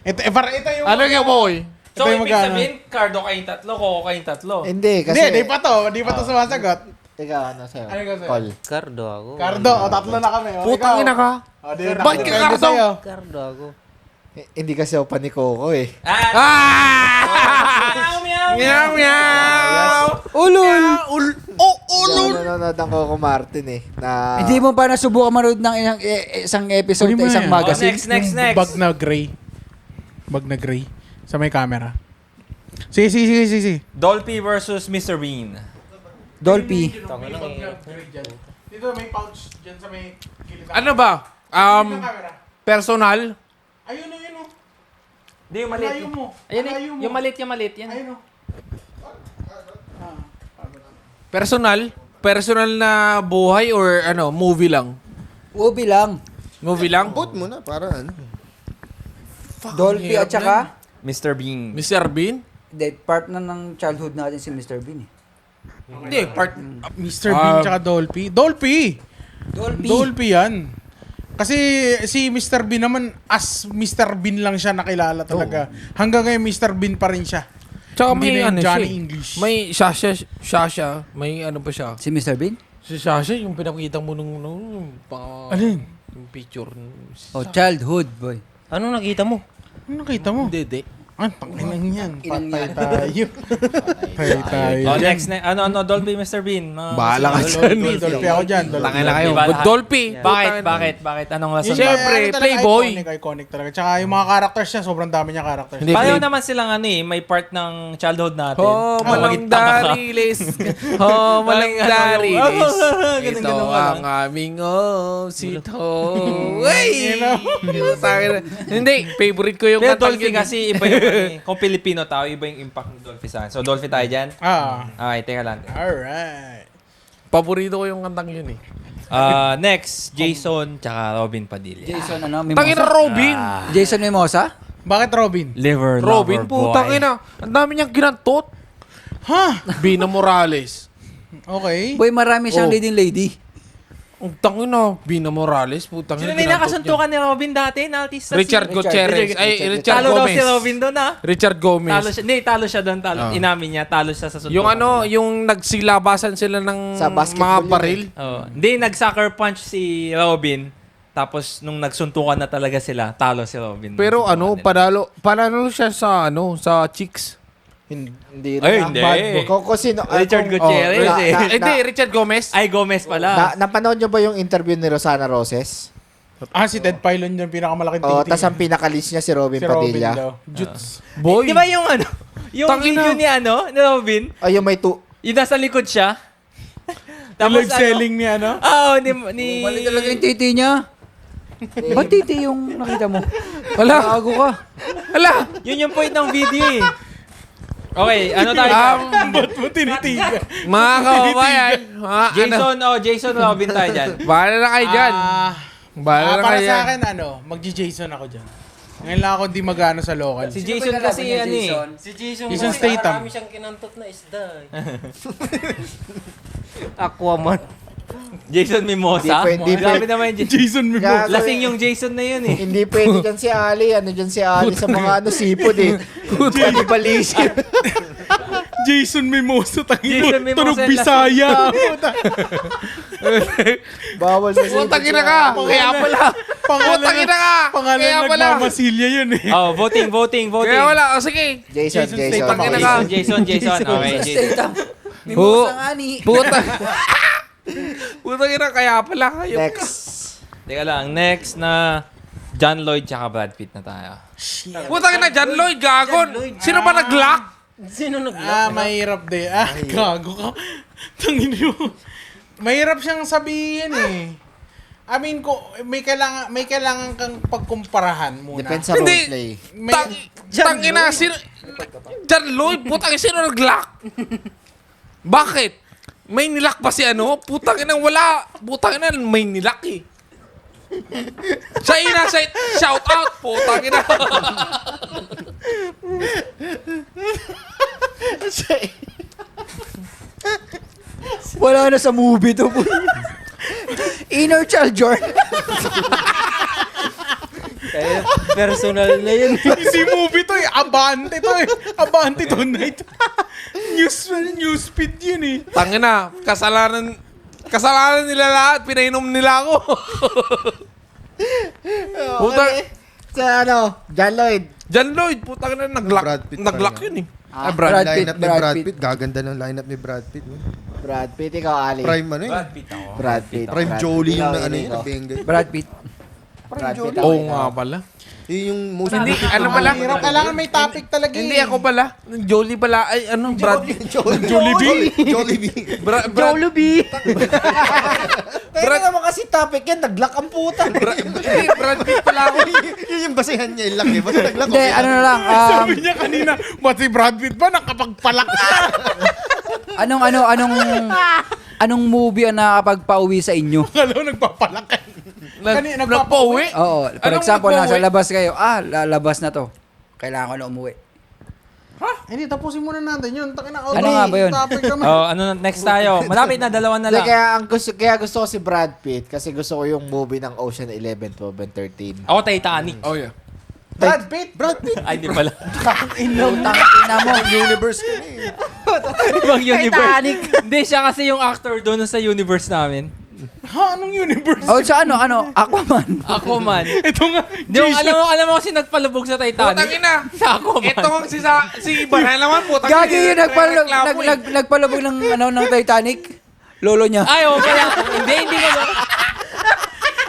[SPEAKER 1] Ito yung...
[SPEAKER 2] Ano nga, boy?
[SPEAKER 5] So,
[SPEAKER 1] Ito yung
[SPEAKER 5] ibig
[SPEAKER 1] magkano.
[SPEAKER 5] sabihin, Cardo kayong tatlo, Coco kayong tatlo.
[SPEAKER 4] Hindi, kasi...
[SPEAKER 1] Hindi, di pa to sumasagot.
[SPEAKER 4] Ikaw, ano sa'yo?
[SPEAKER 1] Ano ikaw sa'yo?
[SPEAKER 4] Call.
[SPEAKER 7] Cardo ako.
[SPEAKER 1] Cardo, tatlo na kami.
[SPEAKER 2] Putang ina ka. Bakit ka, Cardo?
[SPEAKER 7] Cardo ako.
[SPEAKER 4] Hindi kasi ako pa ni Coco eh.
[SPEAKER 5] Meow, meow.
[SPEAKER 2] Meow, meow.
[SPEAKER 3] Ulul!
[SPEAKER 4] Nanonood ang Coco Martin eh. Na...
[SPEAKER 3] Hindi mo pa nasubukan manood ng isang episode
[SPEAKER 1] Hindi mo
[SPEAKER 3] na isang
[SPEAKER 1] yan.
[SPEAKER 3] magazine?
[SPEAKER 5] Next.
[SPEAKER 1] Bag na gray. Bag na gray. Sa may camera. Sige.
[SPEAKER 5] Dolphy versus Mr. Bean.
[SPEAKER 3] Dolphy.
[SPEAKER 1] Dito may pouch dyan sa may gilid.
[SPEAKER 2] Ano ba? Personal?
[SPEAKER 1] Ayun.
[SPEAKER 5] Hindi, yung maliit.
[SPEAKER 1] Malayo mo.
[SPEAKER 5] Ayun,
[SPEAKER 1] Malayo mo.
[SPEAKER 5] yung maliit yan.
[SPEAKER 1] Ayun.
[SPEAKER 2] Personal? Personal na buhay or ano, movie lang?
[SPEAKER 3] Ubi lang.
[SPEAKER 2] Movie lang?
[SPEAKER 6] Put mo na, para ano.
[SPEAKER 3] Dolphy at saka...
[SPEAKER 5] Mr. Bean.
[SPEAKER 2] Mr. Bean?
[SPEAKER 3] Part na ng childhood natin si Mr. Bean eh.
[SPEAKER 2] Hindi, part...
[SPEAKER 1] Mr. Bean tsaka Dolphy. Dolphy yan. Kasi si Mr. Bean naman, as Mr. Bean lang siya nakilala talaga. Hanggang ngayon, Mr. Bean pa rin siya.
[SPEAKER 2] Tsaka
[SPEAKER 1] Hindi
[SPEAKER 2] may
[SPEAKER 1] na yung
[SPEAKER 2] ano
[SPEAKER 1] Johnny
[SPEAKER 2] siya.
[SPEAKER 1] English.
[SPEAKER 2] May Shasha. May ano pa siya.
[SPEAKER 3] Si Mr. Bean?
[SPEAKER 2] Si Shasha, yung pinakita mo nung
[SPEAKER 1] Alin?
[SPEAKER 2] yung picture.
[SPEAKER 3] Oh, childhood, boy.
[SPEAKER 7] Anong nakita mo?
[SPEAKER 1] Ano nakita mo?
[SPEAKER 2] Hindi.
[SPEAKER 1] Ang tanginang yan.
[SPEAKER 3] Inang
[SPEAKER 1] Patay tayo. Patay tayo.
[SPEAKER 5] Oh,
[SPEAKER 1] dyan.
[SPEAKER 5] next. Ano, Dolphy, Mr. Bean.
[SPEAKER 2] Bahala ka
[SPEAKER 1] Dolphy ako dyan.
[SPEAKER 2] Tangin na kayo.
[SPEAKER 5] Diba lahat?
[SPEAKER 2] Dolphy.
[SPEAKER 5] Bakit? Anong lason ba?
[SPEAKER 2] Siyempre, playboy.
[SPEAKER 1] Iconic talaga. Tsaka yung mga characters niya, sobrang dami niya characters.
[SPEAKER 2] Hindi.
[SPEAKER 5] Pareho naman silang may part ng childhood natin.
[SPEAKER 2] Malang darilis. Malang darilis. Ito ang aming sito. Wey! Hindi, favorite ko yung
[SPEAKER 5] Pero
[SPEAKER 2] kantang
[SPEAKER 5] Dolphy
[SPEAKER 2] yun.
[SPEAKER 5] kasi iba yung kung Pilipino tao, iba yung impact ng Dolphy sa akin. So, Dolphy tayo dyan? Okay, teka lang.
[SPEAKER 1] Alright.
[SPEAKER 2] Paborito ko yung kantang yun eh.
[SPEAKER 5] Next, Jason tsaka Robin Padilla.
[SPEAKER 3] Jason Mimosa?
[SPEAKER 2] Tangina Robin.
[SPEAKER 3] Jason Mimosa?
[SPEAKER 1] Bakit Robin?
[SPEAKER 5] Liver
[SPEAKER 2] Robin,
[SPEAKER 5] lover boy.
[SPEAKER 2] putang ina. Ang dami niyang ginantot. Bina Morales.
[SPEAKER 1] Okay.
[SPEAKER 3] Boy, marami siyang
[SPEAKER 2] Oh.
[SPEAKER 3] leading lady.
[SPEAKER 2] Ang tangin na, Bina Morales. Putang
[SPEAKER 5] Sino
[SPEAKER 2] ina,
[SPEAKER 5] may
[SPEAKER 2] ginantot
[SPEAKER 5] nakasuntukan
[SPEAKER 2] niya.
[SPEAKER 5] ni Robin dati? Na artista
[SPEAKER 2] Richard Gutierrez. Richard
[SPEAKER 5] Talo daw
[SPEAKER 2] Gomez.
[SPEAKER 5] si Robin doon
[SPEAKER 2] Richard Gomez.
[SPEAKER 5] Talo siya doon.
[SPEAKER 2] Ah.
[SPEAKER 5] Inamin niya, talo siya sa suntukan.
[SPEAKER 2] Yung yung nagsilabasan sila ng
[SPEAKER 4] Sa basketball
[SPEAKER 2] mga baril.
[SPEAKER 5] Hindi, nag-sucker punch si Robin. Tapos, nung nagsuntukan na talaga sila, talo si Robin.
[SPEAKER 2] Pero
[SPEAKER 5] Suntukan nila.
[SPEAKER 2] panalo siya sa chicks.
[SPEAKER 4] Hindi
[SPEAKER 5] Ay,
[SPEAKER 4] rin.
[SPEAKER 5] hindi.
[SPEAKER 4] Kung sino...
[SPEAKER 5] Richard
[SPEAKER 4] kung-
[SPEAKER 5] Gutierrez
[SPEAKER 4] na-
[SPEAKER 5] eh.
[SPEAKER 4] na-
[SPEAKER 2] Hindi, Richard Gomez.
[SPEAKER 5] Ay, Gomez pala.
[SPEAKER 4] napanood nyo ba yung interview ni Rosana Roses?
[SPEAKER 1] Si Ted Pilon yung pinakamalaking
[SPEAKER 4] Oo,
[SPEAKER 1] tingting.
[SPEAKER 4] tas ang pinakalis niya si Robin
[SPEAKER 1] Si Robin
[SPEAKER 4] Padilla.
[SPEAKER 1] daw. Juts.
[SPEAKER 2] Boy.
[SPEAKER 5] Di ba yung yung
[SPEAKER 2] Tangina.
[SPEAKER 5] video ni Robin,
[SPEAKER 4] Ay, yung may
[SPEAKER 5] yung nasa likod siya.
[SPEAKER 1] Yung live selling ni ano?
[SPEAKER 5] Oo, ni...
[SPEAKER 3] Mali talaga yung titi niya. Ba't titi yung nakita mo?
[SPEAKER 2] Wala.
[SPEAKER 3] Bago ka.
[SPEAKER 2] Wala.
[SPEAKER 5] Yun yung point ng video eh. Okay, ano tayo?
[SPEAKER 1] Ba't mo tinitigan?
[SPEAKER 2] Mga kababayan.
[SPEAKER 5] Jason Robin tayo dyan.
[SPEAKER 2] Bahala na kayo dyan. Bahala na
[SPEAKER 1] Para
[SPEAKER 2] kayo
[SPEAKER 1] sa
[SPEAKER 2] dyan.
[SPEAKER 1] akin, magji-Jason ako dyan. Ngayon lang ako di magano sa local.
[SPEAKER 5] Si Jason kasi
[SPEAKER 7] Si Jason,
[SPEAKER 1] Jason Statham.
[SPEAKER 7] marami siyang kinantot na isda. Aquaman.
[SPEAKER 5] Jason Mimosa.
[SPEAKER 4] Di
[SPEAKER 5] Grabe
[SPEAKER 4] pwede-
[SPEAKER 5] naman yung Jason.
[SPEAKER 1] Jason Mimosa.
[SPEAKER 4] Gago.
[SPEAKER 5] Lasing yung Jason na yun eh.
[SPEAKER 4] Hindi pwede dyan si Ali. Ano dyan si Ali sa mga sipod eh. Pwede balisip.
[SPEAKER 1] Jason Mimosa.
[SPEAKER 5] Jason Mimosa
[SPEAKER 1] Tunog
[SPEAKER 5] yung
[SPEAKER 1] Bisaya.
[SPEAKER 4] Bawal sa sipod.
[SPEAKER 2] Putang ina ka. Kaya pala. Putang ina ka.
[SPEAKER 1] Pangalan
[SPEAKER 2] Kaya pala.
[SPEAKER 1] nagmamasilya yun eh.
[SPEAKER 5] Oh, voting.
[SPEAKER 2] Kaya wala. O sige.
[SPEAKER 4] Jason.
[SPEAKER 2] Statham. Tangina ka.
[SPEAKER 5] Jason. Okay, Jason.
[SPEAKER 3] Statham. Mimosa nga ni.
[SPEAKER 2] Putang. Putang ina. Kaya pala kayo.
[SPEAKER 4] Next.
[SPEAKER 5] Teka lang, next na John Lloyd tsaka Brad Pitt na tayo.
[SPEAKER 2] Putang ina. John Lloyd. Gagon. Sino ba nag-lock?
[SPEAKER 7] Sino nag
[SPEAKER 1] Mahirap din. Gago ka. Tangin mo. Mahirap siyang sabihin eh. I mean, may kailangan kang pagkumparahan muna.
[SPEAKER 4] Depends sa roleplay.
[SPEAKER 1] May-
[SPEAKER 2] Tangina. Sino? John Lloyd. Putang ina. Sino nag-lock? Bakit? May nilak pa si ano? Putang ina. Wala. Putang ina. May nilak eh. Siya ina. Shout out. Putang ina.
[SPEAKER 3] Wala na sa movie to. Inner child Jordan.
[SPEAKER 7] personal na yun.
[SPEAKER 1] Si movie to eh. Abante to eh. Abante tonight. Newsfeed yun eh.
[SPEAKER 2] Tangina. Kasalanan nila lahat. Pinainom nila ako. Putang.
[SPEAKER 4] Sa ano, John Lloyd.
[SPEAKER 2] John Lloyd. Putang ina.
[SPEAKER 6] Brad Pitt
[SPEAKER 2] Nag-lock
[SPEAKER 6] pala.
[SPEAKER 2] yun eh.
[SPEAKER 3] Brad Pitt,
[SPEAKER 6] Lineup ni
[SPEAKER 3] Brad
[SPEAKER 6] Brad
[SPEAKER 3] Pitt.
[SPEAKER 6] Pitt. Gaganda ng lineup ni Brad Pitt. No?
[SPEAKER 4] Brad Pitt, ikaw Ali.
[SPEAKER 6] Prime ano yun?
[SPEAKER 5] Brad Pitt ako.
[SPEAKER 4] Brad Pitt.
[SPEAKER 6] Prime
[SPEAKER 4] Brad
[SPEAKER 6] Jolie
[SPEAKER 4] Pitt.
[SPEAKER 6] yung
[SPEAKER 4] Ikaw,
[SPEAKER 6] na ano yun.
[SPEAKER 4] ikaw.
[SPEAKER 6] na Bengay.
[SPEAKER 3] Brad Pitt.
[SPEAKER 4] Brad Pitt.
[SPEAKER 2] Oo nga pala.
[SPEAKER 6] Yun yung most
[SPEAKER 2] Hindi. Ano pala?
[SPEAKER 1] Hirap, kailangan may topic talaga eh.
[SPEAKER 2] Hindi ako pala. Jolie pala. Ay ano? Brad.
[SPEAKER 6] Jollibee. Jollibee.
[SPEAKER 2] Brad.
[SPEAKER 4] Kaya naman kasi topic yan, nag-lock ang puta.
[SPEAKER 2] Hindi. Brad Pitt pala ako.
[SPEAKER 6] Yun yung basehan niya. Yung laki. Basta nag-lock.
[SPEAKER 3] Hindi, ano na lang.
[SPEAKER 1] Sabi niya kanina, ba't si Brad Pitt ba nakapagpalak ka?
[SPEAKER 3] Anong movie ang nakakapagpauwi sa inyo?
[SPEAKER 1] Alam, nagpapalak ka. Kanina,
[SPEAKER 2] Nagpauwi?
[SPEAKER 3] Oo. For
[SPEAKER 2] Anong
[SPEAKER 3] example, nasa
[SPEAKER 2] nagpauwi?
[SPEAKER 3] labas kayo. Lalabas na to. Kailangan ko na umuwi.
[SPEAKER 1] Hindi, tapusin muna natin yun.
[SPEAKER 3] Ano nga ba yun?
[SPEAKER 1] Topic naman.
[SPEAKER 5] Oh, next tayo. Malapit na, dalawa na
[SPEAKER 4] Hindi,
[SPEAKER 5] lang.
[SPEAKER 4] kaya gusto ko si Brad Pitt kasi gusto ko yung movie ng Ocean 11, 12, and 13.
[SPEAKER 5] Ako Titanic.
[SPEAKER 2] Oh yeah.
[SPEAKER 1] Brad Pitt!
[SPEAKER 5] Ay, di pala.
[SPEAKER 3] Ina mo.
[SPEAKER 6] Universe ko na eh.
[SPEAKER 5] Ibang universe. Hindi, siya kasi yung actor doon sa universe namin.
[SPEAKER 1] Ha? Anong universe?
[SPEAKER 3] Oh, sa ano? Aquaman.
[SPEAKER 5] Ako man.
[SPEAKER 1] Ito nga,
[SPEAKER 5] Di, alam mo kasi nagpalubog sa
[SPEAKER 2] Putang
[SPEAKER 5] Titanic.
[SPEAKER 2] ina.
[SPEAKER 5] Sa ako man.
[SPEAKER 2] Ito ang si Baral naman. Putang
[SPEAKER 3] Gagi yun,
[SPEAKER 2] Nagreklamo eh.
[SPEAKER 3] nagpalubog ng Titanic. Lolo niya.
[SPEAKER 5] Ay, oh, kaya. Hindi ko.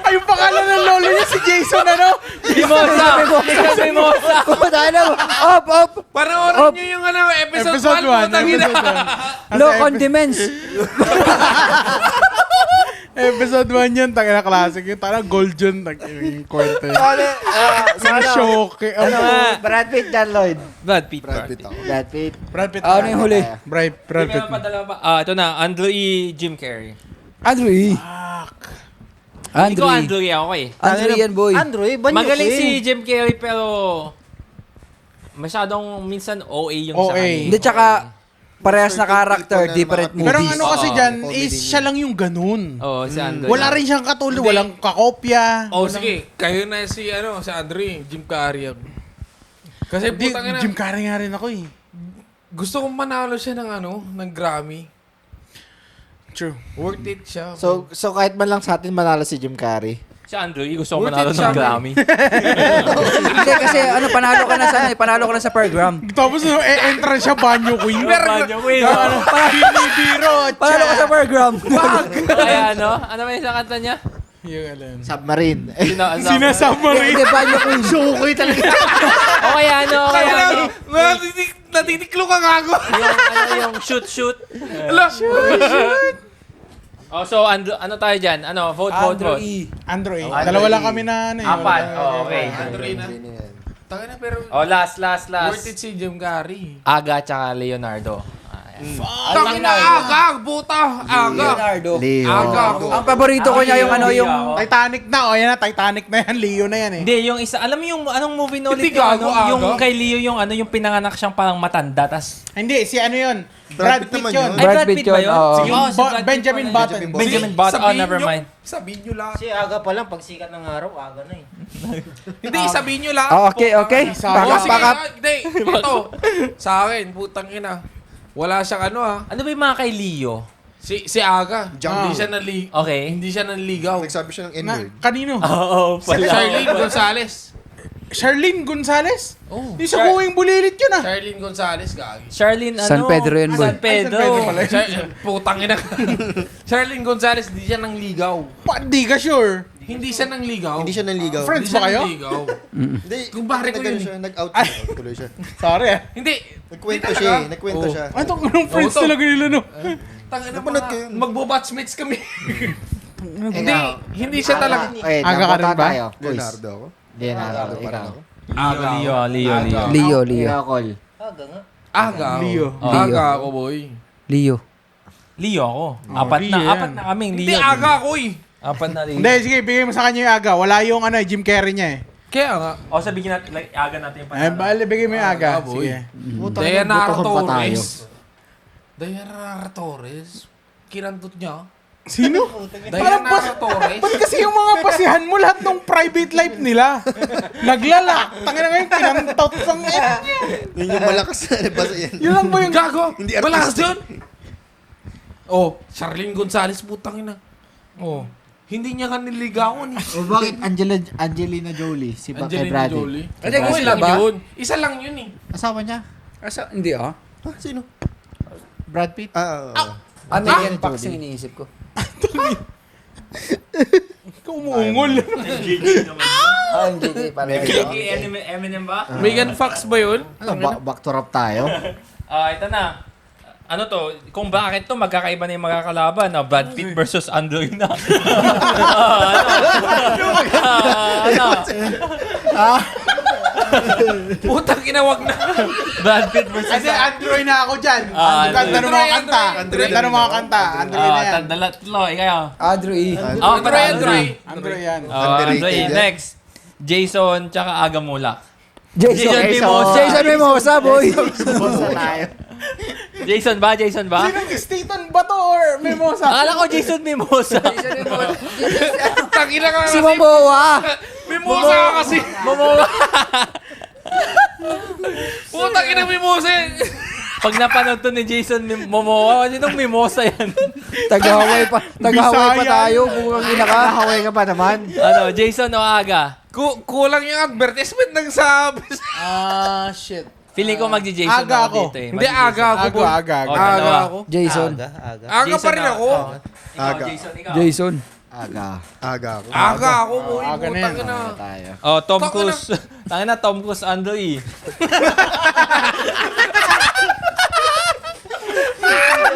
[SPEAKER 1] Ay, yung pangalan ng lolo niya si Jason, ano?
[SPEAKER 5] Mimosa. Jason Mimosa.
[SPEAKER 3] Puta na mo. Op.
[SPEAKER 2] Panoorin nyo yung episode 1. Putang ina.
[SPEAKER 3] Low condiments.
[SPEAKER 1] Episode 1 yun, tangina classic yun. Parang gold yun, yung kwento yun.
[SPEAKER 4] Sana,
[SPEAKER 1] Shock.
[SPEAKER 4] Brad Pitt, John Lloyd.
[SPEAKER 5] Brad Pitt.
[SPEAKER 6] Brad Pitt ako.
[SPEAKER 4] Brad Pitt.
[SPEAKER 1] Brad Pitt.
[SPEAKER 3] Ano yung huli?
[SPEAKER 1] Brad Pitt.
[SPEAKER 5] Ito na. Andrew E. Jim Carrey.
[SPEAKER 3] Andrew E.
[SPEAKER 5] Hindi ko Andrew E. ako eh.
[SPEAKER 3] Andrew yan, boy.
[SPEAKER 7] Andrew, banyo
[SPEAKER 5] Magaling si Jim Carrey pero masyadong minsan OA yung sa
[SPEAKER 1] OA.
[SPEAKER 5] kanya.
[SPEAKER 3] Hindi, tsaka parehas na character, different movies.
[SPEAKER 1] Pero ang ano kasi dyan,
[SPEAKER 6] comedy
[SPEAKER 1] is siya lang yung ganun.
[SPEAKER 5] Oo, si Andrew.
[SPEAKER 1] Wala rin siyang katulad, walang kakopya.
[SPEAKER 2] Oh, sige. Kayo na si Andre, Jim Carrey. Kasi
[SPEAKER 1] Di,
[SPEAKER 2] putang ina,
[SPEAKER 1] Jim Carrey nga rin ako eh.
[SPEAKER 2] gusto kong manalo siya ng Grammy.
[SPEAKER 1] True.
[SPEAKER 2] Worth it siya.
[SPEAKER 4] So kahit man lang sa atin manalo si Jim Carrey.
[SPEAKER 5] Si Andrew, gusto ko
[SPEAKER 2] Worth
[SPEAKER 5] manalo
[SPEAKER 2] it
[SPEAKER 5] ng
[SPEAKER 2] siya,
[SPEAKER 5] Grammy.
[SPEAKER 3] Hindi kasi panalo ka na sa panalo ka na sa per gram.
[SPEAKER 1] Tapos entrance siya, banyo queen.
[SPEAKER 5] Banyo queen.
[SPEAKER 1] Binibiro.
[SPEAKER 3] Panalo ka sa per gram.
[SPEAKER 5] Kaya ano ba yung sa kanta niya?
[SPEAKER 1] Yung alam.
[SPEAKER 4] Submarine.
[SPEAKER 1] Sinasama rin.
[SPEAKER 3] Hindi, banyo queen.
[SPEAKER 4] Sukoy talaga.
[SPEAKER 5] O kaya
[SPEAKER 2] Natitiklo ka nga ako.
[SPEAKER 5] yung shoot.
[SPEAKER 2] Ala,
[SPEAKER 5] Oh, so ano tayo dyan? Vote.
[SPEAKER 1] Android. Dalawa lang kami na ano eh.
[SPEAKER 5] Apat. Oh, okay.
[SPEAKER 2] Andre na. Tangina pero
[SPEAKER 5] Oh, last.
[SPEAKER 2] worth it si Jim Carrey.
[SPEAKER 5] Aga tsaka Leonardo.
[SPEAKER 2] Tangina, aga, buta, aga.
[SPEAKER 3] Leonardo.
[SPEAKER 4] Leo.
[SPEAKER 2] Aga ako.
[SPEAKER 3] Ang paborito ko niya yung yung
[SPEAKER 1] Titanic na. O yan na, Titanic na yan. Leo na yan eh.
[SPEAKER 5] Hindi, yung isa, alam mo yung anong movie na ulit
[SPEAKER 2] Hindi gago, aga.
[SPEAKER 5] yung kay Leo yung yung pinanganak siyang parang matanda, tas
[SPEAKER 1] Hindi, si ano yun? Brad Pitt
[SPEAKER 6] naman
[SPEAKER 1] yun.
[SPEAKER 6] yun.
[SPEAKER 5] Ay, Brad Pitt ba yun?
[SPEAKER 3] oo.
[SPEAKER 5] Sige, si Brad Pitt
[SPEAKER 1] Benjamin
[SPEAKER 5] pala.
[SPEAKER 1] Button.
[SPEAKER 5] Benjamin Button. Oh, never mind.
[SPEAKER 2] Sabihin nyo lang.
[SPEAKER 7] Kasi aga pa lang, pag sikat ng araw, aga na eh.
[SPEAKER 2] Hindi, sabihin nyo lang.
[SPEAKER 3] Okay.
[SPEAKER 2] Oh,
[SPEAKER 3] Pakap,
[SPEAKER 2] sige,
[SPEAKER 3] pakap.
[SPEAKER 2] hindi. Ito, sa akin, putang ina. Wala siyang
[SPEAKER 5] Ano ba yung mga kay Leo?
[SPEAKER 2] Si Aga.
[SPEAKER 6] Jump.
[SPEAKER 5] Okay.
[SPEAKER 2] Hindi siya nanligaw.
[SPEAKER 6] Nagsabi siya ng N-word.
[SPEAKER 1] Kanino?
[SPEAKER 5] Oo,
[SPEAKER 2] Charlene Gonzalez.
[SPEAKER 1] Charlene Gonzalez?
[SPEAKER 2] Oh.
[SPEAKER 1] Di sa kuwing bulilit yun ah.
[SPEAKER 2] Charlene Gonzalez, gagi.
[SPEAKER 5] Charlene,
[SPEAKER 3] San Pedro yun, boy.
[SPEAKER 5] San Pedro.
[SPEAKER 2] Putang ina. Charlene Gonzalez, hindi siya nangligaw.
[SPEAKER 1] Di ka sure.
[SPEAKER 2] Hindi siya nangligaw.
[SPEAKER 6] Hindi siya nanligaw.
[SPEAKER 1] Friends
[SPEAKER 2] Hindi siya
[SPEAKER 1] ba kayo?
[SPEAKER 2] nanligaw.
[SPEAKER 6] Hindi.
[SPEAKER 2] Kumpare ko yun.
[SPEAKER 6] Siya, nag-out tuloy siya.
[SPEAKER 1] Sorry ah.
[SPEAKER 2] Hindi.
[SPEAKER 6] Nagkwento siya eh. Nagkwento
[SPEAKER 2] Oh.
[SPEAKER 6] siya.
[SPEAKER 1] Anong friends
[SPEAKER 2] to.
[SPEAKER 1] talaga nila no?
[SPEAKER 2] Tangina
[SPEAKER 6] Napanood
[SPEAKER 2] mga
[SPEAKER 6] ko yun.
[SPEAKER 2] magbo-batchmates kami. Hindi siya talaga.
[SPEAKER 4] Okay,
[SPEAKER 1] Aga ka rin ba?
[SPEAKER 4] tayo. Boys.
[SPEAKER 6] Leonardo ako.
[SPEAKER 4] Leonardo,
[SPEAKER 6] pa rin
[SPEAKER 4] ikaw.
[SPEAKER 6] ako.
[SPEAKER 3] Leo.
[SPEAKER 4] Ikaw, Col.
[SPEAKER 7] Aga nga.
[SPEAKER 2] Aga.
[SPEAKER 1] Leo.
[SPEAKER 2] Aga ako, boy.
[SPEAKER 3] Leo.
[SPEAKER 5] Leo ako. Apat
[SPEAKER 1] Leo yan.
[SPEAKER 5] na kaming
[SPEAKER 2] Hindi,
[SPEAKER 5] Leo.
[SPEAKER 2] aga ako eh.
[SPEAKER 5] Apat na Leo.
[SPEAKER 1] Hindi, sige, bigay mo sa kanya yung aga. Wala yung Jim Carrey niya eh.
[SPEAKER 2] Kaya nga.
[SPEAKER 5] O sabihin natin, aga natin yung
[SPEAKER 1] Ay, bali, bigay mo yung aga.
[SPEAKER 2] boy.
[SPEAKER 1] Sige.
[SPEAKER 2] Dayanara
[SPEAKER 4] Butahon pa tayo.
[SPEAKER 2] Torres. Dayanara Torres. Kinantot niya.
[SPEAKER 1] Sino?
[SPEAKER 2] Dayanara Torres.
[SPEAKER 1] Ba't kasi yung mga pasihan mo lahat ng private life nila? Naglalak. Tangin na ngayon, pinantot ng niya.
[SPEAKER 6] Yun yung malakas na basta yan.
[SPEAKER 1] Yun lang ba yung
[SPEAKER 2] Gago.
[SPEAKER 6] Hindi
[SPEAKER 2] Malakas
[SPEAKER 6] artista.
[SPEAKER 2] yun. Oh, Charlene Gonzalez, putang ina. Oh. Hindi niya ka niligawan eh.
[SPEAKER 4] O bakit Angelina Jolie? Si Bakay
[SPEAKER 2] Angelina
[SPEAKER 4] Brady.
[SPEAKER 2] Jolie.
[SPEAKER 3] Hindi,
[SPEAKER 2] Isa
[SPEAKER 3] sila
[SPEAKER 2] lang
[SPEAKER 3] ba?
[SPEAKER 2] yun. Isa lang yun eh.
[SPEAKER 4] Asawa niya?
[SPEAKER 3] Hindi ah.
[SPEAKER 6] Ah, sino?
[SPEAKER 4] Brad Pitt?
[SPEAKER 3] American Fox yung iniisip ko.
[SPEAKER 1] Ikaw umuungol?
[SPEAKER 3] Hindi pala.
[SPEAKER 5] Eminem ba?
[SPEAKER 2] Megan Fox ba yun?
[SPEAKER 4] Ano, back to rap tayo?
[SPEAKER 5] Ito na. Ano to? Kung bakit to, magkakaiba na yung magkakalaban. Brad Pitt versus Andrew na.
[SPEAKER 2] Putang inawag na.
[SPEAKER 5] Brad Pitt versus
[SPEAKER 1] Kasi Android na ako dyan. Ganda ng mga
[SPEAKER 2] Android,
[SPEAKER 1] kanta.
[SPEAKER 2] Android.
[SPEAKER 1] Ganda ng mga kanta. Android na yan.
[SPEAKER 5] Tatlo, ikaw.
[SPEAKER 3] Andrew E.
[SPEAKER 2] Android.
[SPEAKER 1] Android yan.
[SPEAKER 6] Underrated
[SPEAKER 5] Andrew,
[SPEAKER 6] yan.
[SPEAKER 5] next. Jason, tsaka Aga Mulak.
[SPEAKER 3] Jason
[SPEAKER 5] Mimosa.
[SPEAKER 3] Jason Mimosa, boy.
[SPEAKER 4] Basta tayo.
[SPEAKER 5] Jason ba?
[SPEAKER 1] Sinong Staton ba to or Mimosa?
[SPEAKER 5] Akala ko Jason Mimosa.
[SPEAKER 2] Tangina ka
[SPEAKER 3] Si
[SPEAKER 2] kasi.
[SPEAKER 3] Momoa.
[SPEAKER 2] Mimosa ka kasi.
[SPEAKER 5] Momoa.
[SPEAKER 2] Putang ina Mimosa.
[SPEAKER 5] Pag napanood to ni Jason Momoa, sinong Mimosa yan?
[SPEAKER 3] Tagahaway pa
[SPEAKER 1] Bisaya.
[SPEAKER 3] tayo. Bungang ina ka.
[SPEAKER 4] Nakahaway ka pa naman.
[SPEAKER 5] Jason o Aga?
[SPEAKER 2] Kulang yung advertisement ng sabi.
[SPEAKER 1] Shit.
[SPEAKER 5] Feeling ko magji-Jason
[SPEAKER 1] Aga
[SPEAKER 5] ako
[SPEAKER 1] ako.
[SPEAKER 5] dito eh.
[SPEAKER 2] Hindi, aga ako.
[SPEAKER 1] Aga,
[SPEAKER 2] boy.
[SPEAKER 1] aga.
[SPEAKER 5] Oh,
[SPEAKER 2] Aga
[SPEAKER 5] dalawa.
[SPEAKER 2] ako.
[SPEAKER 3] Jason.
[SPEAKER 7] Aga.
[SPEAKER 2] Aga pa rin ako.
[SPEAKER 6] Aga.
[SPEAKER 5] Jason, ikaw.
[SPEAKER 3] Jason.
[SPEAKER 4] Aga.
[SPEAKER 6] Aga ako.
[SPEAKER 2] Aga ako, boy.
[SPEAKER 1] Aga na yan.
[SPEAKER 2] Putang ina.
[SPEAKER 4] Aga tayo.
[SPEAKER 5] Oh, Tom
[SPEAKER 2] Taka
[SPEAKER 5] Cruise. Tangin na, Tom Cruise, Andrew E.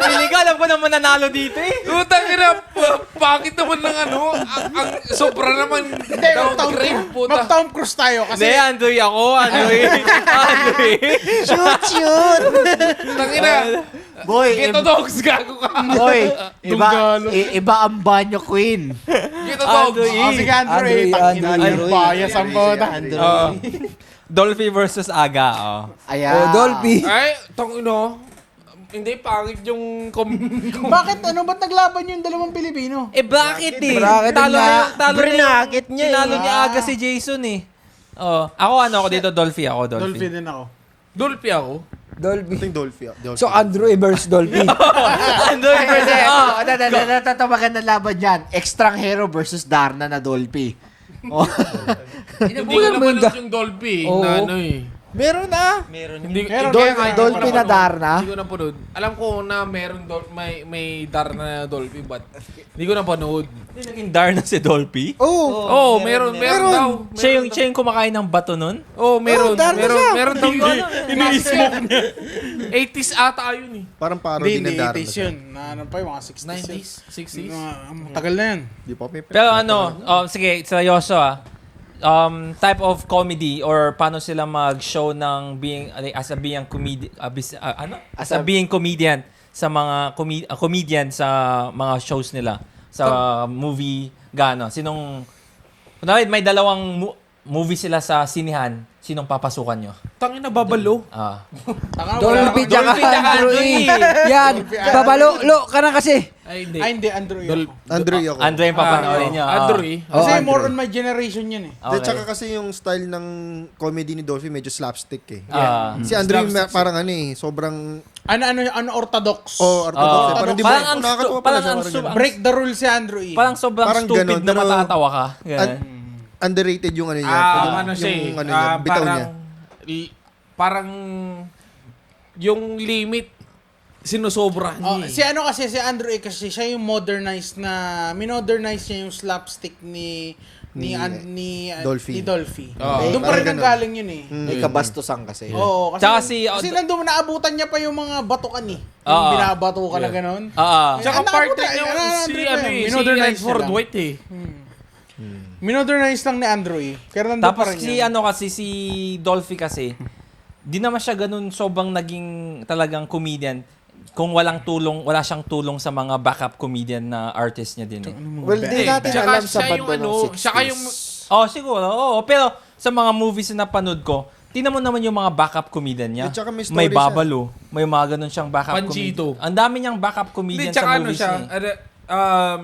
[SPEAKER 5] Feeling ko, alam ko naman nanalo dito eh.
[SPEAKER 2] Putang ina. Bakit naman ng ano? Ang sobra naman.
[SPEAKER 1] Hindi,
[SPEAKER 2] Downgrade, puta.
[SPEAKER 1] mag-Tom Cruise tayo kasi
[SPEAKER 5] Hindi, Andrew E ako. Andrew E. Andrew E.
[SPEAKER 4] Shoot!
[SPEAKER 2] Tangina.
[SPEAKER 4] Boy,
[SPEAKER 2] Ghetto dogs, gago ka.
[SPEAKER 4] boy,
[SPEAKER 1] Tunggalo.
[SPEAKER 4] iba ang banyo queen.
[SPEAKER 2] Ghetto dogs.
[SPEAKER 5] Andrew E.
[SPEAKER 1] Oh, sige, Android.
[SPEAKER 3] Android.
[SPEAKER 1] Bias ang bota.
[SPEAKER 5] Dolphy versus Aga. Oh.
[SPEAKER 4] Ayan.
[SPEAKER 3] Oh, Dolphy.
[SPEAKER 2] Ay, tangina. Hindi, pangit yung...
[SPEAKER 1] Bakit? Ano? Ba't naglaban yung dalawang Pilipino?
[SPEAKER 5] Bakit eh?
[SPEAKER 3] Bakit
[SPEAKER 5] Talo
[SPEAKER 3] nga?
[SPEAKER 5] niya,
[SPEAKER 7] Brinakit niya eh.
[SPEAKER 5] tinalo niya aga si Jason eh. Oh, ako dito, Dolphy ako,
[SPEAKER 1] Dolphy
[SPEAKER 5] Dolphy.
[SPEAKER 1] din ako.
[SPEAKER 2] Dolphy ako.
[SPEAKER 3] Dolby.
[SPEAKER 6] Ito yung Dolphy.
[SPEAKER 3] So, Andrew versus Dolby.
[SPEAKER 4] Ito magandang laban yan. Extrang Hero versus Darna na Dolphy. Oh.
[SPEAKER 2] Hindi ko napanood yung Dolphy.
[SPEAKER 3] Oo.
[SPEAKER 2] Na ano eh.
[SPEAKER 4] Meron na.
[SPEAKER 2] Hindi,
[SPEAKER 1] Meron,
[SPEAKER 2] hindi,
[SPEAKER 1] kaya nga,
[SPEAKER 4] Dolphy na Darna.
[SPEAKER 2] Hindi ko napanood. Alam ko na meron may Darna na Dolphy, but hindi ko napanood.
[SPEAKER 5] Naging Darna si Dolphy?
[SPEAKER 2] Oh, meron daw.
[SPEAKER 5] Siya yung kumakain ng bato nun?
[SPEAKER 2] Oh, meron.
[SPEAKER 4] Darna siya.
[SPEAKER 2] Meron daw yun. Ini-smoke niya. 80s ata yun eh.
[SPEAKER 6] Parang parody
[SPEAKER 1] Hindi,
[SPEAKER 6] ng Darna.
[SPEAKER 1] 80s yun. Ano pa yung mga 60s.
[SPEAKER 2] 90s, 60s.
[SPEAKER 1] Tagal na yan.
[SPEAKER 6] Di pa may
[SPEAKER 5] Pero sige, seryoso type of comedy or paano sila mag-show ng being as a being comedian as a being comedian sa mga comedian sa mga shows nila sa movie sinong kunwari may dalawang movie sila sa sinihan, sinong papasukan nyo?
[SPEAKER 2] Tangin na babalo.
[SPEAKER 3] Dolby tsaka Andrew E. Yan. Babalo. Lo ka na kasi.
[SPEAKER 2] Ay, hindi.
[SPEAKER 1] Hindi, Andrew yun.
[SPEAKER 6] Andrew ako.
[SPEAKER 5] Andre yung papanoorin nyo.
[SPEAKER 2] Andrew.
[SPEAKER 1] Kasi
[SPEAKER 3] Andrew.
[SPEAKER 1] more on my generation yun eh.
[SPEAKER 6] Okay. Tsaka kasi yung style ng comedy ni Dolphy medyo slapstick eh. Si
[SPEAKER 2] Mm.
[SPEAKER 6] Andrew parang sobrang
[SPEAKER 1] Ano orthodox.
[SPEAKER 6] orthodox eh. Parang di ba,
[SPEAKER 5] Parang
[SPEAKER 6] nakakatawa pala
[SPEAKER 5] parang
[SPEAKER 6] siya.
[SPEAKER 5] ang
[SPEAKER 6] Parang ganun.
[SPEAKER 1] Break the rules si Andrew E.
[SPEAKER 5] Parang sobrang
[SPEAKER 6] Parang
[SPEAKER 5] stupid
[SPEAKER 6] ganun,
[SPEAKER 5] na
[SPEAKER 6] pero-
[SPEAKER 5] matatawa ka. Ganun.
[SPEAKER 6] Underrated yung ano niya.
[SPEAKER 2] Ano siya eh.
[SPEAKER 6] Yung ano niya, bitaw niya.
[SPEAKER 2] Parang yung limit sinusobra niya.
[SPEAKER 1] Si ano kasi, si Andrew E. kasi siya yung minodernize niya yung slapstick ni
[SPEAKER 6] Dolphy.
[SPEAKER 1] Dolphy.
[SPEAKER 2] Oo.
[SPEAKER 1] Doon pa rin
[SPEAKER 6] Parang
[SPEAKER 1] ang galing yun eh.
[SPEAKER 4] May kabastusan kasi.
[SPEAKER 1] Oo, kasi,
[SPEAKER 5] Tsaka
[SPEAKER 1] kasi nandun naabutan niya pa yung mga batukan eh. Yung
[SPEAKER 5] Oo.
[SPEAKER 1] binabato ka na gano'n.
[SPEAKER 2] Tsaka
[SPEAKER 1] Ang
[SPEAKER 2] partner
[SPEAKER 1] naabutan,
[SPEAKER 2] niya si
[SPEAKER 1] Andrew
[SPEAKER 2] ano
[SPEAKER 1] pa
[SPEAKER 2] eh,
[SPEAKER 1] yun.
[SPEAKER 2] si
[SPEAKER 1] Minodernize
[SPEAKER 2] Redford
[SPEAKER 1] lang.
[SPEAKER 2] White eh.
[SPEAKER 1] Minodernize lang ni Andrew E. Pero nandun
[SPEAKER 5] Tapos
[SPEAKER 1] pa rin
[SPEAKER 5] si
[SPEAKER 1] yan.
[SPEAKER 5] si Dolphy kasi, di naman siya ganun sobrang naging talagang comedian kung wala siyang tulong sa mga backup comedian na artist niya din eh.
[SPEAKER 4] Well, di natin
[SPEAKER 2] Tsaka
[SPEAKER 4] alam sa
[SPEAKER 2] siya yung
[SPEAKER 4] banda ng
[SPEAKER 2] ano,
[SPEAKER 4] 60s.
[SPEAKER 2] siya yung
[SPEAKER 5] Oh, siguro. Oo, pero sa mga movies na napanood ko, tingnan mo naman yung mga backup comedian niya.
[SPEAKER 6] At saka may story
[SPEAKER 5] May
[SPEAKER 6] siya.
[SPEAKER 5] Babalo, may mga ganun siyang backup
[SPEAKER 2] Panchito.
[SPEAKER 5] comedian. Ang dami niyang backup comedian
[SPEAKER 2] Hindi,
[SPEAKER 5] sa
[SPEAKER 2] tsaka ano
[SPEAKER 5] movies
[SPEAKER 2] siya,
[SPEAKER 5] niya.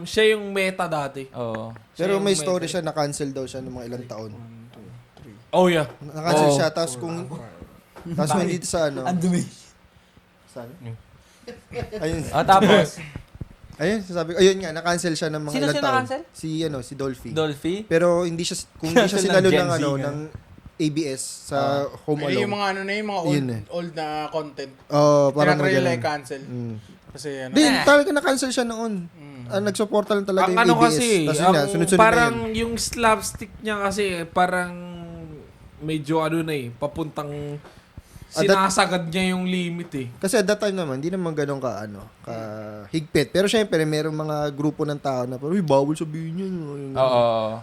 [SPEAKER 2] siya yung meta dati.
[SPEAKER 5] Oo.
[SPEAKER 6] Pero
[SPEAKER 2] Siya
[SPEAKER 6] may
[SPEAKER 2] yung
[SPEAKER 6] story
[SPEAKER 2] meta.
[SPEAKER 6] siya, na-cancel daw siya ng mga ilang taon.
[SPEAKER 2] Oh yeah.
[SPEAKER 6] Na-cancel siya, tapos hindi sa ano.
[SPEAKER 3] Andumi.
[SPEAKER 6] Saan? Ayun.
[SPEAKER 5] Tapos,
[SPEAKER 6] Ayun nga, na-cancel siya ng mga
[SPEAKER 5] Sino
[SPEAKER 6] ilang
[SPEAKER 5] siya
[SPEAKER 6] taon.
[SPEAKER 5] na-cancel?
[SPEAKER 6] Si Dolphy.
[SPEAKER 5] Dolphy.
[SPEAKER 6] Pero hindi siya, kung hindi siya
[SPEAKER 5] Cancel
[SPEAKER 6] sinalo
[SPEAKER 5] ng Gen
[SPEAKER 6] ng,
[SPEAKER 5] Z,
[SPEAKER 6] ng ABS sa Home
[SPEAKER 1] Eh, yung
[SPEAKER 6] Alone.
[SPEAKER 1] mga ano na yung mga
[SPEAKER 6] Yun eh.
[SPEAKER 1] old na content.
[SPEAKER 6] Parang
[SPEAKER 1] Tinatry nila
[SPEAKER 6] ganun.
[SPEAKER 1] i-cancel. Kasi ano.
[SPEAKER 6] Di, talaga na-cancel siya noon. Nagsuporta lang talaga
[SPEAKER 2] Ang
[SPEAKER 6] yung
[SPEAKER 2] ano
[SPEAKER 6] ABS.
[SPEAKER 2] kasi,
[SPEAKER 6] Tapos yun na, sunod-sunod
[SPEAKER 2] parang
[SPEAKER 6] na yun.
[SPEAKER 2] yung slapstick niya kasi parang medyo ano na eh, papuntang sinasagad niya yung limit eh.
[SPEAKER 6] Kasi at that time naman, hindi naman ganun ka higpit. Pero syempre, merong mga grupo ng tao na parang, uy, bawal sabihin yun.
[SPEAKER 5] Oo.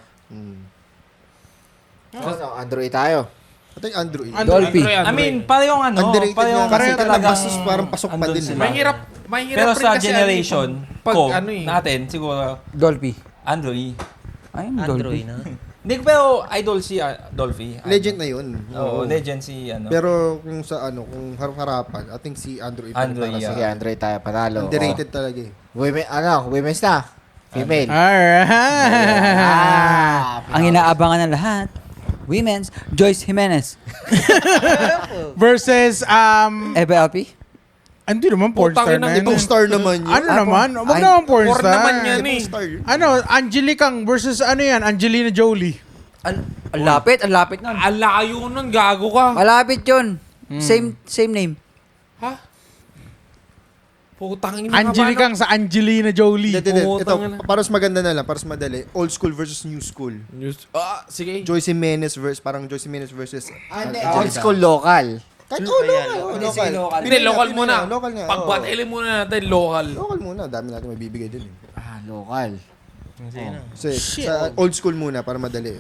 [SPEAKER 4] Andrew E. tayo.
[SPEAKER 6] I think Andrew.
[SPEAKER 3] Dolphy.
[SPEAKER 5] I mean, parehong
[SPEAKER 6] underrated
[SPEAKER 5] parehong
[SPEAKER 6] nga kasi
[SPEAKER 5] talagang
[SPEAKER 6] bastos, parang pasok pa
[SPEAKER 5] andun
[SPEAKER 6] din.
[SPEAKER 5] sila.
[SPEAKER 2] Mahirap
[SPEAKER 5] Pero
[SPEAKER 2] rin
[SPEAKER 5] sa
[SPEAKER 2] kasi
[SPEAKER 5] generation
[SPEAKER 2] pag
[SPEAKER 5] ko,
[SPEAKER 2] ano eh.
[SPEAKER 5] natin, siguro,
[SPEAKER 3] Dolby.
[SPEAKER 5] Andrew E.
[SPEAKER 3] Ay,
[SPEAKER 7] Android
[SPEAKER 3] Dolby.
[SPEAKER 7] na.
[SPEAKER 5] Hindi, pero idol si Dolphy.
[SPEAKER 6] Legend na yun.
[SPEAKER 5] Oo, legend si ano.
[SPEAKER 6] Pero kung kung harap-harapan, I think si Andrew.
[SPEAKER 5] Andrew,
[SPEAKER 6] para sa-
[SPEAKER 4] Sige, Andrew E. tayo. Panalo.
[SPEAKER 6] Underrated talaga eh.
[SPEAKER 4] Women's na. Female.
[SPEAKER 1] Alright.
[SPEAKER 3] Ang inaabangan ng lahat, Women's Joyce Jimenez.
[SPEAKER 1] Versus,
[SPEAKER 3] Eva Alpi.
[SPEAKER 1] hindi naman pornstar
[SPEAKER 2] Putangin
[SPEAKER 1] na
[SPEAKER 2] na,
[SPEAKER 1] yun.
[SPEAKER 6] Itong star naman yun.
[SPEAKER 1] Ano naman? Wag
[SPEAKER 3] Ay,
[SPEAKER 1] naman
[SPEAKER 2] Or
[SPEAKER 1] pornstar.
[SPEAKER 2] naman yan eh.
[SPEAKER 6] Itong star yun.
[SPEAKER 1] Ano, Angelicang versus ano yan? Angelina Jolie.
[SPEAKER 3] Ang lapit nun.
[SPEAKER 2] Ang layo nun, gago ka.
[SPEAKER 3] Malapit yun. Same name.
[SPEAKER 2] Ha? Putangin na
[SPEAKER 1] Angelicang sa Angelina Jolie.
[SPEAKER 6] Hindi. Ito,
[SPEAKER 2] Putang ina.
[SPEAKER 6] para mas maganda na lang, para mas madali. Old school versus new school.
[SPEAKER 2] Sige.
[SPEAKER 6] Joyce Jimenez versus versus
[SPEAKER 4] Old school local.
[SPEAKER 6] Kahit local.
[SPEAKER 2] Hindi, local muna.
[SPEAKER 6] Local nga.
[SPEAKER 2] Pagbatilin muna natin, local.
[SPEAKER 6] Local muna. Dami natin mabibigay din.
[SPEAKER 4] Local.
[SPEAKER 6] So, sa old school muna para madali.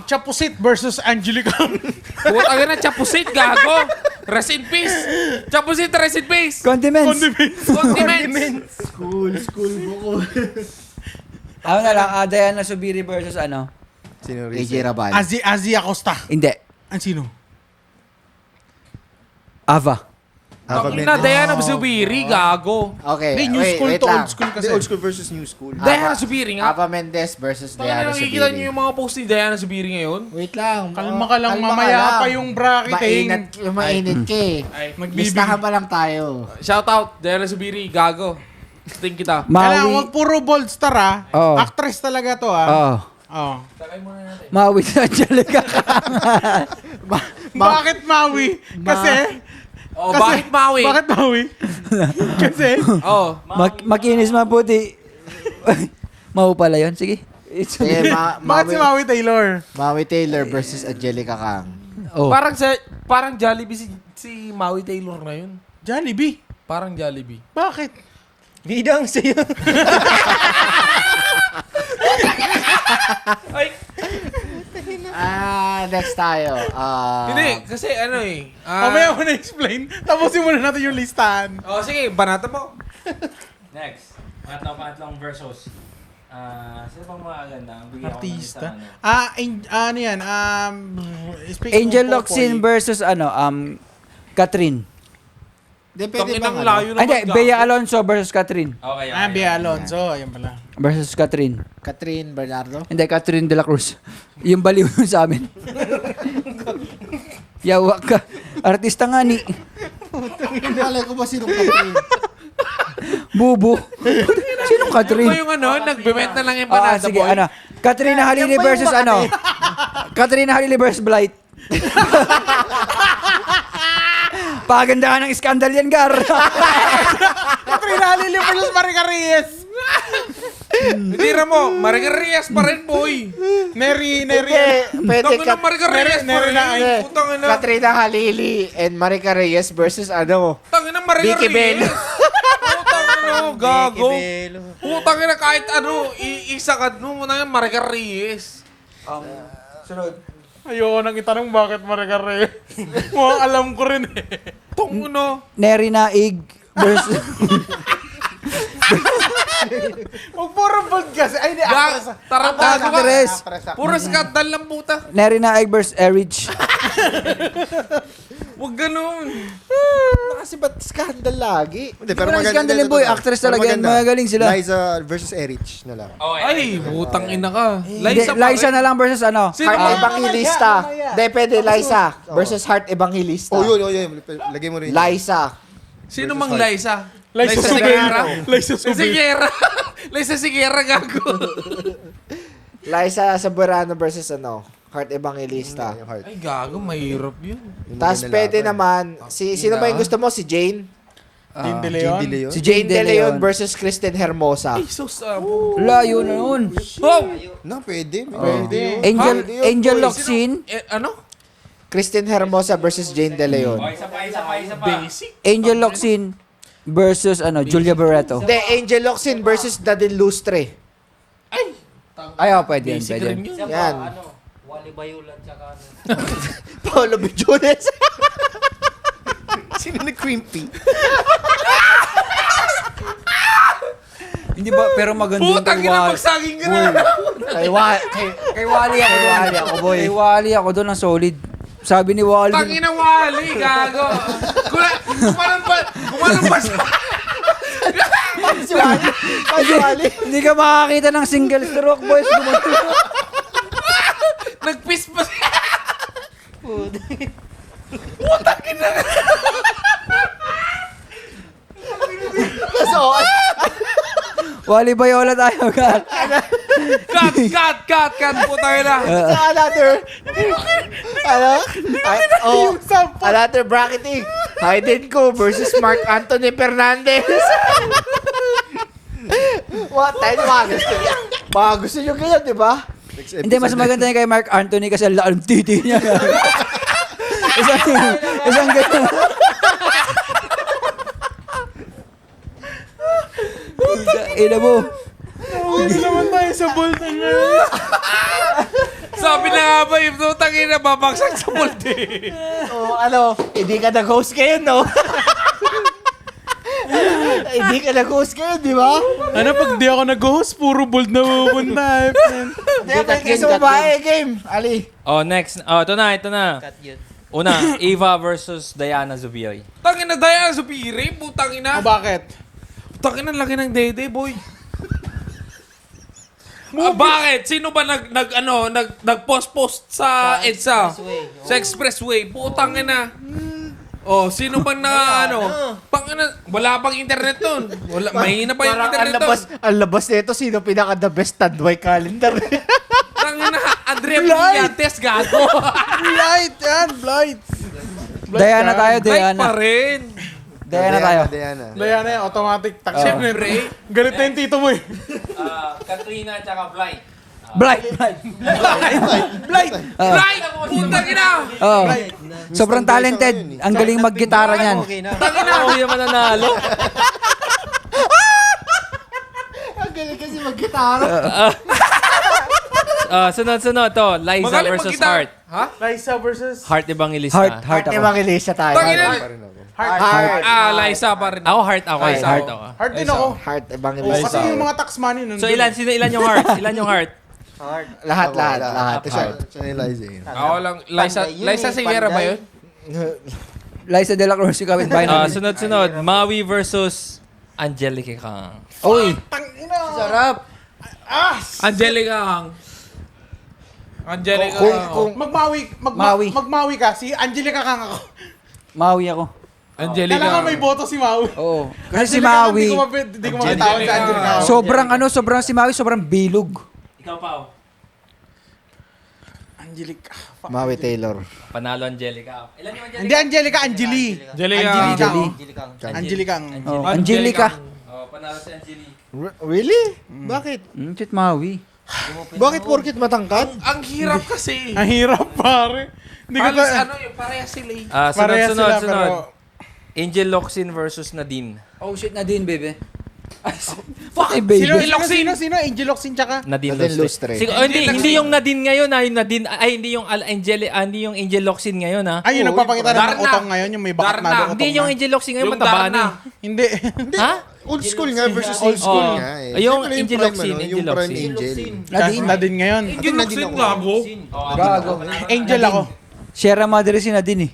[SPEAKER 1] Chapusit versus Angelicang.
[SPEAKER 2] Putangin na, Chapusit, gago. Rest in peace. Chapusit, rest in peace.
[SPEAKER 3] Condiments.
[SPEAKER 2] Condiments.
[SPEAKER 3] Ano na lang, Diana Subiri versus ano?
[SPEAKER 6] Sino
[SPEAKER 4] AJ Rabal.
[SPEAKER 1] Azzy Acosta.
[SPEAKER 3] Hindi.
[SPEAKER 1] Ang sino?
[SPEAKER 3] Ava.
[SPEAKER 6] Ava
[SPEAKER 2] Tangina,
[SPEAKER 6] Mendez.
[SPEAKER 2] Diana Zubiri, gago.
[SPEAKER 4] Okay,
[SPEAKER 1] Hindi, new
[SPEAKER 4] wait,
[SPEAKER 1] school
[SPEAKER 4] wait
[SPEAKER 1] to
[SPEAKER 4] lang.
[SPEAKER 1] old school
[SPEAKER 6] Hindi,
[SPEAKER 1] kasi.
[SPEAKER 6] old school versus new school.
[SPEAKER 2] Diana Zubiri nga.
[SPEAKER 4] Ava Mendez versus
[SPEAKER 2] Tangina,
[SPEAKER 4] Diana
[SPEAKER 2] nakikita niyo
[SPEAKER 4] Zubiri.
[SPEAKER 2] yung mga post ni Diana Zubiri ngayon?
[SPEAKER 4] Wait lang.
[SPEAKER 1] Kalma ka lang,
[SPEAKER 4] kalma
[SPEAKER 1] mamaya
[SPEAKER 4] lang.
[SPEAKER 1] pa yung bracketing.
[SPEAKER 4] Mainit ka eh.
[SPEAKER 1] Magbibig.
[SPEAKER 4] Listahan pa lang tayo.
[SPEAKER 2] Shout out, Diana Zubiri, gago. Think kita.
[SPEAKER 1] Kailangan,
[SPEAKER 3] Maui.
[SPEAKER 1] wag puro bold star ah.
[SPEAKER 3] Oo.
[SPEAKER 1] Actress talaga to ah.
[SPEAKER 3] Oh.
[SPEAKER 1] Oh.
[SPEAKER 3] Maui sa Angelica.
[SPEAKER 1] Bakit Maui? Kasi,
[SPEAKER 2] Oh, bakit Maui?
[SPEAKER 1] bakit Maui? Kasi,
[SPEAKER 2] Oh,
[SPEAKER 3] Makinis maputi. Mau pala yun. Sige. It's
[SPEAKER 4] Sige,
[SPEAKER 1] bakit si Maui Taylor?
[SPEAKER 4] Maui Taylor versus Angelica Kang.
[SPEAKER 3] Oh.
[SPEAKER 2] parang Jollibee si Maui Taylor na yun.
[SPEAKER 1] Jollibee.
[SPEAKER 2] Parang Jollibee.
[SPEAKER 1] Bakit?
[SPEAKER 7] Bidang sa'yo.
[SPEAKER 2] Ay,
[SPEAKER 4] Next tayo.
[SPEAKER 2] hindi, kasi ano eh.
[SPEAKER 1] Mamaya mo na-explain. Tapusin muna natin yung listahan.
[SPEAKER 2] Oh, sige, banata mo.
[SPEAKER 5] Next. Pangatlong versus. Sino bang maganda? Bigyan ako ng
[SPEAKER 1] Artista.
[SPEAKER 5] isang ano.
[SPEAKER 1] Ano yan? Speaking
[SPEAKER 3] Angel
[SPEAKER 1] of
[SPEAKER 3] Locsin
[SPEAKER 1] Popoy.
[SPEAKER 3] versus Catherine.
[SPEAKER 4] Di, pwede
[SPEAKER 2] Tangin ang
[SPEAKER 4] bang
[SPEAKER 2] layo
[SPEAKER 3] Ay,
[SPEAKER 2] naman.
[SPEAKER 3] hindi. Bea Alonso versus Catherine.
[SPEAKER 5] Okay, okay.
[SPEAKER 1] Bea Alonso. Ayun pala.
[SPEAKER 3] Versus Catherine.
[SPEAKER 4] Catherine Bernardo?
[SPEAKER 3] Hindi, Catherine de la Cruz. Yung baliw yun sa amin. Yawa ka. Artista nga ni
[SPEAKER 4] Alam ko ba sinong Catherine?
[SPEAKER 3] Bubu. Sinong
[SPEAKER 2] Ano ba
[SPEAKER 3] Catherine?
[SPEAKER 2] yung ano? Nagbe-bet na lang yung
[SPEAKER 3] Ah,
[SPEAKER 2] banana
[SPEAKER 3] sige,
[SPEAKER 2] boy.
[SPEAKER 3] ano. Katrina Halili
[SPEAKER 4] Yan ba yung
[SPEAKER 3] versus ano? Katrina Halili versus Blight. Pagandahan ng iskandal yan, Gar.
[SPEAKER 1] Katrina Halili versus Marica Reyes.
[SPEAKER 2] Tira mo, Maricar Reyes pa rin, boy.
[SPEAKER 1] Neri.
[SPEAKER 4] Pwede
[SPEAKER 2] Tangin ng Maricar Reyes pa rin. Putang ina.
[SPEAKER 4] Katrina Halili and Marica Reyes versus ano?
[SPEAKER 2] Tangin ng Maricar
[SPEAKER 4] Vicky Belo.
[SPEAKER 2] Reyes. Putang ina, gago. Putang ina, kahit ano, isa ka, muna yung Maricar Reyes.
[SPEAKER 1] Ayoko nang itanong bakit Marica Reyes. Mukhang alam ko rin eh.
[SPEAKER 2] Tong ano.
[SPEAKER 3] Neri Naig versus...
[SPEAKER 1] Huwag puro bold kasi. Ay, hindi. Actress.
[SPEAKER 2] Tarantado ka.
[SPEAKER 3] Actress.
[SPEAKER 2] Puro skandal lang puta.
[SPEAKER 3] Neri Naig versus Erich.
[SPEAKER 2] Huwag ganun.
[SPEAKER 4] Kasi ba't scandal lagi?
[SPEAKER 6] Hindi,
[SPEAKER 3] Pero scandal yung boy. Actress talaga yan. Magaling sila.
[SPEAKER 6] Liza versus Erich na lang.
[SPEAKER 5] Okay,
[SPEAKER 2] Ay, putang ina ka.
[SPEAKER 3] Hindi,
[SPEAKER 2] pa
[SPEAKER 3] Liza
[SPEAKER 2] rin.
[SPEAKER 3] na lang versus ano?
[SPEAKER 2] Sino
[SPEAKER 4] Heart
[SPEAKER 2] ba?
[SPEAKER 4] Evangelista. Hindi, pwede Liza versus Heart Evangelista.
[SPEAKER 6] Oh, yun. Lagay mo rin.
[SPEAKER 4] Liza.
[SPEAKER 2] Sino mang Liza?
[SPEAKER 1] Liza
[SPEAKER 2] Sigera?
[SPEAKER 1] Liza
[SPEAKER 2] Si Sigera. Liza Sigera, gago.
[SPEAKER 4] Liza Soberano versus ano? Heart Evangelista.
[SPEAKER 6] Yung heart.
[SPEAKER 2] Ay, gago, mahirap yun.
[SPEAKER 6] Yung
[SPEAKER 4] Tapos
[SPEAKER 6] maganda
[SPEAKER 4] pwede
[SPEAKER 6] laban.
[SPEAKER 4] naman, sino ba yung gusto mo? Si Jane?
[SPEAKER 1] Jane De
[SPEAKER 6] Jane
[SPEAKER 1] Leon.
[SPEAKER 6] De Leon.
[SPEAKER 3] Si
[SPEAKER 4] Jane De Leon versus Kristen Hermosa.
[SPEAKER 2] Ay, sus.
[SPEAKER 3] Layo na yun.
[SPEAKER 2] Oh!
[SPEAKER 6] No, pwede.
[SPEAKER 1] Pwede.
[SPEAKER 3] Angel Locsin.
[SPEAKER 2] Ano?
[SPEAKER 4] Kristen Hermosa versus Jane De Leon.
[SPEAKER 5] Okay, isa pa.
[SPEAKER 2] Basic?
[SPEAKER 3] Angel Locsin versus ano, Julia Barreto.
[SPEAKER 4] Hindi, Angel Locsin versus Dadin Lustre.
[SPEAKER 2] Ay,
[SPEAKER 3] Ay, oh, pwede yan,
[SPEAKER 2] basic
[SPEAKER 3] pwede
[SPEAKER 2] rin
[SPEAKER 3] yan.
[SPEAKER 2] yun.
[SPEAKER 4] Yan.
[SPEAKER 5] Wally Bayulan, tsaka ano.
[SPEAKER 4] Paolo Bijones.
[SPEAKER 6] Sino na creepy?
[SPEAKER 3] Hindi ba, pero maganda yung
[SPEAKER 2] Putang
[SPEAKER 3] kay
[SPEAKER 2] ina,
[SPEAKER 3] Wally.
[SPEAKER 2] magsaging ka na.
[SPEAKER 3] Kay Wally ako.
[SPEAKER 4] Kay Wally ako, boy.
[SPEAKER 3] Kay Wally ako doon ang solid. Sabi ni Wally.
[SPEAKER 2] Tangin na Wally, gago. Kumalang ba siya?
[SPEAKER 3] Hindi ka makakita ng single stroke, boys.
[SPEAKER 2] Nagpiss pa siya.
[SPEAKER 3] Wally Bayola tayo, Gar.
[SPEAKER 2] Cut. Putang ina.
[SPEAKER 4] Another. Another bracketing. Hayden Ko versus Mark Anthony Fernandez. What? Tayo mga gusto niya. Mga gusto niyo ganyan, di ba?
[SPEAKER 3] Hindi, mas maganda yung kay Mark Anthony kasi ang laking titi niya. isang ganyan. Ina mo.
[SPEAKER 1] Hindi naman tayo sa bold na nga.
[SPEAKER 2] Sabi na nga ba, yung putang ina, babagsak sa multi.
[SPEAKER 4] Hindi ka nag-host ngayon, no? Hindi ka nag-host ngayon, di ba?
[SPEAKER 1] Ano pag di ako nag-host, puro bold na pupunta.
[SPEAKER 4] Hindi ka kayo sa babae, game. Ali.
[SPEAKER 5] Oh, next. Oh, ito na.
[SPEAKER 7] Cut yun.
[SPEAKER 5] Una, Eva versus Diana Zubiri.
[SPEAKER 2] Tangina Diana Zubiri, putang ina.
[SPEAKER 1] O bakit?
[SPEAKER 2] Putang ina, laki ng dede, boy. Bakit? Sino ba nag-post sa EDSA? Sa Expressway. Putang ina. Oh, sino bang wala pang internet nun. Wala, mahina pa yung internet nun.
[SPEAKER 4] Ang labas nito, sino pinaka the best standby calendar?
[SPEAKER 2] Tangina, Andrea Brillantes, gago.
[SPEAKER 1] Blight yan, blight.
[SPEAKER 3] Diana tayo,
[SPEAKER 2] Like pa
[SPEAKER 3] Diana.
[SPEAKER 2] rin.
[SPEAKER 3] Diana tayo.
[SPEAKER 6] Diana.
[SPEAKER 1] Diana yan, automatic. Siyempre, galit na yung tito mo eh.
[SPEAKER 5] Katrina at saka Blight.
[SPEAKER 3] Blight.
[SPEAKER 1] Blight!
[SPEAKER 2] Right! Putang ina!
[SPEAKER 3] Oh. Sobrang talented. Ang galing mag-gitara niyan.
[SPEAKER 5] Ako yung mananalo.
[SPEAKER 4] Ang galing kasi mag-gitara.
[SPEAKER 5] Sunod-sunod to. Liza
[SPEAKER 2] Magaling
[SPEAKER 5] versus
[SPEAKER 2] mag-gitara.
[SPEAKER 5] Heart.
[SPEAKER 2] Ha?
[SPEAKER 1] Liza versus...
[SPEAKER 5] Heart Evangelista.
[SPEAKER 3] Heart ako.
[SPEAKER 4] Evangelista tayo.
[SPEAKER 2] Tangina.
[SPEAKER 1] Heart.
[SPEAKER 2] Liza pa rin.
[SPEAKER 5] Ako heart ako.
[SPEAKER 4] Heart.
[SPEAKER 5] Heart ako.
[SPEAKER 1] Heart din ako.
[SPEAKER 4] Heart
[SPEAKER 1] Oh,
[SPEAKER 4] Evangelista.
[SPEAKER 1] kasi yung mga tax money nun.
[SPEAKER 5] So ilan yung heart? Ilan yung heart?
[SPEAKER 4] Lahat.
[SPEAKER 6] Siya ni Liza yun.
[SPEAKER 2] Ako lang. Liza Sierra ba yun?
[SPEAKER 3] Liza de la Cruz, yung kapit bahay namin.
[SPEAKER 5] Sunod-sunod. Maui versus Angelica Kang.
[SPEAKER 3] Uy,
[SPEAKER 4] Sarap.
[SPEAKER 2] Angelica Ang. Angelica Ang.
[SPEAKER 4] Kung
[SPEAKER 1] Magmawi ka. Si Angelica Kang ako.
[SPEAKER 3] Maui ako.
[SPEAKER 2] Angelica
[SPEAKER 1] Kailangan
[SPEAKER 2] Ang.
[SPEAKER 1] may boto si Maui.
[SPEAKER 3] Oo. Kasi si
[SPEAKER 1] Angelica Kang,
[SPEAKER 3] Maui,
[SPEAKER 1] Hindi ko mabitawan sa Angelica Kang.
[SPEAKER 3] sobrang si Maui, sobrang bilog.
[SPEAKER 5] Ikaw pa.
[SPEAKER 1] Angelica.
[SPEAKER 4] Maui Taylor.
[SPEAKER 5] Panalo Angelica. Ilan yung Angelica?
[SPEAKER 1] Hindi Angelica, Angeli.
[SPEAKER 2] Angelica.
[SPEAKER 1] Angelica.
[SPEAKER 3] Oh, Angelica.
[SPEAKER 5] Panalo si Angelica.
[SPEAKER 4] Really? Bakit?
[SPEAKER 3] Shit, Maui.
[SPEAKER 4] Bakit porkit matangkad?
[SPEAKER 2] Ang hirap kasi.
[SPEAKER 1] Ang hirap, pare. Hindi ko
[SPEAKER 2] Halos
[SPEAKER 1] ta...
[SPEAKER 2] parehas sila eh.
[SPEAKER 1] Parehas sila,
[SPEAKER 5] Sunod.
[SPEAKER 1] pero...
[SPEAKER 5] Angel Locsin versus Nadine.
[SPEAKER 3] Oh shit, Nadine, baby. Fucking baby.
[SPEAKER 1] Sino? Angel Locsin tsaka?
[SPEAKER 5] Nadine
[SPEAKER 4] Nadine
[SPEAKER 5] Lustre.
[SPEAKER 4] Lustre.
[SPEAKER 5] Hindi yung Nadine ngayon ha. Yung Nadine, hindi yung hindi yung Angel Locsin ngayon ha.
[SPEAKER 1] Ay, yung nagpapakita ng
[SPEAKER 2] Darna.
[SPEAKER 1] utong ngayon, yung may bakat
[SPEAKER 2] Darna.
[SPEAKER 1] na utong
[SPEAKER 5] Hindi yung
[SPEAKER 1] na.
[SPEAKER 5] Angel Locsin ngayon,
[SPEAKER 2] Yung
[SPEAKER 5] mataba
[SPEAKER 2] Darna.
[SPEAKER 5] na.
[SPEAKER 1] Hindi.
[SPEAKER 5] Ha?
[SPEAKER 6] Old school nga versus old school
[SPEAKER 5] Oo.
[SPEAKER 6] nga eh.
[SPEAKER 5] Yung
[SPEAKER 6] Siyempre
[SPEAKER 5] Angel
[SPEAKER 6] prime,
[SPEAKER 5] Locsin,
[SPEAKER 6] ano,
[SPEAKER 5] Angel
[SPEAKER 6] yung prime
[SPEAKER 5] Locsin.
[SPEAKER 6] Angel.
[SPEAKER 1] Nadine? Nadine ngayon.
[SPEAKER 2] Angel Locsin, gago.
[SPEAKER 3] Gago.
[SPEAKER 1] Angel ako.
[SPEAKER 3] Sierra Madre si Nadine eh.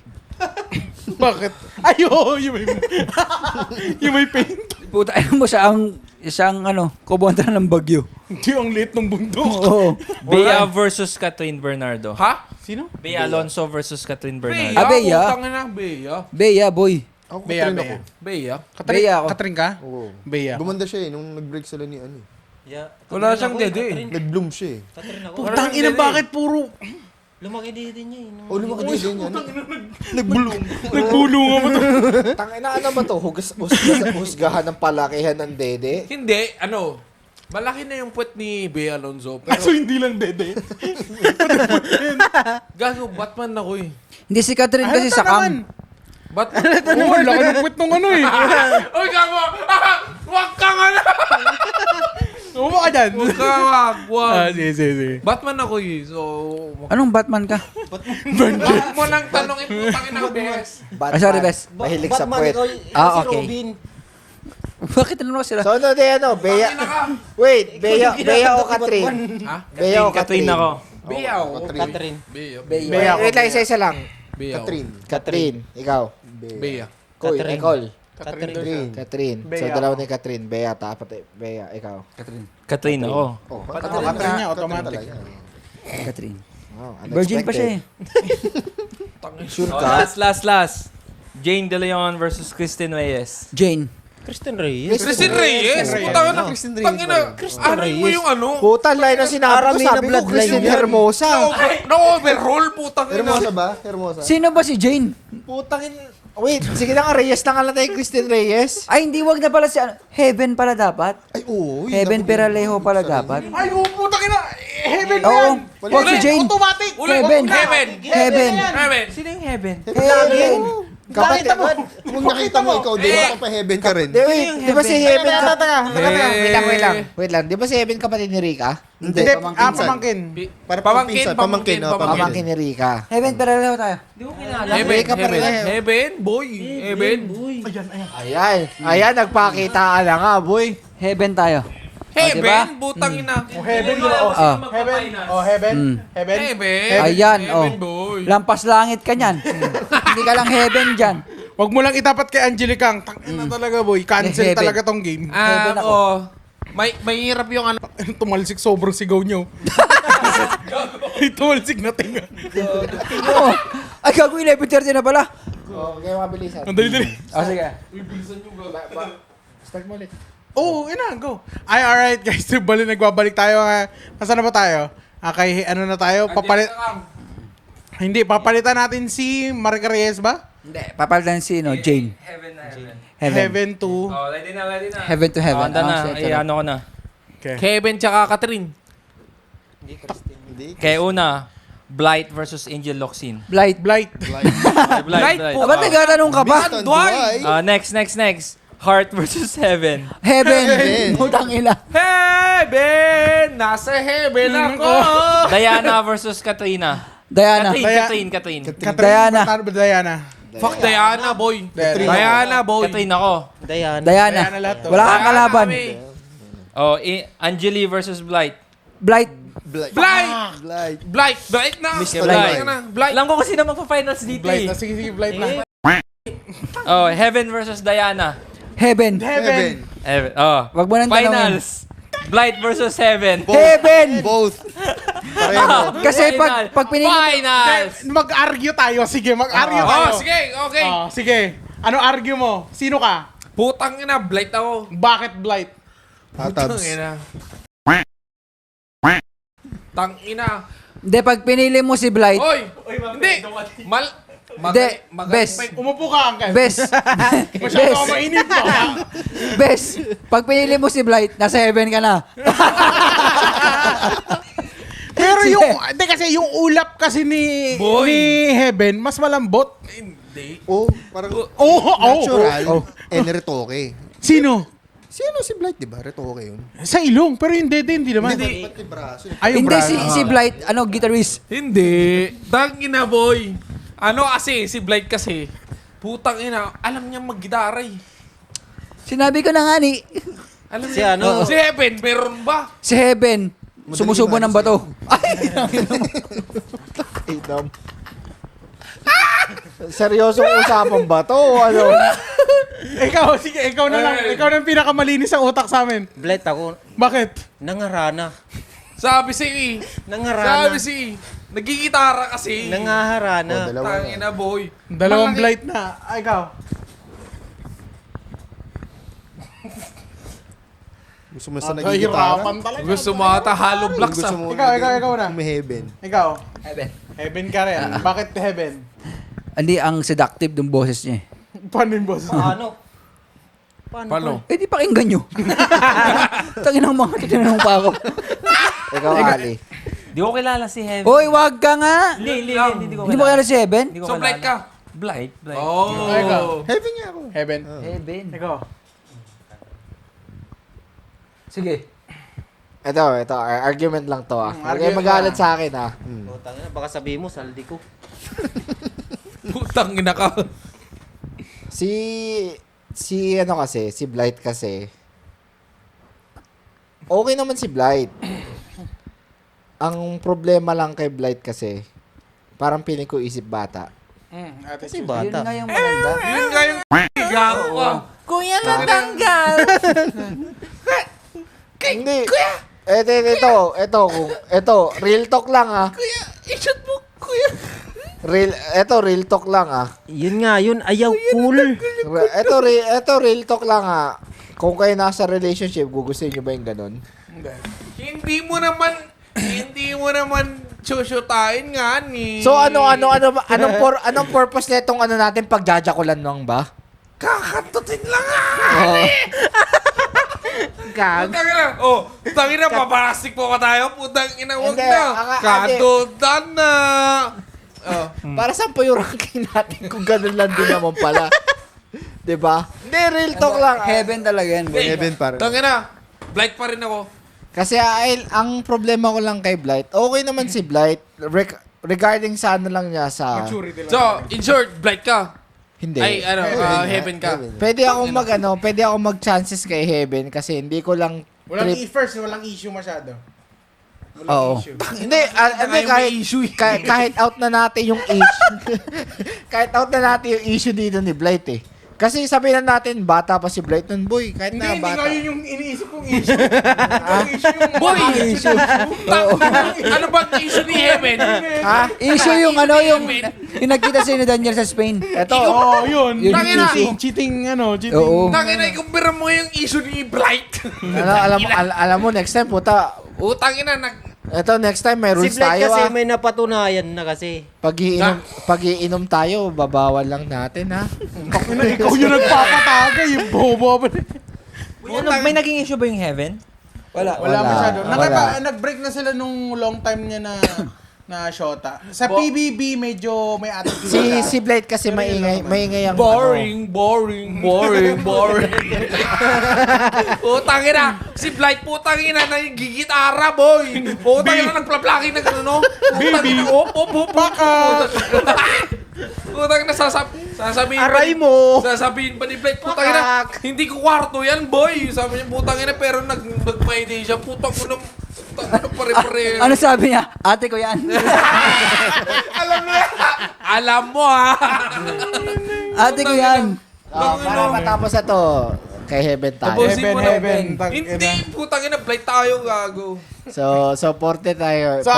[SPEAKER 1] Bakit? Ay, oo, yung may... yung may paint.
[SPEAKER 3] Puta, alam mo siya ang kumontra ng bagyo.
[SPEAKER 1] Hindi, ang liit ng bundok.
[SPEAKER 3] Oo.
[SPEAKER 5] Bea versus Catherine Bernardo.
[SPEAKER 2] Ha?
[SPEAKER 1] Sino?
[SPEAKER 5] Bea Alonso versus Catherine Bernardo.
[SPEAKER 3] Ah, Bea?
[SPEAKER 2] Putang ina, Bea.
[SPEAKER 3] Bea, boy.
[SPEAKER 6] Ako
[SPEAKER 1] Bea,
[SPEAKER 6] Katrin
[SPEAKER 1] Bea.
[SPEAKER 6] ako.
[SPEAKER 2] Bea.
[SPEAKER 3] Bea ako.
[SPEAKER 1] Katrin ka?
[SPEAKER 6] Oo.
[SPEAKER 1] Bea.
[SPEAKER 6] Gumanda siya eh, nung nag-break sila ni ano.
[SPEAKER 2] Wala siyang dede.
[SPEAKER 6] Nag-bloom siya eh.
[SPEAKER 1] Putang ina, bakit puro...
[SPEAKER 7] Lumaki din niya eh.
[SPEAKER 6] O lumaki din yan.
[SPEAKER 1] Nagbulungan mo to.
[SPEAKER 4] Tangina ano ba to? Husgahan ng palakihan ng dede?
[SPEAKER 2] Hindi, malaki na yung puwet ni Bea Alonzo. Pero,
[SPEAKER 1] Kaso hindi lang dede.
[SPEAKER 2] gago, Batman ako eh.
[SPEAKER 3] Hindi si Catherine kasi sa
[SPEAKER 1] naman.
[SPEAKER 3] cam.
[SPEAKER 2] Batman.
[SPEAKER 1] Oo, laki ng puwet nung ano eh.
[SPEAKER 2] Uy, gago! Wag kang
[SPEAKER 1] Umuha ka dyan.
[SPEAKER 2] Wag kang wag.
[SPEAKER 1] Sige.
[SPEAKER 2] Batman ako eh. So,
[SPEAKER 3] Anong Batman ka?
[SPEAKER 2] wag mo nang tanongin putangin ng bes.
[SPEAKER 3] Ah, sorry, Bes.
[SPEAKER 4] Mahilig sa puwet.
[SPEAKER 3] Ah, okay. Bakit ano sila?
[SPEAKER 4] So ano din ano? Bea... Wait, Bea o Katrin?
[SPEAKER 2] Ha?
[SPEAKER 4] Bea o Katrin?
[SPEAKER 5] Catherine ako.
[SPEAKER 2] Bea ako.
[SPEAKER 7] Catherine.
[SPEAKER 2] Bea.
[SPEAKER 1] Bea ako.
[SPEAKER 4] Wait lang, isa lang.
[SPEAKER 2] Bea ako.
[SPEAKER 6] Katrin.
[SPEAKER 4] Katrin, ikaw.
[SPEAKER 2] Bea.
[SPEAKER 4] Koy,
[SPEAKER 7] Catherine.
[SPEAKER 4] Ecole.
[SPEAKER 7] Catherine.
[SPEAKER 4] Katrin.
[SPEAKER 1] Bea
[SPEAKER 4] So
[SPEAKER 1] ako.
[SPEAKER 4] dalawa ni Katrin. Bea, tapat Bea, ikaw.
[SPEAKER 5] Catherine ako.
[SPEAKER 6] Oh,
[SPEAKER 1] Katrin niya, automatic.
[SPEAKER 3] Catherine.
[SPEAKER 4] Wow,
[SPEAKER 3] Virgin pa siya eh.
[SPEAKER 4] Sure
[SPEAKER 5] Oh,
[SPEAKER 4] ka?
[SPEAKER 5] last. Jane De Leon versus Kristen Reyes.
[SPEAKER 3] Jane.
[SPEAKER 7] Kristen Reyes.
[SPEAKER 2] Christine Reyes. Putang ina.
[SPEAKER 6] Christine Reyes
[SPEAKER 2] Tangina. Ano mo yung ano?
[SPEAKER 4] Puta, line na sinabi ko.
[SPEAKER 6] Arami na
[SPEAKER 4] Sabi ko,
[SPEAKER 6] bloodline
[SPEAKER 4] Christine
[SPEAKER 6] yan.
[SPEAKER 4] Hermosa.
[SPEAKER 2] Na-overhaul, putang ina.
[SPEAKER 6] Hermosa ba? Hermosa.
[SPEAKER 3] Sino ba si Jane?
[SPEAKER 4] Putangin. Wait, sige lang, Reyes na nga lang tayo, Christine Reyes.
[SPEAKER 3] Ay, hindi, wag na pala si Heaven pala dapat.
[SPEAKER 6] Ay, oo.
[SPEAKER 3] Heaven Peralejo pala dapat.
[SPEAKER 1] Ay, putang ina. Heaven na
[SPEAKER 3] Oo.
[SPEAKER 1] yan.
[SPEAKER 3] Wag si Jane.
[SPEAKER 1] Automatic.
[SPEAKER 3] Heaven.
[SPEAKER 2] Heaven.
[SPEAKER 3] Heaven.
[SPEAKER 2] Heaven.
[SPEAKER 5] Sino yung Heaven?
[SPEAKER 3] Heaven.
[SPEAKER 4] Kapatid mo.
[SPEAKER 6] Kung nakita mo, ikaw din, heaven ka rin.
[SPEAKER 4] Di ba si Heaven
[SPEAKER 2] Eh.
[SPEAKER 4] Wait lang. Di ba si Heaven kapatid ni Rika?
[SPEAKER 6] Hindi.
[SPEAKER 1] Pamangkin.
[SPEAKER 6] Para pamangkin.
[SPEAKER 4] Pamangkin ni Rika.
[SPEAKER 3] Heaven Peralejo tayo.
[SPEAKER 2] Heaven, boy. Heaven.
[SPEAKER 4] Ayan, nagpakita ka na nga, boy.
[SPEAKER 3] Heaven tayo.
[SPEAKER 2] Heaven,
[SPEAKER 3] diba?
[SPEAKER 2] butang ina.
[SPEAKER 1] Heaven,
[SPEAKER 2] Wala
[SPEAKER 1] oh.
[SPEAKER 2] ko sino
[SPEAKER 1] Heaven,
[SPEAKER 2] magpa-finals.
[SPEAKER 1] oh, heaven,
[SPEAKER 3] Mm.
[SPEAKER 1] heaven.
[SPEAKER 2] Heaven.
[SPEAKER 3] Ayan,
[SPEAKER 2] Heaven,
[SPEAKER 3] oh.
[SPEAKER 2] boy.
[SPEAKER 3] Lampas langit ka niyan. Hindi ka lang heaven dyan.
[SPEAKER 1] Wag mo lang itapat kay Angelicang. Tangina talaga, boy. Cancel
[SPEAKER 3] Heaven.
[SPEAKER 1] talaga tong game.
[SPEAKER 3] Heaven ako.
[SPEAKER 2] Oh. May hirap yung ano.
[SPEAKER 1] Tumalsik sobrang sigaw nyo. Tumalsik na tinga.
[SPEAKER 3] Oo. Ay, gago, 11:30 na pala.
[SPEAKER 4] Okay, mabilisan.
[SPEAKER 1] Ang dali-dali.
[SPEAKER 3] Sige.
[SPEAKER 4] Start mo ulit.
[SPEAKER 1] Oo, ina, go. Ay, alright guys. Nagbabalik tayo. Nasaan na ba tayo? Kay ano na tayo? Hindi, papalitan natin si Marika Reyes ba?
[SPEAKER 3] Hindi, papalitan si Jane.
[SPEAKER 5] Heaven na heaven.
[SPEAKER 1] Heaven to...
[SPEAKER 5] Oh, ready na.
[SPEAKER 3] Heaven to heaven.
[SPEAKER 5] Anda na.
[SPEAKER 3] sige,
[SPEAKER 5] Ay, ano ko na.
[SPEAKER 1] Okay.
[SPEAKER 2] Kevin tsaka Catherine.
[SPEAKER 6] Hindi.
[SPEAKER 5] Kaya una, Blight versus Angel Locsin.
[SPEAKER 3] Blight.
[SPEAKER 1] Blight.
[SPEAKER 2] Blight po.
[SPEAKER 3] Ba't nagtatanong ka ba?
[SPEAKER 2] Dwight.
[SPEAKER 5] Next. Heart versus Heaven.
[SPEAKER 3] Heaven.
[SPEAKER 6] Heaven.
[SPEAKER 3] Utang ila.
[SPEAKER 2] Heaven! Nasa heaven ako!
[SPEAKER 5] Diana versus Katrina.
[SPEAKER 3] Diana.
[SPEAKER 5] Catherine.
[SPEAKER 3] Diana.
[SPEAKER 1] Paano ba Diana?
[SPEAKER 2] Fuck Diana, boy.
[SPEAKER 1] Diana.
[SPEAKER 2] Diana, boy.
[SPEAKER 5] Catherine ako.
[SPEAKER 7] Diana.
[SPEAKER 3] Diana.
[SPEAKER 1] Diana lahat to.
[SPEAKER 3] Wala kang kalaban.
[SPEAKER 2] kami.
[SPEAKER 5] Oh, Angeli versus Blight.
[SPEAKER 3] Blight.
[SPEAKER 6] Blight.
[SPEAKER 2] Blight!
[SPEAKER 6] Blight.
[SPEAKER 2] Blight na!
[SPEAKER 6] Mr.
[SPEAKER 2] Blight
[SPEAKER 6] Blight.
[SPEAKER 2] na! Blight!
[SPEAKER 5] Alam ko kasi na magpa-finals dito
[SPEAKER 1] Blight.
[SPEAKER 5] eh.
[SPEAKER 1] Sige, Blight na.
[SPEAKER 5] Oh, Heaven versus Diana.
[SPEAKER 3] Heaven.
[SPEAKER 1] Heaven.
[SPEAKER 5] Oh.
[SPEAKER 3] Wag mo nang tanongin.
[SPEAKER 5] Finals. Blight versus Heaven.
[SPEAKER 3] Heaven.
[SPEAKER 6] Both. Pareho.
[SPEAKER 3] Kasi pag pinili mo,
[SPEAKER 5] Finals!
[SPEAKER 1] Mag-argue tayo. Sige, mag-argue
[SPEAKER 2] Oh,
[SPEAKER 1] tayo.
[SPEAKER 2] sige, okay.
[SPEAKER 1] Sige. Ano argue mo? Sino ka?
[SPEAKER 2] Putang ina, Blight ako.
[SPEAKER 1] Bakit Blight?
[SPEAKER 6] Tatabs.
[SPEAKER 2] Tang ina. Tang ina.
[SPEAKER 3] hindi, pag pinili mo si Blight,
[SPEAKER 2] Oy! Hindi!
[SPEAKER 3] Hindi, best.
[SPEAKER 1] Umupo ka, Uncle.
[SPEAKER 3] best.
[SPEAKER 1] Masyado ako mainit mo.
[SPEAKER 3] Best. Pag pinili mo si Blight, nasa heaven ka na.
[SPEAKER 1] Pero
[SPEAKER 3] Sige.
[SPEAKER 1] hindi kasi yung ulap kasi ni
[SPEAKER 2] Boy.
[SPEAKER 1] ni Heaven, mas malambot.
[SPEAKER 2] Hindi.
[SPEAKER 6] Oh, parang
[SPEAKER 1] Oh.
[SPEAKER 6] natural and retoke.
[SPEAKER 1] Sino?
[SPEAKER 6] Sino si Blight, di ba? Retoke yun.
[SPEAKER 1] Sa ilong, pero yung dede, hindi naman.
[SPEAKER 2] Hindi.
[SPEAKER 6] Pati braso.
[SPEAKER 1] Ay, yung
[SPEAKER 3] Hindi,
[SPEAKER 1] braso.
[SPEAKER 3] si Blight, guitarist.
[SPEAKER 2] Hindi. Tang ina, boy. Ano kasi, si Blight kasi, putang ina, alam niya mag-gitara eh.
[SPEAKER 3] Sinabi ko na nga ni,
[SPEAKER 2] Alam
[SPEAKER 7] Si
[SPEAKER 2] niya.
[SPEAKER 7] ano?
[SPEAKER 2] Si Heaven, meron ba?
[SPEAKER 3] si Heaven, sumusubo ng bato. Ay,
[SPEAKER 4] Idam. Seryosong usapan ba to? O ano?
[SPEAKER 1] Ikaw, sige, ikaw na lang. Ikaw na yung pinakamalinis sa utak sa amin.
[SPEAKER 7] Blight ako.
[SPEAKER 1] Bakit?
[SPEAKER 7] Nangarana.
[SPEAKER 2] Sabi si E.
[SPEAKER 7] Nangarana.
[SPEAKER 2] Sabi si E. Nagigitara kasi.
[SPEAKER 7] Nangaharana.
[SPEAKER 6] Dalawa
[SPEAKER 2] Tang
[SPEAKER 6] na.
[SPEAKER 2] ina, boy.
[SPEAKER 1] Dalawang
[SPEAKER 2] Malaki-
[SPEAKER 1] Blight na. Ikaw.
[SPEAKER 6] Gusto mo sa nagigitara?
[SPEAKER 1] Nahihirapan talaga.
[SPEAKER 2] Gusto mo ata hollow blocks
[SPEAKER 6] Gusto
[SPEAKER 2] ah.
[SPEAKER 6] mo
[SPEAKER 1] Ikaw na.
[SPEAKER 6] May-heaven.
[SPEAKER 1] Ikaw.
[SPEAKER 3] Heaven.
[SPEAKER 1] Heaven ka rin. Bakit Heaven?
[SPEAKER 3] Hindi, ang seductive ng boses niya.
[SPEAKER 1] Paano yung boss?
[SPEAKER 7] Paano?
[SPEAKER 2] Paano?
[SPEAKER 3] Eh, di pakinggan nyo. Tangin ang mga tinanong pa ako.
[SPEAKER 4] Ikaw, Ali.
[SPEAKER 5] Di ko kilala si Heaven.
[SPEAKER 3] Hoy, wag ka nga.
[SPEAKER 5] Hindi ko
[SPEAKER 3] Hindi mo kaya si Heaven?
[SPEAKER 5] Hindi ko
[SPEAKER 2] So, Blight ka.
[SPEAKER 5] Blight.
[SPEAKER 2] Oh.
[SPEAKER 1] Ikaw.
[SPEAKER 6] Heaven niya ako.
[SPEAKER 1] Heaven.
[SPEAKER 3] Heaven.
[SPEAKER 1] Ikaw.
[SPEAKER 3] Sige.
[SPEAKER 4] Ito, argument lang to ah. Huwag kayo
[SPEAKER 1] Argument
[SPEAKER 4] magalit
[SPEAKER 1] lang.
[SPEAKER 4] sa akin ah.
[SPEAKER 7] Putang ina, baka sabihin mo, saldi ko.
[SPEAKER 2] Putang ina ka.
[SPEAKER 4] Si ano kasi, si Blight kasi. Okay naman si Blight. Ang problema lang kay Blight kasi, parang piling ko isip bata.
[SPEAKER 7] Kasi
[SPEAKER 3] Yun
[SPEAKER 7] bata.
[SPEAKER 3] nga yung maganda.
[SPEAKER 2] Yun nga yung gago ka.
[SPEAKER 5] Kuya natanggal.
[SPEAKER 4] Hindi. Ito, real talk lang ah.
[SPEAKER 2] Kuya, i-shot mo, kuya.
[SPEAKER 4] Real talk lang ah.
[SPEAKER 7] Yun nga, yun. Ayaw cool.
[SPEAKER 4] Ito, real talk lang ah. Kung kayo nasa relationship, gugustuhin nyo ba yung ganun?
[SPEAKER 2] Hindi mo naman susutain nga ni.
[SPEAKER 4] So anong purpose nitong ano natin pagjajakulan lang ba?
[SPEAKER 2] Kakatutin lang nga. Putang ina. Oh, putang ina, paparastik po ka tayo. Putang ina, huwag
[SPEAKER 4] Hindi,
[SPEAKER 2] na. Katutan na. Oh.
[SPEAKER 4] Para saan po yung ranking natin kung ganun lang din naman pala? 'Di ba? Hindi, real talk lang.
[SPEAKER 3] Heaven talaga yan. boy.
[SPEAKER 6] Heaven para.
[SPEAKER 2] Putang ina, Blight pa rin ako.
[SPEAKER 4] Kasi ang problema ko lang kay Blight, okay naman si Blight regarding sa ano lang niya sa
[SPEAKER 1] Maturity lang.
[SPEAKER 2] So, in short, Blight ka.
[SPEAKER 4] hindi.
[SPEAKER 2] Ay, Heaven ka.
[SPEAKER 4] Pwede ako mag-chances kay Heaven kasi hindi ko lang
[SPEAKER 1] Walang issue masyado.
[SPEAKER 3] Oo.
[SPEAKER 4] Hindi, kahit out na natin yung issue. Kahit out na natin yung issue dito ni Blight eh. Kasi sabihin na natin, bata pa si Blight nun, boy. Kahit na
[SPEAKER 1] Hindi
[SPEAKER 4] bata.
[SPEAKER 1] nga yun yung iniisip kong issue. Yung issue yung
[SPEAKER 2] Boy!
[SPEAKER 3] Issue.
[SPEAKER 2] Ano bang issue ni Heaven?
[SPEAKER 4] Ha?
[SPEAKER 3] Issue yung yung nagkita si Daniel sa Spain.
[SPEAKER 4] Ito,
[SPEAKER 1] Yun.
[SPEAKER 3] Yun yung
[SPEAKER 2] Tangina.
[SPEAKER 3] issue.
[SPEAKER 1] Cheating.
[SPEAKER 3] Oo.
[SPEAKER 2] Tangina, ikumpira mo yung issue ni Blight.
[SPEAKER 4] alam mo, next time, puta.
[SPEAKER 2] Tangina,
[SPEAKER 4] Ito, next time, may
[SPEAKER 7] Si
[SPEAKER 4] rules
[SPEAKER 7] Blight
[SPEAKER 4] tayo
[SPEAKER 7] kasi
[SPEAKER 4] ah.
[SPEAKER 7] may napatunayan na kasi.
[SPEAKER 4] Pag-iinom tayo, babawal lang natin ha.
[SPEAKER 1] Ikaw yung nagpapatagay. Yung bobo.
[SPEAKER 7] May naging issue ba yung Heaven?
[SPEAKER 1] Wala masyado. Nag-break na sila nung long time niya na shota. Sa PBB, medyo may attitude.
[SPEAKER 4] Si Blight kasi maingay ang
[SPEAKER 2] boring. Tangina, si Blight tangina nagigitara, boy. Tangina nagplaplaki ng ano, no? Tangina,
[SPEAKER 1] Baka!
[SPEAKER 2] Tangina sasabihin
[SPEAKER 7] Aray mo!
[SPEAKER 2] Sasabihin pa ni Blight, tangina, hindi ko kwarto yan, boy. Sabi niya, tangina, pero nagpa-ID siya, putang ko ng pare-pare.
[SPEAKER 3] Ano sabi niya? Ate ko yan.
[SPEAKER 2] Alam mo, ha?
[SPEAKER 3] Ate ko yan.
[SPEAKER 4] Para matapos na to, kay Heaven tayo.
[SPEAKER 2] Tapusin mo na.
[SPEAKER 1] Heaven.
[SPEAKER 2] Hindi, putangina, Blight tayo, gago.
[SPEAKER 4] So porte tayo.
[SPEAKER 1] So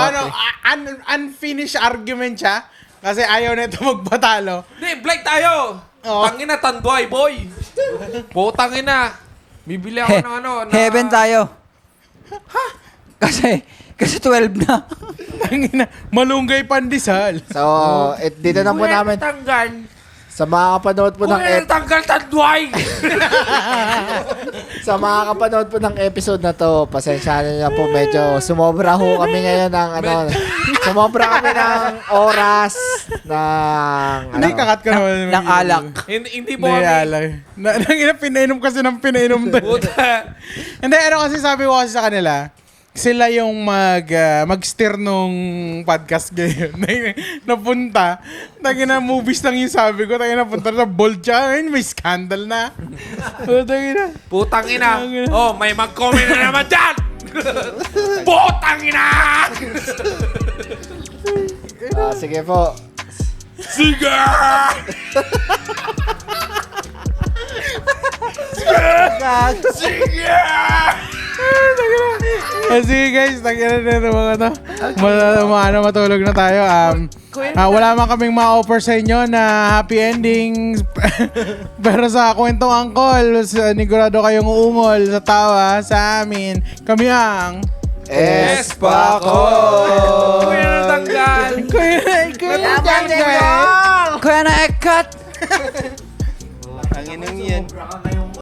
[SPEAKER 1] unfinished argument siya. Kasi ayaw na ito magpatalo.
[SPEAKER 2] Hindi, Blight tayo. Tangina, tanduay, boy. Putangina. Bibili ako ng ano.
[SPEAKER 3] Heaven tayo. Kasi 12 na.
[SPEAKER 1] Tangina, malunggay pandesal.
[SPEAKER 4] So, dito na po namin.
[SPEAKER 2] Tanggal.
[SPEAKER 4] Sa mga kapanood po ng
[SPEAKER 2] Tanggal, tanduay.
[SPEAKER 4] sa mga kapanood po ng episode na to, pasensyahan niyo po, medyo sumobra ho kami ngayon ng sumobra kami ng oras ng
[SPEAKER 1] Hindi, kakat ka naman.
[SPEAKER 3] Ng alak.
[SPEAKER 2] Hindi po
[SPEAKER 1] Hindi,
[SPEAKER 2] kami.
[SPEAKER 1] alak. Pinainom kasi ng pinainom doon.
[SPEAKER 2] Puta.
[SPEAKER 1] Hindi, kasi sabi ko kasi sa kanila, sila yung mag-steer nung podcast ngayon. Napunta. Tangina, movies lang yung sabi ko. Tangina, napunta na bold siya. Ngayon, may scandal na. Tangina.
[SPEAKER 2] Putang ina. Oh, may mag-comment na naman dyan. Putang ina.
[SPEAKER 4] sige po.
[SPEAKER 2] Sige. Sige.
[SPEAKER 1] Sige guys, tangina na ito mga to. Matulog na tayo. Wala man kaming ma-offer sa inyo na happy ending. Pero sa kwentong angkol, sigurado kayong uungol sa tawa sa amin. Kami ang
[SPEAKER 4] Espako!
[SPEAKER 2] Kuya na tanggal.
[SPEAKER 3] Kuya na ekat.
[SPEAKER 7] Ang inang yan.